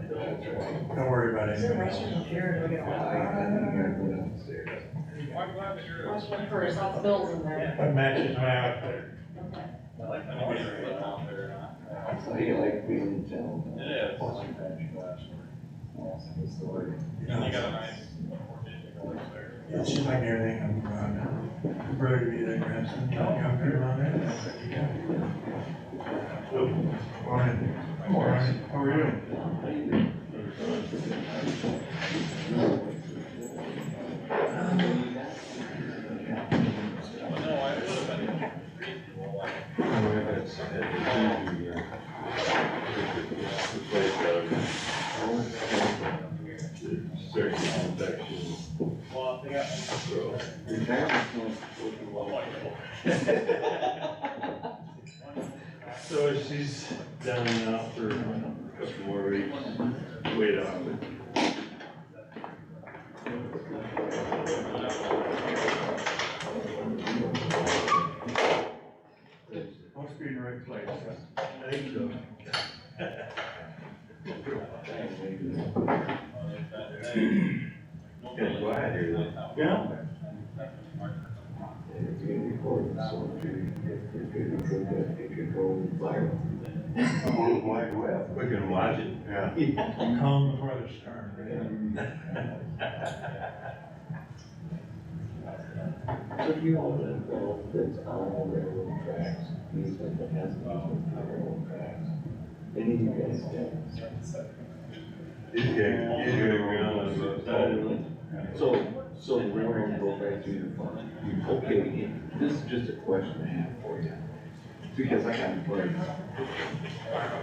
Don't worry about Is it anybody rushing else. up here to get I gotta go downstairs. I'm glad that you're. Watch one first, lots of bills in there. What matches my outfit? Okay. I like that. Whether you put out there or not. How do you like being in town? It is. And you got a nice. It seems like everything I'm around. Brother to be there, grandson, young people on there. Morning. Morning. How are you? No, I would have been reasonable, like. Well, they got. So she's down now for a couple more weeks, wait on it. Must be in the right place. I think so. Yeah, glad to hear that. Yeah. We can watch it. Yeah. Calm before the storm. So if you own a golf that's on railroad tracks, easement that has an easement for railroad tracks, any of you guys stand. So the railroad goes back to your farm. Okay, this is just a question I have for you. Because I got worried.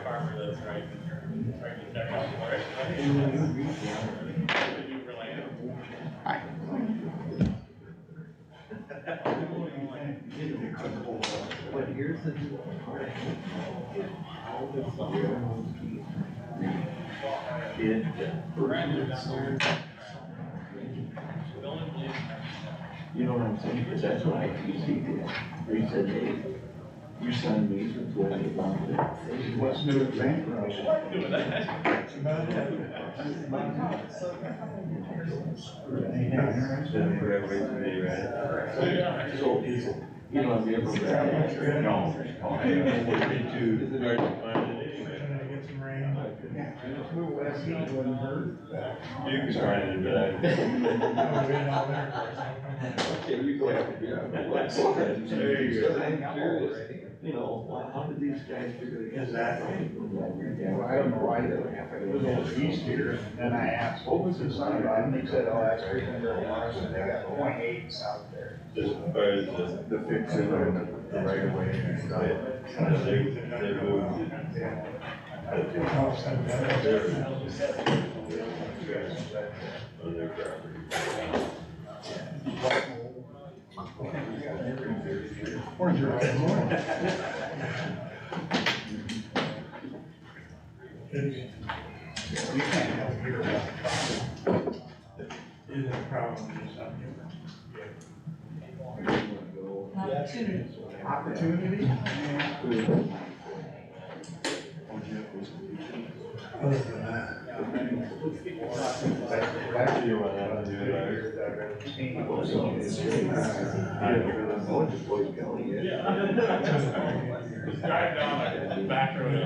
Farmer lives right to check out the forest. What do you do for land? But here's the deal. How does the railroad keep you know what I'm saying? Because that's what ITC did. They said, hey, your son needs with what they wanted. What's new with bank rush? Do that. That's about it. So is it, you know, have you ever read? No. Me too. Is it hard to find it? Trying to get some rain. You can try to do that. Oh, we're all there. Okay, you go ahead. There you go. I'm curious, you know, how did these guys figure it out? Exactly. Well, I don't know why it was over east here, and then I asked, what was the sign on? And they said, oh, that's right under Mars, and they got .8 south there. Just, the fixing on the right of way. They moved it. On their property. You can't help here about the problem. Is a problem with something? Opportunity? Other than that. Drive down the back road.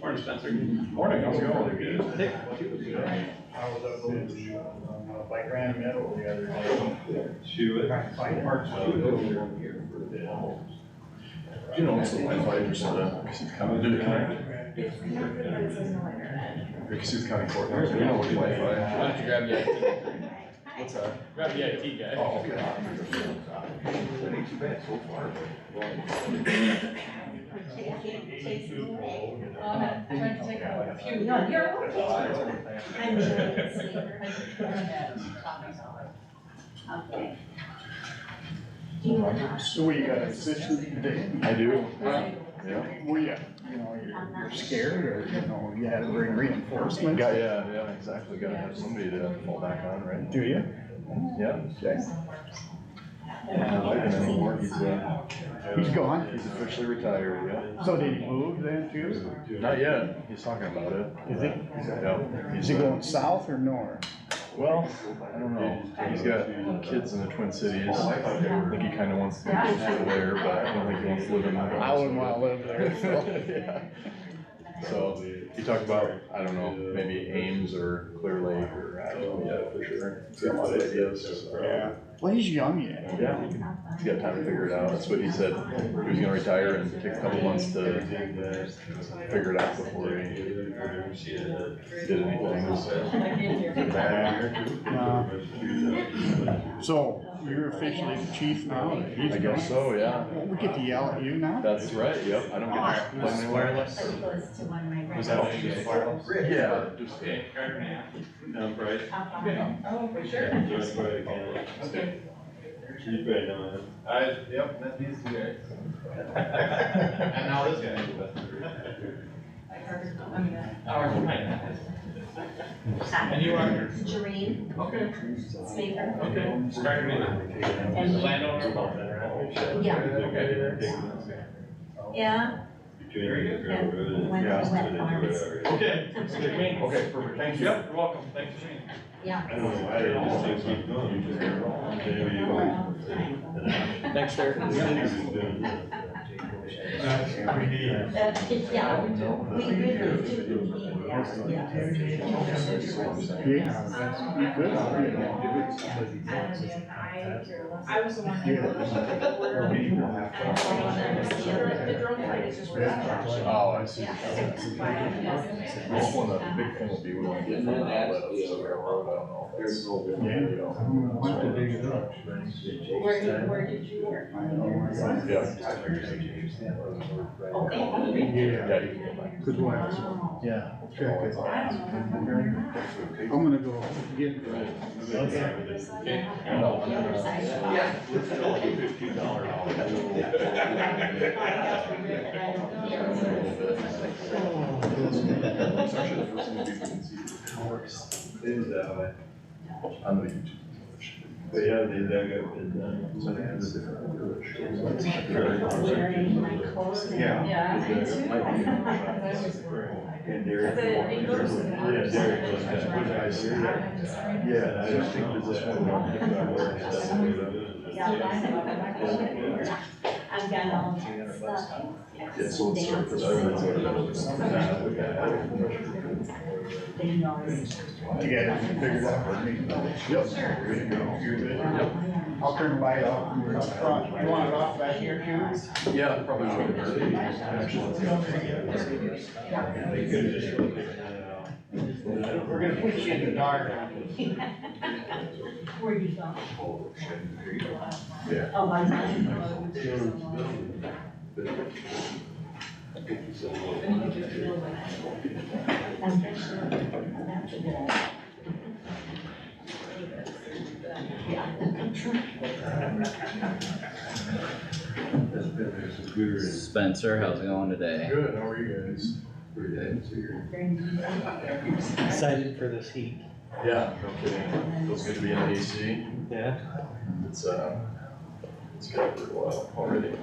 Morning, Spencer. Morning, how's it going? I was up by Grand Meadow the other day. Shoot. Trying to find parts of it. You know, it's the Wi-Fi just Kossuth County, did it connect? Kossuth County Court, you know what Wi-Fi? Why don't you grab the IT? What's that? Grab the IT guy. Oh, okay. That ain't too bad so far. Trying to take a few. No, you're okay. I'm Okay. Do you want So we got an assistant today. I do. Yeah. Were you, you're scared or, you had to bring reinforcements? Yeah, exactly. Gotta have somebody to fall back on, right? Do you? Yeah. Okay. He's gone? He's officially retired, yeah. So did he move then too? Not yet. He's talking about it. Is he? Yeah. Is he going south or north? Well, I don't know. He's got kids in the Twin Cities. I think he kinda wants to go closer there, but I don't think he wants to live in that. I wouldn't wanna live there, so. Yeah. So he talked about, I don't know, maybe Ames or Clear Lake or, I don't know yet for sure. He's got a lot of ideas. Yeah. Well, he's young yet. Yeah, he's got time to figure it out. That's what he said. He was gonna retire and take a couple months to figure it out before he did anything. So you're officially the chief now? I guess so, yeah. Well, we get to yell at you now? That's right, yep. I don't get to plug in wireless. Was that what you did? Yeah, just. Okay. Bryce. Oh, for sure. Okay. Keep right on. Yep, that needs to be right. And now this guy. Ours behind. And you are? Jareen. Okay. Speaker. Okay. Start your name. And- Landowner about that, right? Yeah. Okay. Yeah. Very good. And when I went farms. Okay. Okay, perfect. Thank you. Yep, you're welcome. Thanks for seeing. Yeah. Thanks, Derek. We need. Yeah, we really do need that, yeah. Yeah, that's good. I was the one who looked at the order. The drone flight is just. Oh, I see. This one, the big thing will be we want to get from the outlet of the railroad, I don't know. There's no good. What the big trucks? Where did you work? Okay. Yeah, you can go back. Good one. Yeah, check it. I'm gonna go get. On the YouTube. But yeah, they dug up and, So they have this different approach. Wearing my clothes. Yeah. Yeah, I do. And Derek. It goes to the- Yeah, Derek goes to- I see that. Yeah, I just think that this one. I've got all that stuff. Yeah, so it's sort of for You got it figured out for me? Yep. You're good? Yep. I'll turn the light off. You want it off back here too? Yeah, probably would. Actually, let's go. We're gonna put you in the dark. Where you from? Yeah. Oh, my God. Spencer, how's it going today? Good, how are you guys? Pretty good, so you're. Excited for this heat. Yeah, no kidding. Feels good to be in the AC. Yeah. It's got for a while already.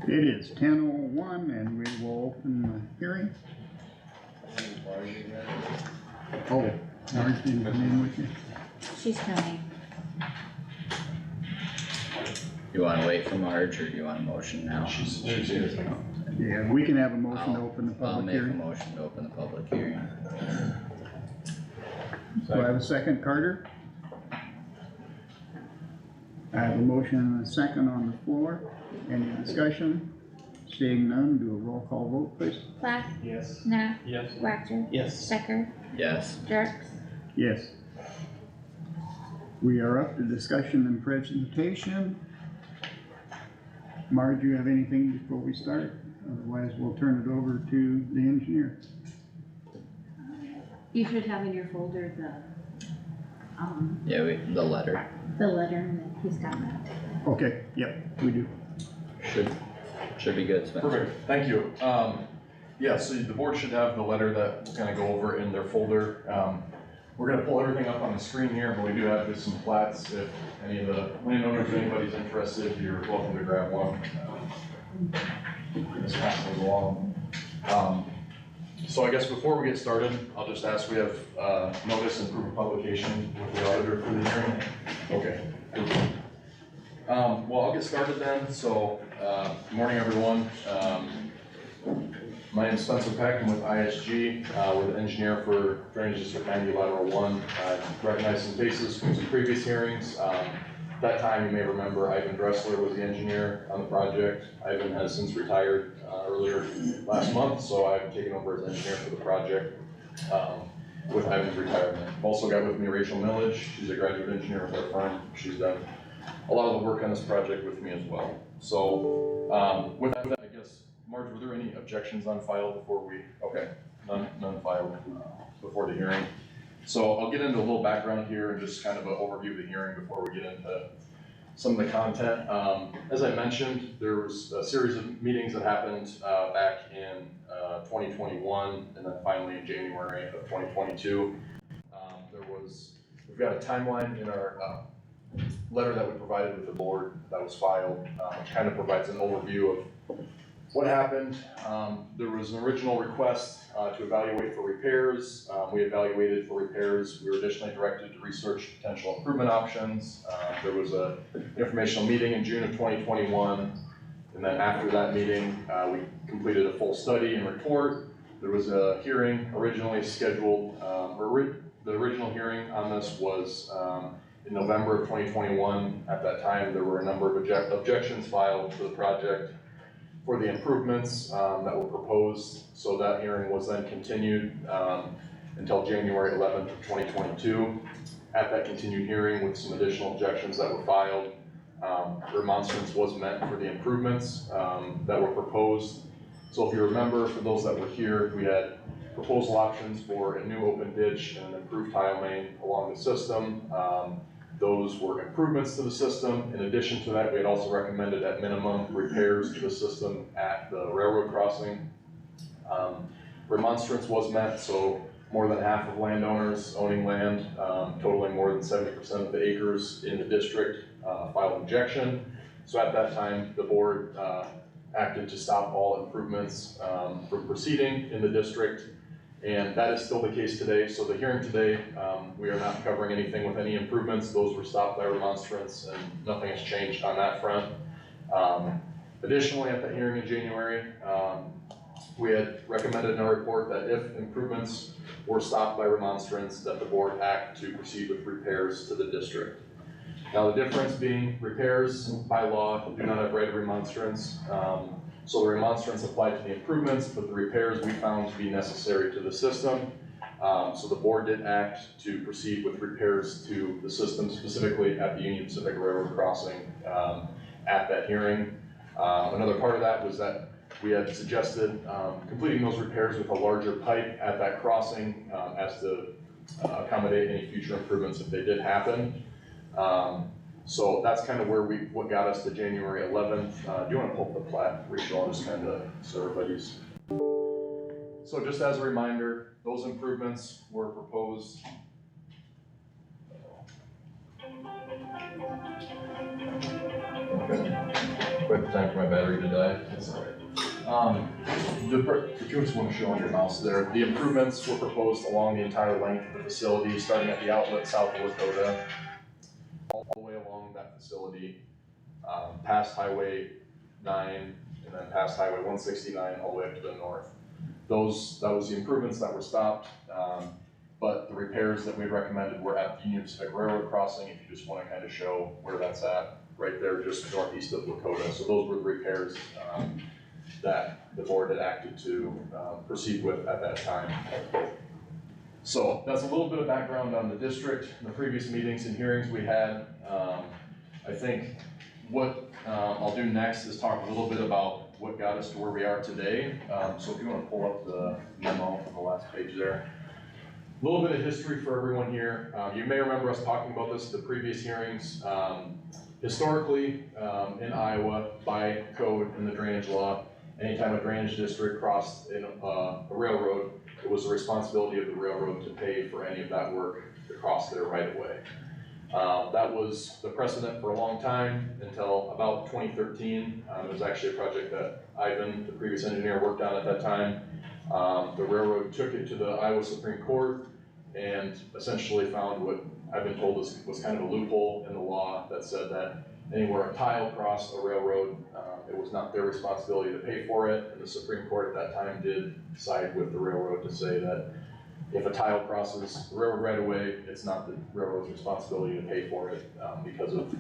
It is 10:01 and we will open the hearing. Oh, Marge didn't come in with you? She's coming. You wanna wait for Marge or do you want a motion now? She's here. Yeah, we can have a motion to open the I'll public make a hearing. motion to open the public hearing. Do I have a second, Carter? I have a motion and a second on the floor. Any discussion? Seeing none, do a roll call vote, please. Plath, Yes. Nat, Yes. Wactor, Yes. Stecker, Yes. Jerks. Yes. We are up to discussion and presentation. Marge, you have anything before we start? Otherwise, we'll turn it over to the engineer. You should have in your folder Yeah, the letter. The letter, and then he's got that. Okay, yep, we do. Should be good, Spencer. Perfect, thank you. Yeah, so the board should have the letter that we'll kind of go over in their folder. We're gonna pull everything up on the screen here, but we do have just some plats. If any of the landowners or anybody's interested, you're welcome to grab one. Just pass those along. So I guess before we get started, I'll just ask, we have notice and proof of publication with the auditor for the hearing? Okay. Well, I'll get started then. So, good morning, everyone. My name is Spencer Peck. I'm with ISG. We're the engineer for Drainage District 90 Lateral 1. I recognize some faces from some previous hearings. That time, you may remember Ivan Dressler was the engineer on the project. Ivan has since retired earlier last month, so I've taken over as engineer for the project with Ivan's retirement. I've also got with me Rachel Millage. She's a graduate engineer with our firm. She's done a lot of the work on this project with me as well. So with that, I guess, Marge, were there any objections on file before we, okay, none filed before the hearing. So I'll get into a little background here and just kind of an overview of the hearing before we get into some of the content. As I mentioned, there was a series of meetings that happened back in 2021 and then finally in January of 2022. We've got a timeline in our letter that we provided with the board that was filed, which kind of provides an overview of what happened. There was an original request to evaluate for repairs. We evaluated for repairs. We were additionally directed to research potential improvement options. There was an informational meeting in June of 2021. And then after that meeting, we completed a full study and report. There was a hearing originally scheduled, the original hearing on this was in November of 2021. At that time, there were a number of objections filed to the project. for the improvements, that were proposed. So that hearing was then continued, until January 11th of 2022. At that continued hearing with some additional objections that were filed, remonstrance was met for the improvements, that were proposed. So if you remember, for those that were here, we had proposal options for a new open ditch and an improved tile main along the system. Those were improvements to the system. In addition to that, we had also recommended at minimum repairs to the system at the railroad crossing. Remonstrance was met, so more than half of landowners owning land, totaling more than 70% of the acres in the district, filed objection. So at that time, the board acted to stop all improvements from proceeding in the district. And that is still the case today. So the hearing today, we are not covering anything with any improvements. Those were stopped by remonstrance and nothing has changed on that front. Additionally, at the hearing in January, we had recommended in our report that if improvements were stopped by remonstrance, that the board act to proceed with repairs to the district. Now the difference being repairs by law do not have right of remonstrance. So the remonstrance applied to the improvements, but the repairs we found to be necessary to the system. So the board did act to proceed with repairs to the system, specifically at the Union Pacific Railroad crossing at that hearing. Another part of that was that we had suggested completing those repairs with a larger pipe at that crossing as to accommodate any future improvements if they did happen. So that's kind of what got us to January 11th. Do you want to pull up the plat, Rachel? I'll just kind of, so everybody's. So just as a reminder, those improvements were proposed. Quite the time for my battery to die. That's all right. If you just want to show on your mouse there, the improvements were proposed along the entire length of the facility, starting at the outlet south of Lakota, all the way along that facility, past Highway 9, and then past Highway 169, all the way up to the north. That was the improvements that were stopped, but the repairs that we recommended were at the Union Pacific Railroad crossing, if you just want to kind of show where that's at, right there, just northeast of Lakota. So those were the repairs that the board had acted to proceed with at that time. So that's a little bit of background on the district and the previous meetings and hearings we had. I think what I'll do next is talk a little bit about what got us to where we are today. So if you want to pull up the memo on the last page there. A little bit of history for everyone here. You may remember us talking about this at the previous hearings. Historically, in Iowa, by code in the drainage law, anytime a drainage district crossed in a railroad, it was the responsibility of the railroad to pay for any of that work to cross their right of way. That was the precedent for a long time until about 2013. It was actually a project that Ivan, the previous engineer, worked on at that time. The railroad took it to the Iowa Supreme Court and essentially found what I've been told was kind of a loophole in the law that said that anywhere a tile crossed a railroad, it was not their responsibility to pay for it. And the Supreme Court at that time did side with the railroad to say that if a tile crosses the railroad right away, it's not the railroad's responsibility to pay for it because of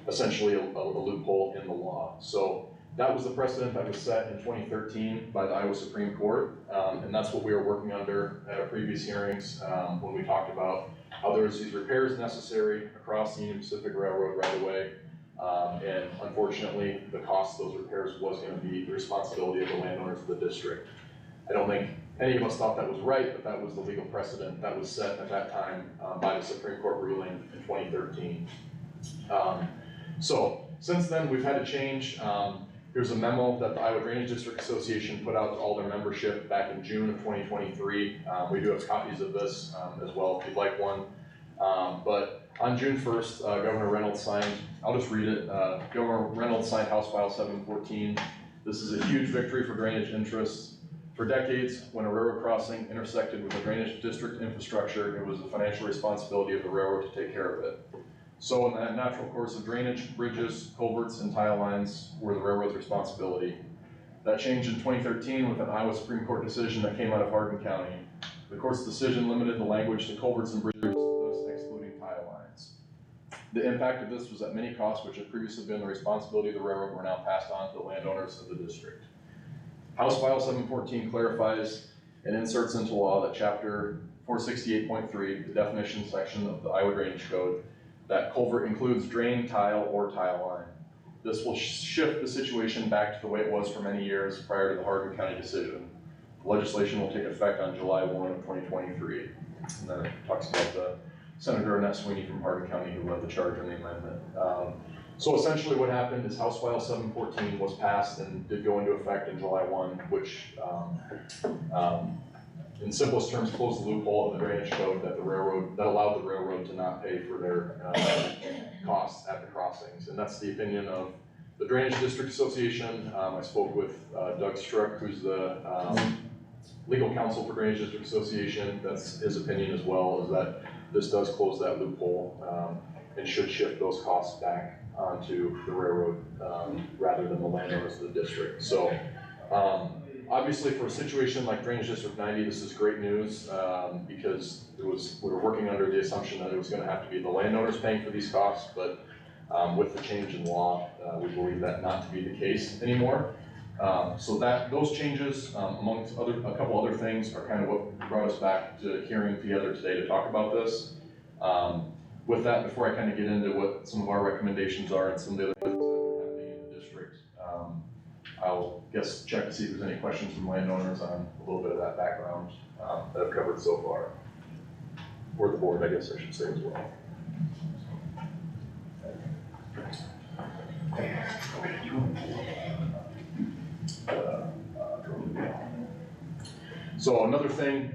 essentially a loophole in the law. So that was the precedent that was set in 2013 by the Iowa Supreme Court, and that's what we were working under at our previous hearings when we talked about how there's these repairs necessary across the Union Pacific Railroad right away. And unfortunately, the cost of those repairs was going to be the responsibility of the landowners of the district. I don't think any of us thought that was right, but that was the legal precedent that was set at that time by the Supreme Court ruling in 2013. So since then, we've had a change. Here's a memo that the Iowa Drainage District Association put out to all their membership back in June of 2023. We do have copies of this as well if you'd like one. But on June 1st, Governor Reynolds signed, I'll just read it. Governor Reynolds signed House File 714. This is a huge victory for drainage interests. For decades, when a railroad crossing intersected with a drainage district infrastructure, it was the financial responsibility of the railroad to take care of it. So in that natural course of drainage, bridges, culverts, and tile lines were the railroad's responsibility. That changed in 2013 with an Iowa Supreme Court decision that came out of Hardin County. The court's decision limited the language to culverts and bridges, thus excluding tile lines. The impact of this was that many costs which had previously been the responsibility of the railroad were now passed on to the landowners of the district. House File 714 clarifies and inserts into law that chapter 468.3, the definition section of the Iowa Drainage Code, that culvert includes drain, tile, or tile line. This will shift the situation back to the way it was for many years prior to the Hardin County decision. The legislation will take effect on July 1 of 2023. And then it talks about the Senator Annette Sweeney from Hardin County who led the charge on the amendment. So essentially what happened is House File 714 was passed and did go into effect in July 1, which in simplest terms closed the loophole in the drainage code that allowed the railroad to not pay for their costs at the crossings. And that's the opinion of the Drainage District Association. I spoke with Doug Struck, who's the legal counsel for Drainage District Association. That's his opinion as well, is that this does close that loophole and should shift those costs back onto the railroad rather than the landowners of the district. So obviously for a situation like Drainage District 90, this is great news because we were working under the assumption that it was going to have to be the landowners paying for these costs, but with the change in law, we believe that not to be the case anymore. So those changes, amongst a couple other things, are kind of what brought us back to hearing together today to talk about this. With that, before I kind of get into what some of our recommendations are and some of the other things that are happening in the district, I'll check to see if there's any questions from landowners on a little bit of that background that I've covered so far. Or the board, I guess I should say as well. So another thing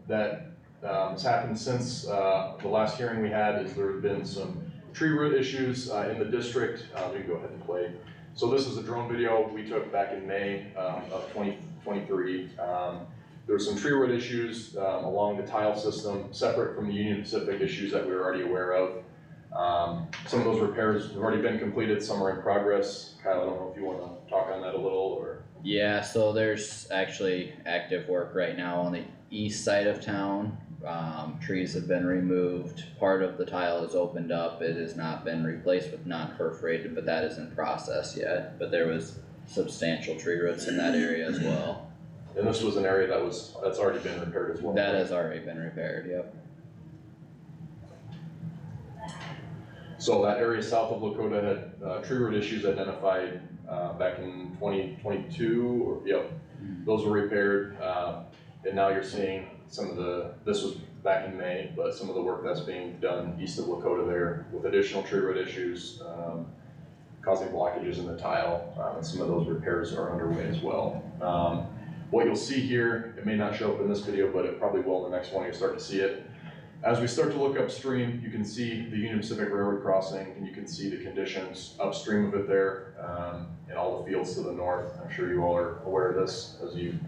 that has happened since the last hearing we had is there have been some tree root issues in the district. We can go ahead and play. So this is a drone video we took back in May of 2023. There were some tree root issues along the tile system, separate from the Union Pacific issues that we were already aware of. Some of those repairs have already been completed, some are in progress. Kyle, I don't know if you want to talk on that a little, or? Yeah, so there's actually active work right now on the east side of town. Trees have been removed, part of the tile is opened up, it has not been replaced with non-perforated, but that isn't processed yet. But there was substantial tree roots in that area as well. And this was an area that's already been repaired as well? That has already been repaired, yep. So that area south of Lakota had tree root issues identified back in 2022, those were repaired. And now you're seeing this was back in May, but some of the work that's being done east of Lakota there with additional tree root issues causing blockages in the tile, and some of those repairs are underway as well. What you'll see here, it may not show up in this video, but it probably will in the next one, you'll start to see it. As we start to look upstream, you can see the Union Pacific Railroad crossing, and you can see the conditions upstream of it there, and all the fields to the north. I'm sure you all are aware of this as you've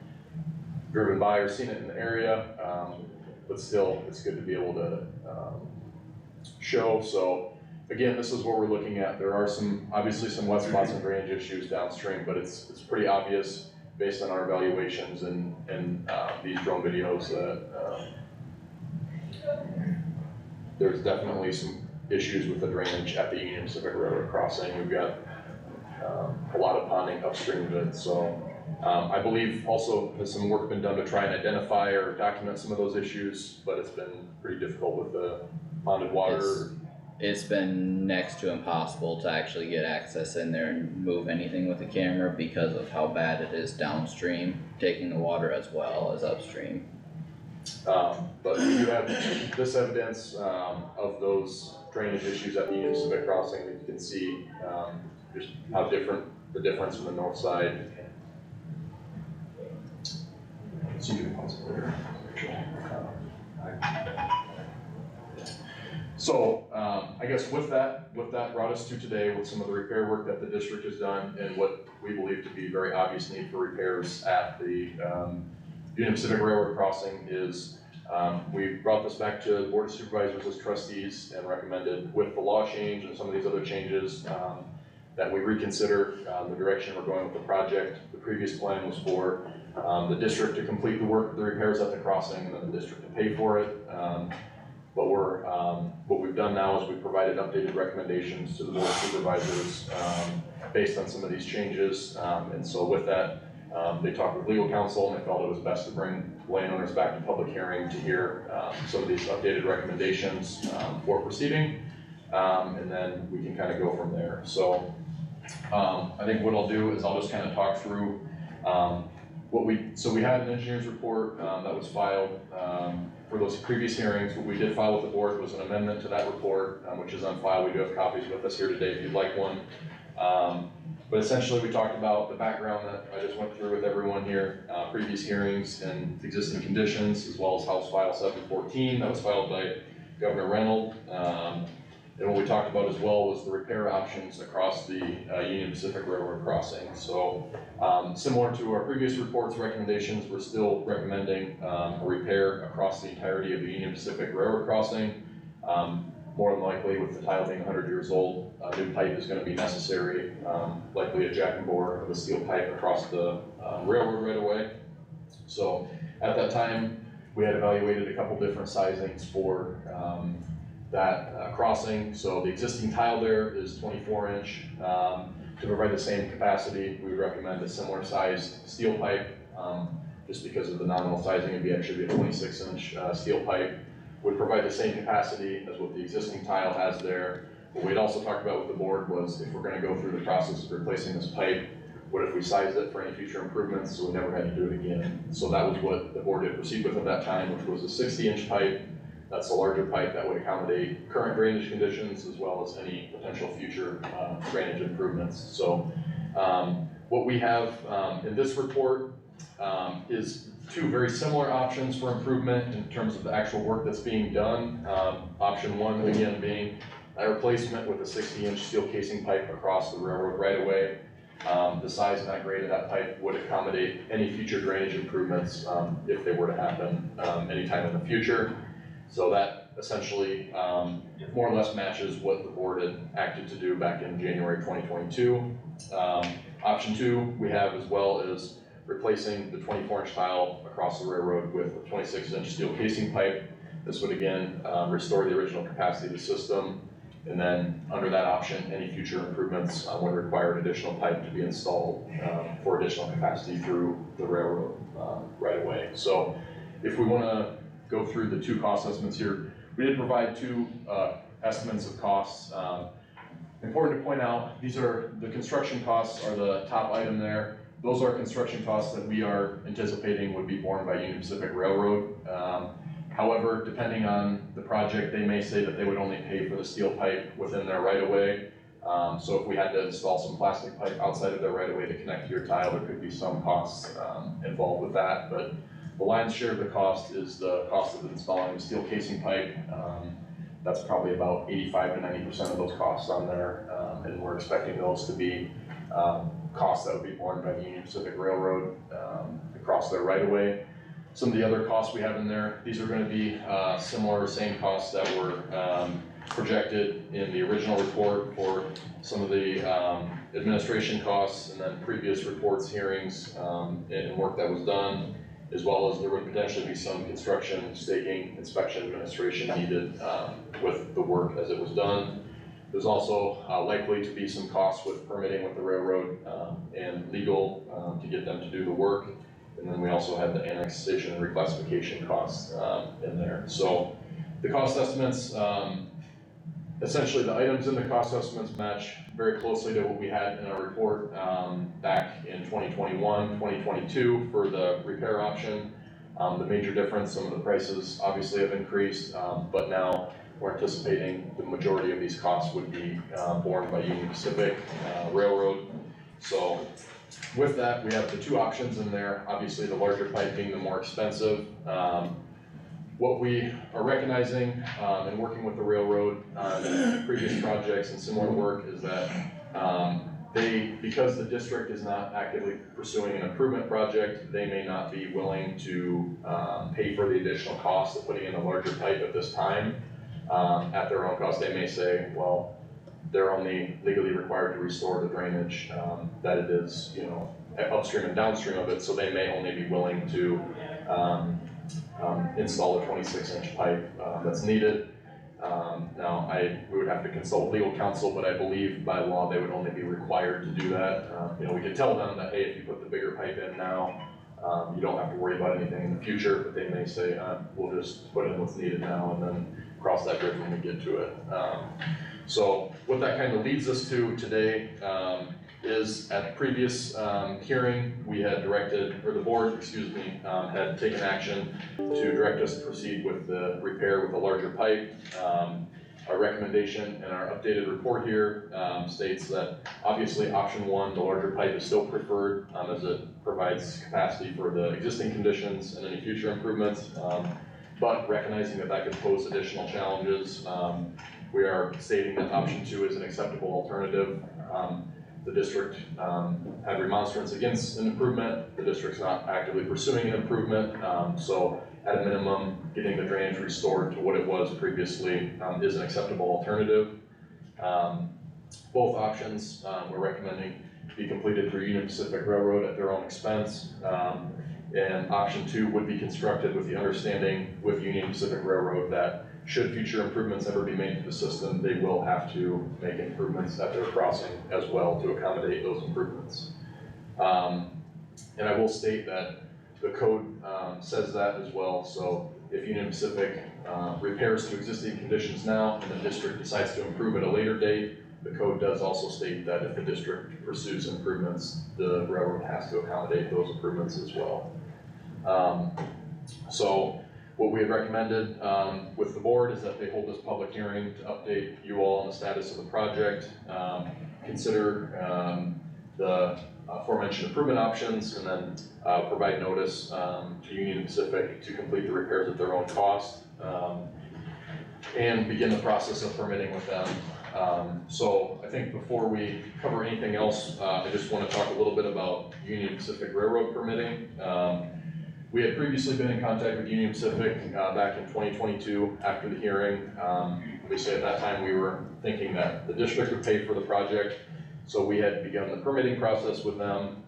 driven by or seen it in the area, but still, it's good to be able to show. So again, this is what we're looking at. There are obviously some wet spots and drainage issues downstream, but it's pretty obvious based on our evaluations and these drone videos that there's definitely some issues with the drainage at the Union Pacific Railroad crossing. We've got a lot of ponding upstream of it. So I believe also there's some work been done to try and identify or document some of those issues, but it's been pretty difficult with the ponded water. It's been next to impossible to actually get access in there and move anything with the camera because of how bad it is downstream, taking the water as well as upstream. But we do have this evidence of those drainage issues at the Union Pacific crossing that you can see just how different the difference from the north side. So you can pause it there. So I guess with that brought us to today with some of the repair work that the district has done and what we believe to be very obvious need for repairs at the Union Pacific Railroad crossing is we brought this back to the Board of Supervisors as trustees and recommended with the law change and some of these other changes that we reconsider the direction we're going with the project. The previous plan was for the district to complete the work, the repairs at the crossing, and then the district to pay for it. But what we've done now is we've provided updated recommendations to the board of supervisors, based on some of these changes. And so with that, they talked with legal counsel and they felt it was best to bring landowners back to public hearing to hear, some of these updated recommendations, for proceeding. And then we can kind of go from there. So, I think what I'll do is I'll just kind of talk through, so we had an engineer's report, that was filed, for those previous hearings. What we did file with the board was an amendment to that report, which is on file. We do have copies with us here today if you'd like one. But essentially we talked about the background that I just went through with everyone here, previous hearings and existing conditions, as well as House File 714 that was filed by Governor Reynolds. And what we talked about as well was the repair options across the Union Pacific Railroad crossing. So similar to our previous reports, recommendations, we're still recommending a repair across the entirety of the Union Pacific Railroad crossing. More than likely, with the tile being 100 years old, a new pipe is going to be necessary, likely a jack and bore of a steel pipe across the railroad right away. So at that time, we had evaluated a couple different sizings for that crossing. So the existing tile there is 24 inch. To provide the same capacity, we would recommend a similar sized steel pipe, just because of the nominal sizing. It'd be actually a 26 inch steel pipe. Would provide the same capacity as what the existing tile has there. What we'd also talked about with the board was if we're going to go through the process of replacing this pipe, what if we sized it for any future improvements so we never had to do it again? So that was what the board did proceed with at that time, which was a 60 inch pipe. That's a larger pipe that would accommodate current drainage conditions as well as any potential future drainage improvements. So what we have in this report is two very similar options for improvement in terms of the actual work that's being done. Option one, again, being a replacement with a 60 inch steel casing pipe across the railroad right away. The size and that grade of that pipe would accommodate any future drainage improvements if they were to happen anytime in the future. So that essentially more or less matches what the board had acted to do back in January 2022. Option two, we have as well as replacing the 24 inch tile across the railroad with a 26 inch steel casing pipe. This would again restore the original capacity of the system. And then under that option, any future improvements would require an additional pipe to be installed for additional capacity through the railroad right away. So if we want to go through the two cost estimates here, we did provide two estimates of costs. Important to point out, these are the construction costs are the top item there. Those are construction costs that we are anticipating would be borne by Union Pacific Railroad. However, depending on the project, they may say that they would only pay for the steel pipe within their right of way. So if we had to install some plastic pipe outside of their right of way to connect to your tile, there could be some costs involved with that. But the lion's share of the cost is the cost of installing the steel casing pipe. That's probably about 85 to 90% of those costs on there. And we're expecting those to be costs that would be borne by the Union Pacific Railroad across their right of way. Some of the other costs we have in there, these are going to be similar, same costs that were projected in the original report for some of the administration costs and then previous reports, hearings, and work that was done, as well as there would potentially be some construction, staking, inspection, administration needed with the work as it was done. There's also likely to be some costs with permitting with the railroad and legal to get them to do the work. And then we also have the annexation and reclassification costs in there. So the cost estimates, essentially the items in the cost estimates match very closely to what we had in our report back in 2021, 2022 for the repair option. The major difference, some of the prices obviously have increased, but now we're anticipating the majority of these costs would be borne by Union Pacific Railroad. So with that, we have the two options in there. Obviously, the larger pipe being the more expensive. What we are recognizing and working with the railroad on previous projects and similar work is that because the district is not actively pursuing an improvement project, they may not be willing to pay for the additional cost of putting in a larger pipe at this time. At their own cost, they may say, well, they're only legally required to restore the drainage that it is, upstream and downstream of it, so they may only be willing to install the 26-inch pipe that's needed. Now, we would have to consult legal counsel, but I believe by law they would only be required to do that. We could tell them that, hey, if you put the bigger pipe in now, you don't have to worry about anything in the future, but they may say, we'll just put in what's needed now and then cross that bridge when we get to it. So what that kind of leads us to today is at the previous hearing, we had directed, or the board, had taken action to direct us to proceed with the repair with a larger pipe. Our recommendation and our updated report here states that obviously option one, the larger pipe, is still preferred as it provides capacity for the existing conditions and any future improvements. But recognizing that that could pose additional challenges, we are stating that option two is an acceptable alternative. The district had remonstrance against an improvement. The district's not actively pursuing an improvement. So at a minimum, getting the drainage restored to what it was previously is an acceptable alternative. Both options we're recommending be completed through Union Pacific Railroad at their own expense. And option two would be constructed with the understanding with Union Pacific Railroad that should future improvements ever be made to the system, they will have to make improvements at their crossing as well to accommodate those improvements. And I will state that the code says that as well. So if Union Pacific repairs to existing conditions now and the district decides to improve at a later date, the code does also state that if the district pursues improvements, the railroad has to accommodate those improvements as well. So what we had recommended with the board is that they hold this public hearing to update you all on the status of the project, consider the aforementioned improvement options, and then provide notice to Union Pacific to complete the repairs at their own cost, and begin the process of permitting with them. So I think before we cover anything else, I just want to talk a little bit about Union Pacific Railroad permitting. We had previously been in contact with Union Pacific back in 2022 after the hearing. Obviously at that time we were thinking that the district would pay for the project. So we had begun the permitting process with them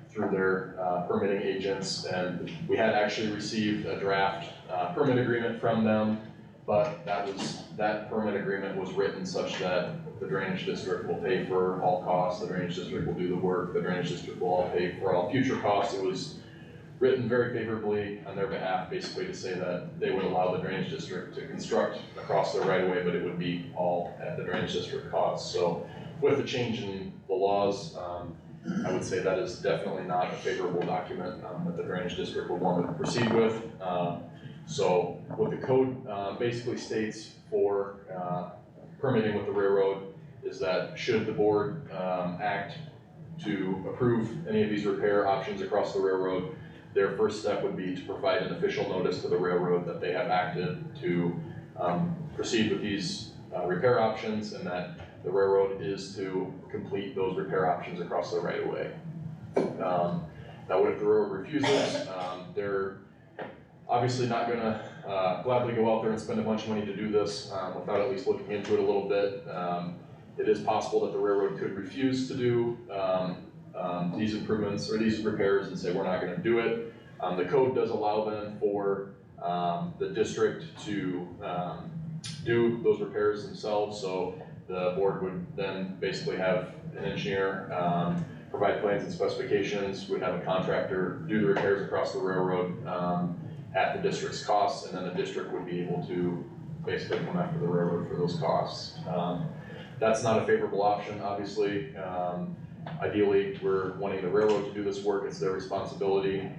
through their permitting agents, and we had actually received a draft permit agreement from them, but that permit agreement was written such that the drainage district will pay for all costs, the drainage district will do the work, the drainage district will all pay for all future costs. It was written very favorably on their behalf, basically to say that they would allow the drainage district to construct across their right of way, but it would be all at the drainage district cost. So with the change in the laws, I would say that is definitely not a favorable document that the drainage district would want to proceed with. So what the code basically states for permitting with the railroad is that should the board act to approve any of these repair options across the railroad, their first step would be to provide an official notice to the railroad that they have acted to proceed with these repair options, and that the railroad is to complete those repair options across the right of way. Now what if the railroad refuses? They're obviously not gonna gladly go out there and spend a bunch of money to do this without at least looking into it a little bit. It is possible that the railroad could refuse to do these improvements or these repairs and say, we're not gonna do it. The code does allow then for the district to do those repairs themselves. So the board would then basically have an engineer provide plans and specifications, would have a contractor do the repairs across the railroad at the district's costs, and then the district would be able to basically come after the railroad for those costs. That's not a favorable option, obviously. Ideally, we're wanting the railroad to do this work, it's their responsibility.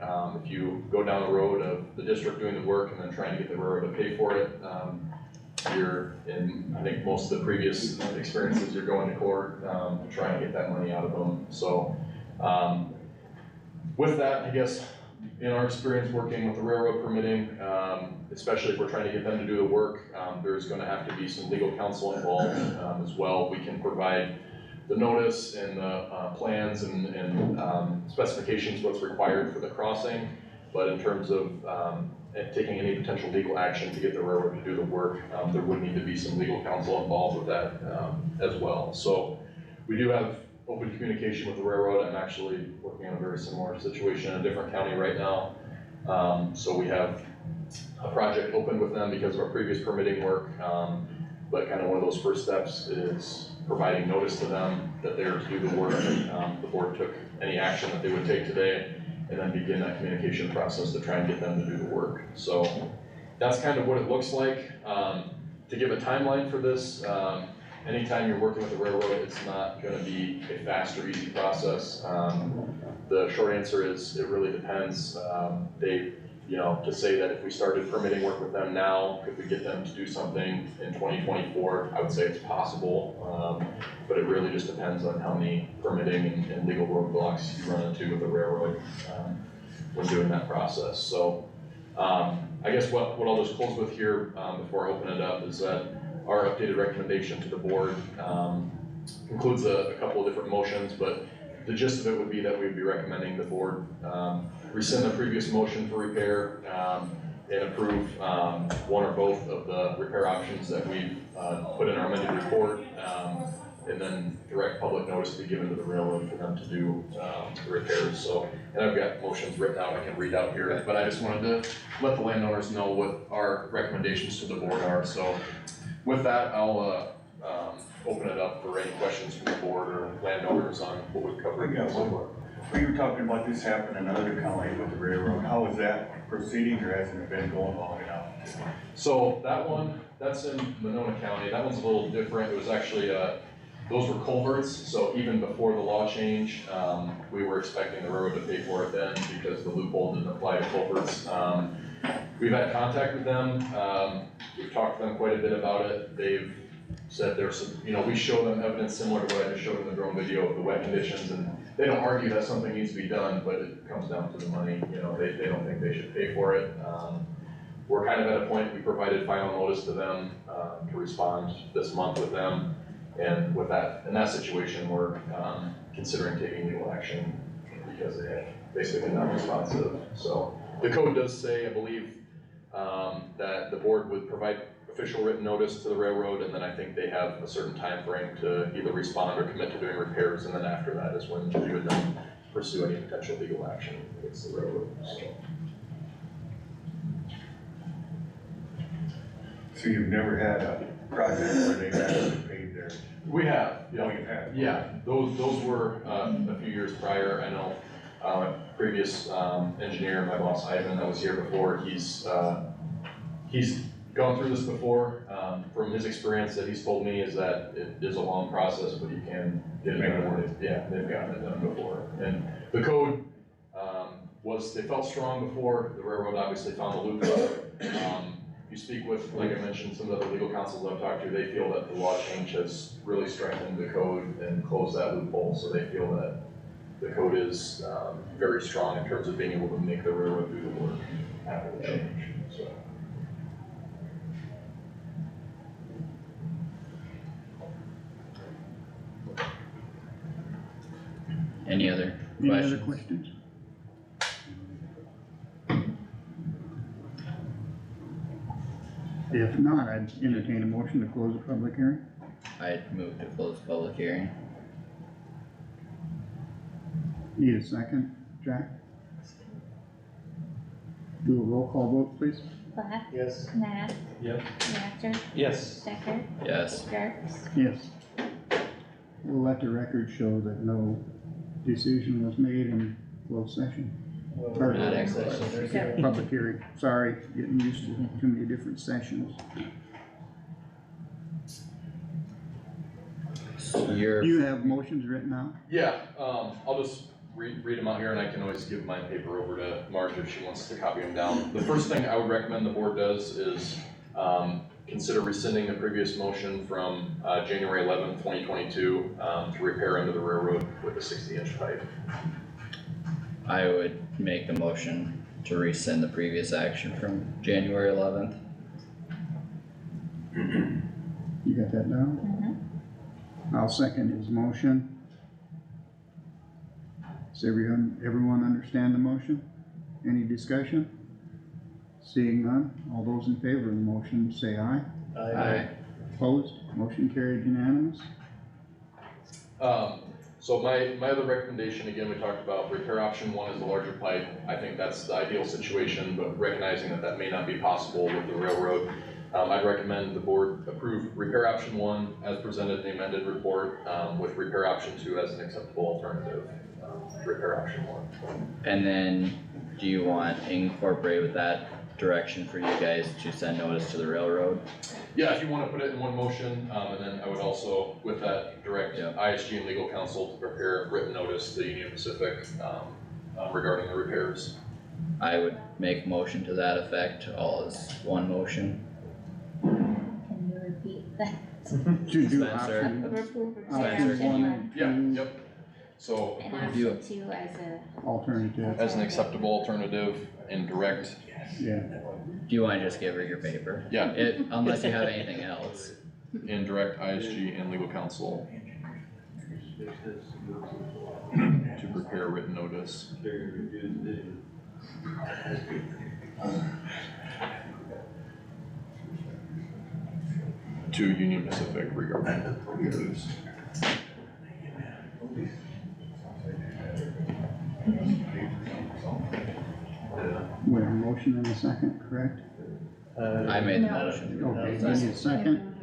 If you go down the road of the district doing the work and then trying to get the railroad to pay for it, you're in, I think most of the previous experiences, you're going to court to try and get that money out of them. So with that, I guess, in our experience working with the railroad permitting, especially if we're trying to get them to do the work, there's going to have to be some legal counsel involved as well. We can provide the notice and the plans and specifications, what's required for the crossing, but in terms of taking any potential legal action to get the railroad to do the work, there would need to be some legal counsel involved with that as well. So we do have open communication with the railroad. I'm actually working on a very similar situation in a different county right now. So we have a project open with them because of our previous permitting work. But kind of one of those first steps is providing notice to them that they're to do the work. The board took any action that they would take today and then begin that communication process to try and get them to do the work. So that's kind of what it looks like. To give a timeline for this, anytime you're working with the railroad, it's not gonna be a fast or easy process. The short answer is it really depends. To say that if we started permitting work with them now, could we get them to do something in 2024? I would say it's possible, but it really just depends on how many permitting and legal roadblocks you run into with the railroad when doing that process. So I guess what I'll just close with here before I open it up is that our updated recommendation to the board includes a couple of different motions, but the gist of it would be that we'd be recommending the board rescind the previous motion for repair and approve one or both of the repair options that we've put in our amended report, and then direct public notice to be given to the railroad for them to do the repairs. So, and I've got motions written out I can read out here, but I just wanted to let the landowners know what our recommendations to the board are. So with that, I'll open it up for any questions from the board or landowners on what we've covered. We were talking about this happening in another county with the railroad. How is that proceeding, or hasn't it been going long enough? So that one, that's in Monona County. That one's a little different. It was actually, those were culverts. So even before the law change, we were expecting the railroad to pay for it then because the loophole didn't apply to culverts. We've had contact with them. We've talked to them quite a bit about it. They've said there's, we show them evidence similar to what I just showed in the drone video of the wet conditions, and they don't argue that something needs to be done, but it comes down to the money. They don't think they should pay for it. We're kind of at a point, we provided final notice to them to respond this month with them, and with that, in that situation, we're considering taking legal action because they have basically been non-responsive. So the code does say, I believe, that the board would provide official written notice to the railroad, and then I think they have a certain time frame to either respond or commit to doing repairs, and then after that is when we would then pursue any potential legal action against the railroad. So you've never had a project where they've actually paid their? We have, yeah. Oh, you've had? Yeah, those were a few years prior. I know previous engineer, my boss Ivan, that was here before, he's gone through this before. From his experience that he's told me is that it is a long process, but you can get it done. Yeah, they've gotten it done before. And the code they felt strong before. The railroad obviously found the loophole. You speak with, like I mentioned, some of the legal counsels I've talked to, they feel that the law change has really strengthened the code and closed that loophole. So they feel that the code is very strong in terms of being able to make the railroad do the work after the change. So. Any other questions? If not, I'd entertain a motion to close the public hearing. I'd move to close the public hearing. Need a second, Jack? Do a roll call vote, please. Plath? Yes. Nath? Yep. Wactor? Yes. Stecker? Yes. Jerks? Yes. We'll let the record show that no decision was made in closed session. Or Not excellent. public hearing, sorry, getting used to too many different sessions. You have motions written out? Yeah, I'll just read them out here, and I can always give my paper over to Marge if she wants to copy them down. The first thing I would recommend the board does is consider rescinding the previous motion from January 11th, 2022 to repair under the railroad with a 60-inch pipe. I would make the motion to rescind the previous action from January 11th. You got that down? I'll second his motion. Does everyone understand the motion? Any discussion? Seeing none, all those in favor of the motion say aye. Aye. Opposed? Motion carried unanimous. So my other recommendation, again, we talked about repair option one is the larger pipe. I think that's the ideal situation, but recognizing that that may not be possible with the railroad. I'd recommend the board approve repair option one as presented in the amended report, with repair option two as an acceptable alternative, repair option one. And then, do you want incorporate with that direction for you guys to send notice to the railroad? Yeah, if you wanna put it in one motion, and then I would also, with that, direct ISG and legal counsel to prepare written notice to Union Pacific, regarding the repairs. I would make motion to that effect, all as one motion. Can you repeat that? To do Spencer. option one and Yeah, two, yep. So, And Review option two as a, alternative, as an acceptable alternative and direct, yeah. Do you wanna just give her your paper? yeah, Unless you have anything else. and direct ISG and legal counsel to prepare written notice. To Union Pacific regarding repairs. We have a motion and a second, correct? I made the motion. Okay, we need a second.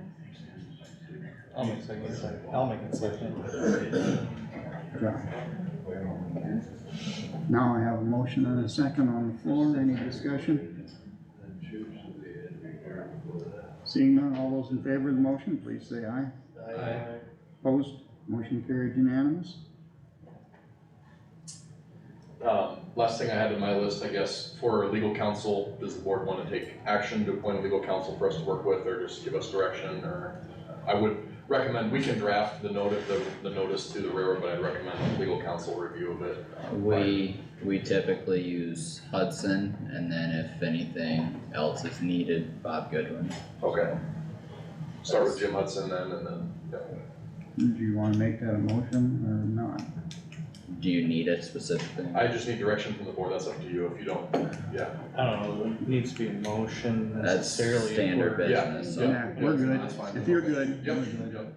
I'll make second. I'll make it second. John. Now I have a motion and a second on the floor, any discussion? Seeing none, all those in favor of the motion, please say aye. Aye. Opposed, motion carried unanimous. Last thing I had in my list, I guess, for legal counsel, does the board want to take action to appoint a legal counsel for us to work with, or just give us direction, or? I would recommend, we can draft the notice to the railroad, but I'd recommend legal counsel review of it. We typically use Hudson, and then if anything else is needed, Bob Goodwin. Okay. Start with Jim Hudson then, and then, yeah. Do you wanna make that a motion or not? Do you need it specifically? I just need direction from the board, that's up to you, if you don't, yeah. I don't know, it needs to be a motion That's necessarily. standard Yeah. business, so. Yeah, we're good, That's fine. if you're good. Yep, we're good. yep.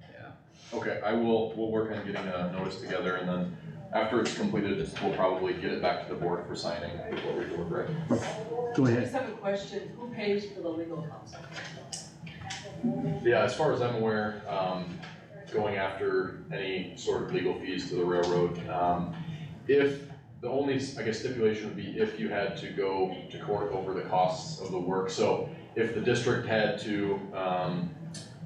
Yeah. Okay, we'll work on getting a notice together, and then after it's completed, we'll probably get it back to the board for signing before we deliberate. Go I ahead. just have a question, who pays for the legal counsel? Yeah, as far as I'm aware, going after any sort of legal fees to the railroad, if, the only, I guess, stipulation would be if you had to go to court over the costs of the work. So if the district had to,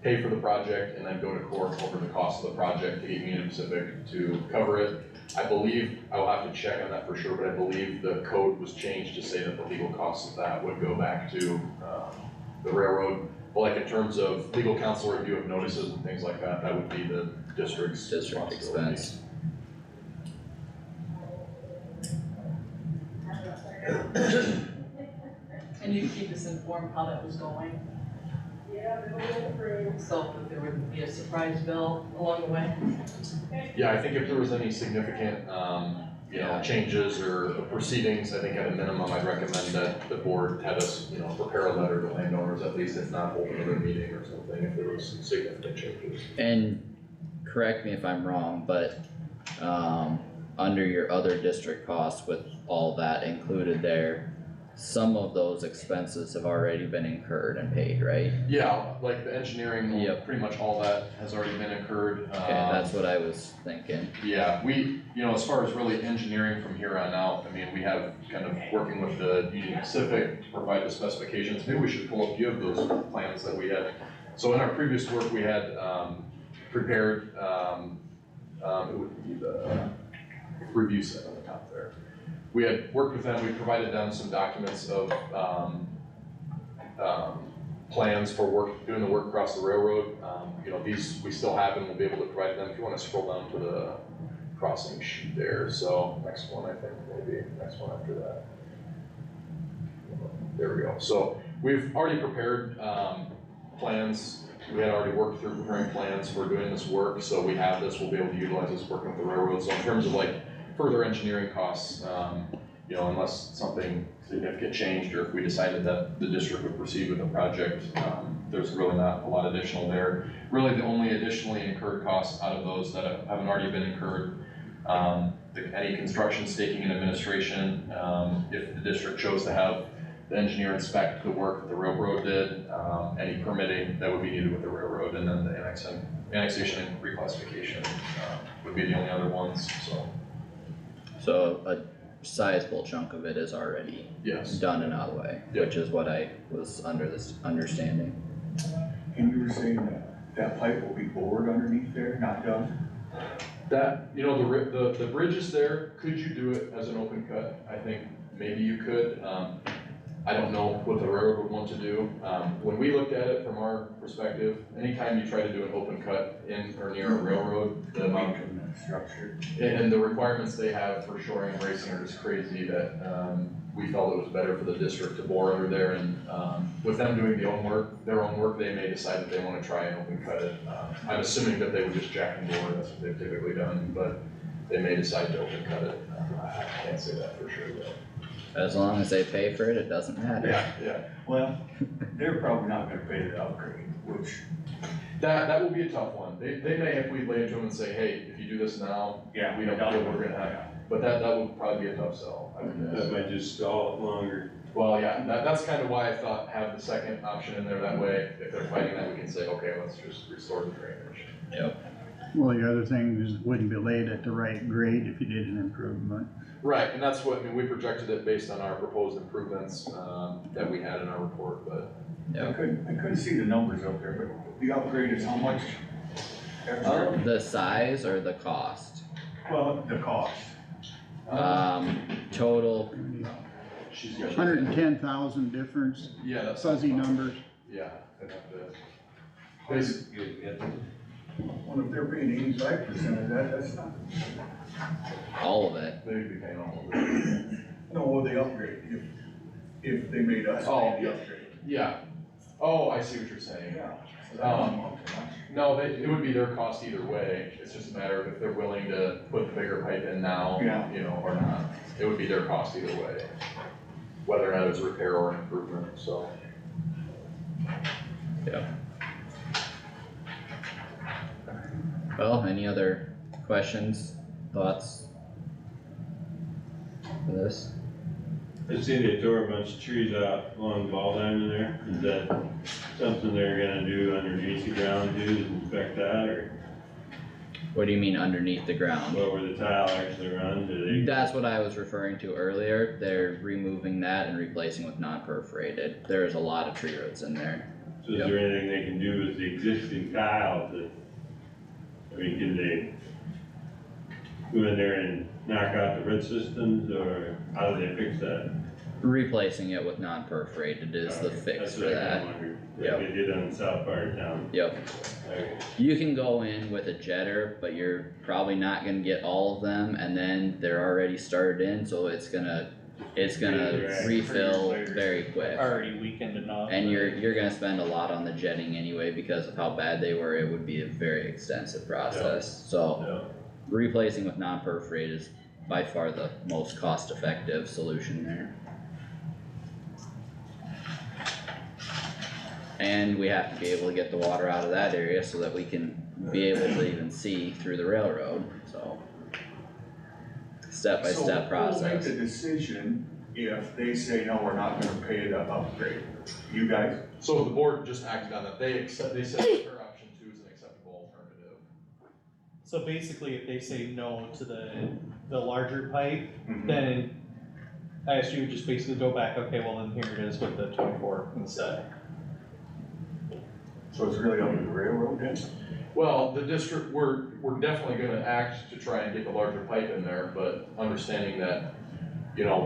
pay for the project and then go to court over the cost of the project to get Union Pacific to cover it, I believe, I'll have to check on that for sure, but I believe the code was changed to say that the legal costs of that would go back to, the railroad. But like in terms of legal counsel review of notices and things like that, that would be the district's District responsibility. expense. And you keep us informed how that was going? So that there would be a surprise bill along the way? Yeah, I think if there was any significant, changes or proceedings, I think at a minimum, I'd recommend that the board had us, prepare a letter to landowners, at least if not hold another meeting or something, if there was significant changes. And correct me if I'm wrong, but, under your other district costs with all that included there, some of those expenses have already been incurred and paid, right? Yeah, like the engineering, Yep. pretty much all that has already been incurred. Okay, that's what I was thinking. Yeah, we, as far as really engineering from here on out, I mean, we have kind of working with the Union Pacific to provide the specifications. Maybe we should pull up, do you have those plans that we had? So in our previous work, we had, prepared, it would be the review set on the top there. We had worked with them, we provided them some documents of, plans for work, doing the work across the railroad. These we still have and we'll be able to provide them. If you wanna scroll down to the crossing sheet there, so next one, I think, maybe, next one after that. There we go. So we've already prepared, plans. We had already worked through preparing plans for doing this work, so we have this, we'll be able to utilize this working with the railroad. So in terms of like further engineering costs, you know, unless something significant changed, or if we decided that the district would proceed with the project, there's really not a lot additional there. Really, the only additionally incurred costs out of those that haven't already been incurred, any construction, staking, and administration, if the district chose to have the engineer inspect the work that the railroad did, any permitting that would be needed with the railroad, and then the annexation and reclassification would be the only other ones, so. So a sizable chunk of it is already done and out of the way, which is what I was under this understanding. And you were saying that pipe will be bored underneath there, not done? That, you know, the bridge is there. Could you do it as an open cut? I think maybe you could. I don't know what the railroad would want to do. When we looked at it from our perspective, anytime you try to do an open cut in or near a railroad, the mountain structure and the requirements they have for shoring and bracing are just crazy that we felt it was better for the district to bore under there, and with them doing their own work, they may decide that they want to try and open cut it. I'm assuming that they would just jack and bore, that's what they've typically done, but they may decide to open cut it. I can't say that for sure though. As long as they pay for it, it doesn't matter. Yeah. Well, they're probably not gonna pay the upgrade, which. That will be a tough one. They may, if we lay it to them and say, hey, if you do this now, we don't feel we're gonna have, but that would probably be a tough sell, I would guess. That might just stall it longer. Well, yeah, that's kind of why I thought have the second option in there, that way, if they're fighting that, we can say, okay, let's just restore the drainage. Yep. Well, the other thing is, it wouldn't be laid at the right grade if you did an improvement. Right, and that's what, I mean, we projected it based on our proposed improvements, that we had in our report, but. I couldn't see the numbers up there, but the upgrade is how much? Extra? The size or the cost? Well, the cost. Total. She's got. 110,000 difference. Yeah, that's. Fuzzy numbers. Yeah, I'd have to. Well, if they're paying 85% of that, that's not. All of it. They'd be paying all of it. No, the upgrade, if they made us pay the upgrade. Yeah. Oh, I see what you're saying. Yeah. No, it would be their cost either way. It's just a matter of if they're willing to put the bigger pipe in now, you know, or not. It would be their cost either way, whether or not it's repair or improvement, so. Yeah. Well, any other questions, thoughts for this? I see they tore a bunch of trees out along the ball diamond there. Is that something they're gonna do underneath the ground too, to inspect that, or? What do you mean underneath the ground? Well, where the tile actually runs, do they? That's what I was referring to earlier. They're removing that and replacing with non-perforated. There's a lot of tree roots in there. So is there anything they can do with the existing tile that, I mean, can they go in there and knock out the root systems, or how do they fix that? Replacing it with non-perforated is the fix for that. Like they did on the south part of town. Yep. Okay. You can go in with a jetter, but you're probably not gonna get all of them, and then they're already started in, so it's gonna refill very quick. Already weakened enough. And you're gonna spend a lot on the jetting anyway, because of how bad they were. It would be a very extensive process, so. Replacing with non-perforated is by far the most cost-effective solution there. And we have to be able to get the water out of that area so that we can be able to even see through the railroad, so. Step-by-step process. So who will make the decision if they say, no, we're not gonna pay the upgrade? You guys? So the board just acted on that. They said repair option 2 is an acceptable alternative. So basically, if they say no to the larger pipe, Mm-hmm. then ISU would just basically go back, okay, well then here it is with the 24 instead. So it's really up to the railroad then? Well, the district, we're definitely gonna act to try and get the larger pipe in there, but understanding that, you know,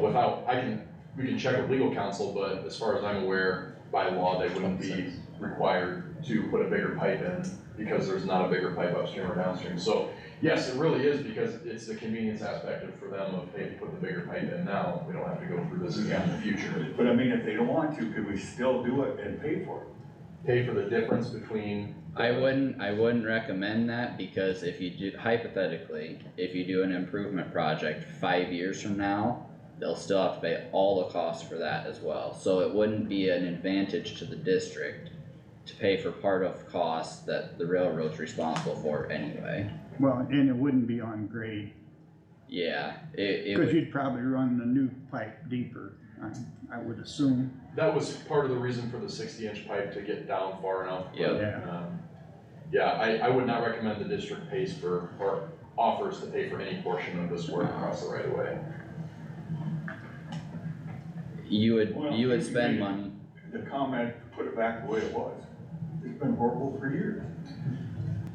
we can check with legal counsel, but as far as I'm aware, by law, they wouldn't be required to put a bigger pipe in because there's not a bigger pipe upstream or downstream. So yes, it really is, because it's the convenience aspect for them of, hey, put the bigger pipe in now, we don't have to go through this again in the future. But I mean, if they don't want to, could we still do it and pay for it? Pay for the difference between. I wouldn't recommend that, because if you do, hypothetically, if you do an improvement project 5 years from now, they'll still have to pay all the costs for that as well. So it wouldn't be an advantage to the district to pay for part of costs that the railroad's responsible for anyway. Well, and it wouldn't be on grade, Yeah, it cause would, you'd probably run the new pipe deeper, I would assume. That was part of the reason for the 60-inch pipe to get down far enough. But, Yep. yeah, I would not recommend the district pays for, or offers to pay for any portion of this work across the right of way. you would Well, spend money. The comment, put it back the way it was. It's been horrible for years.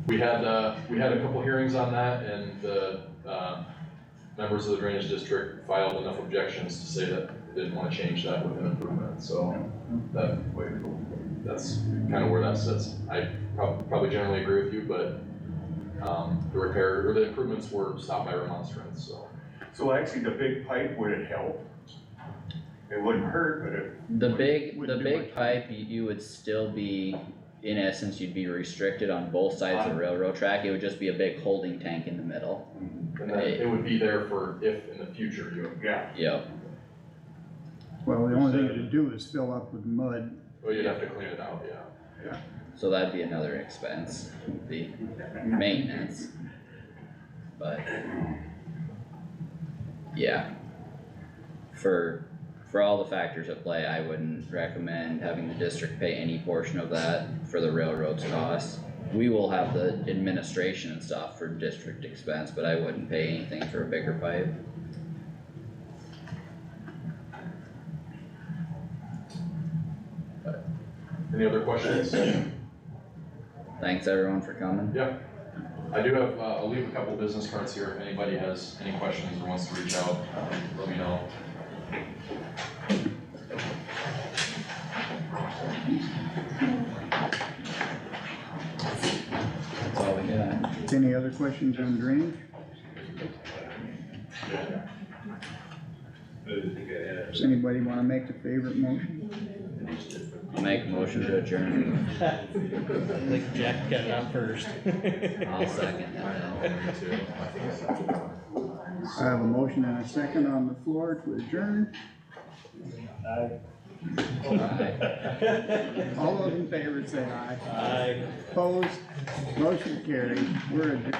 We had a couple hearings on that, and the, members of the drainage district filed enough objections to say that they didn't wanna change that with an improvement, so that's kinda where that sits. I probably generally agree with you, but, the repair, or the improvements were stopped by remonstrance, so. So actually, the big pipe, would it help? It wouldn't hurt, but it. The big wouldn't do big much. pipe, you would still be, in essence, you'd be restricted on both sides of the railroad track, it would just be a big holding tank in the middle. And then it would be there for if in the future you, Yeah. Yep, Well, the only thing to do is fill up with mud. well, you'd have to clean it out, yeah. so that'd be another expense, the maintenance. But, yeah. For all the factors at play, I wouldn't recommend having the district pay any portion of that for the railroad's costs. We will have the administration and stuff for district expense, but I wouldn't pay anything for a bigger pipe. Any other questions? Thanks everyone for coming. Yeah. I do have, I'll leave a couple business cards here, if anybody has any questions or wants to reach out, let me know. That's all we got. Any other questions on drainage? Does anybody wanna make the favorite motion? I'll make a motion to adjourn. I think Jack got it out first. I'll second that. I have a motion and a second on the floor to adjourn. Aye. All those in favor say aye. Aye. Opposed, motion carried, we're adjourned.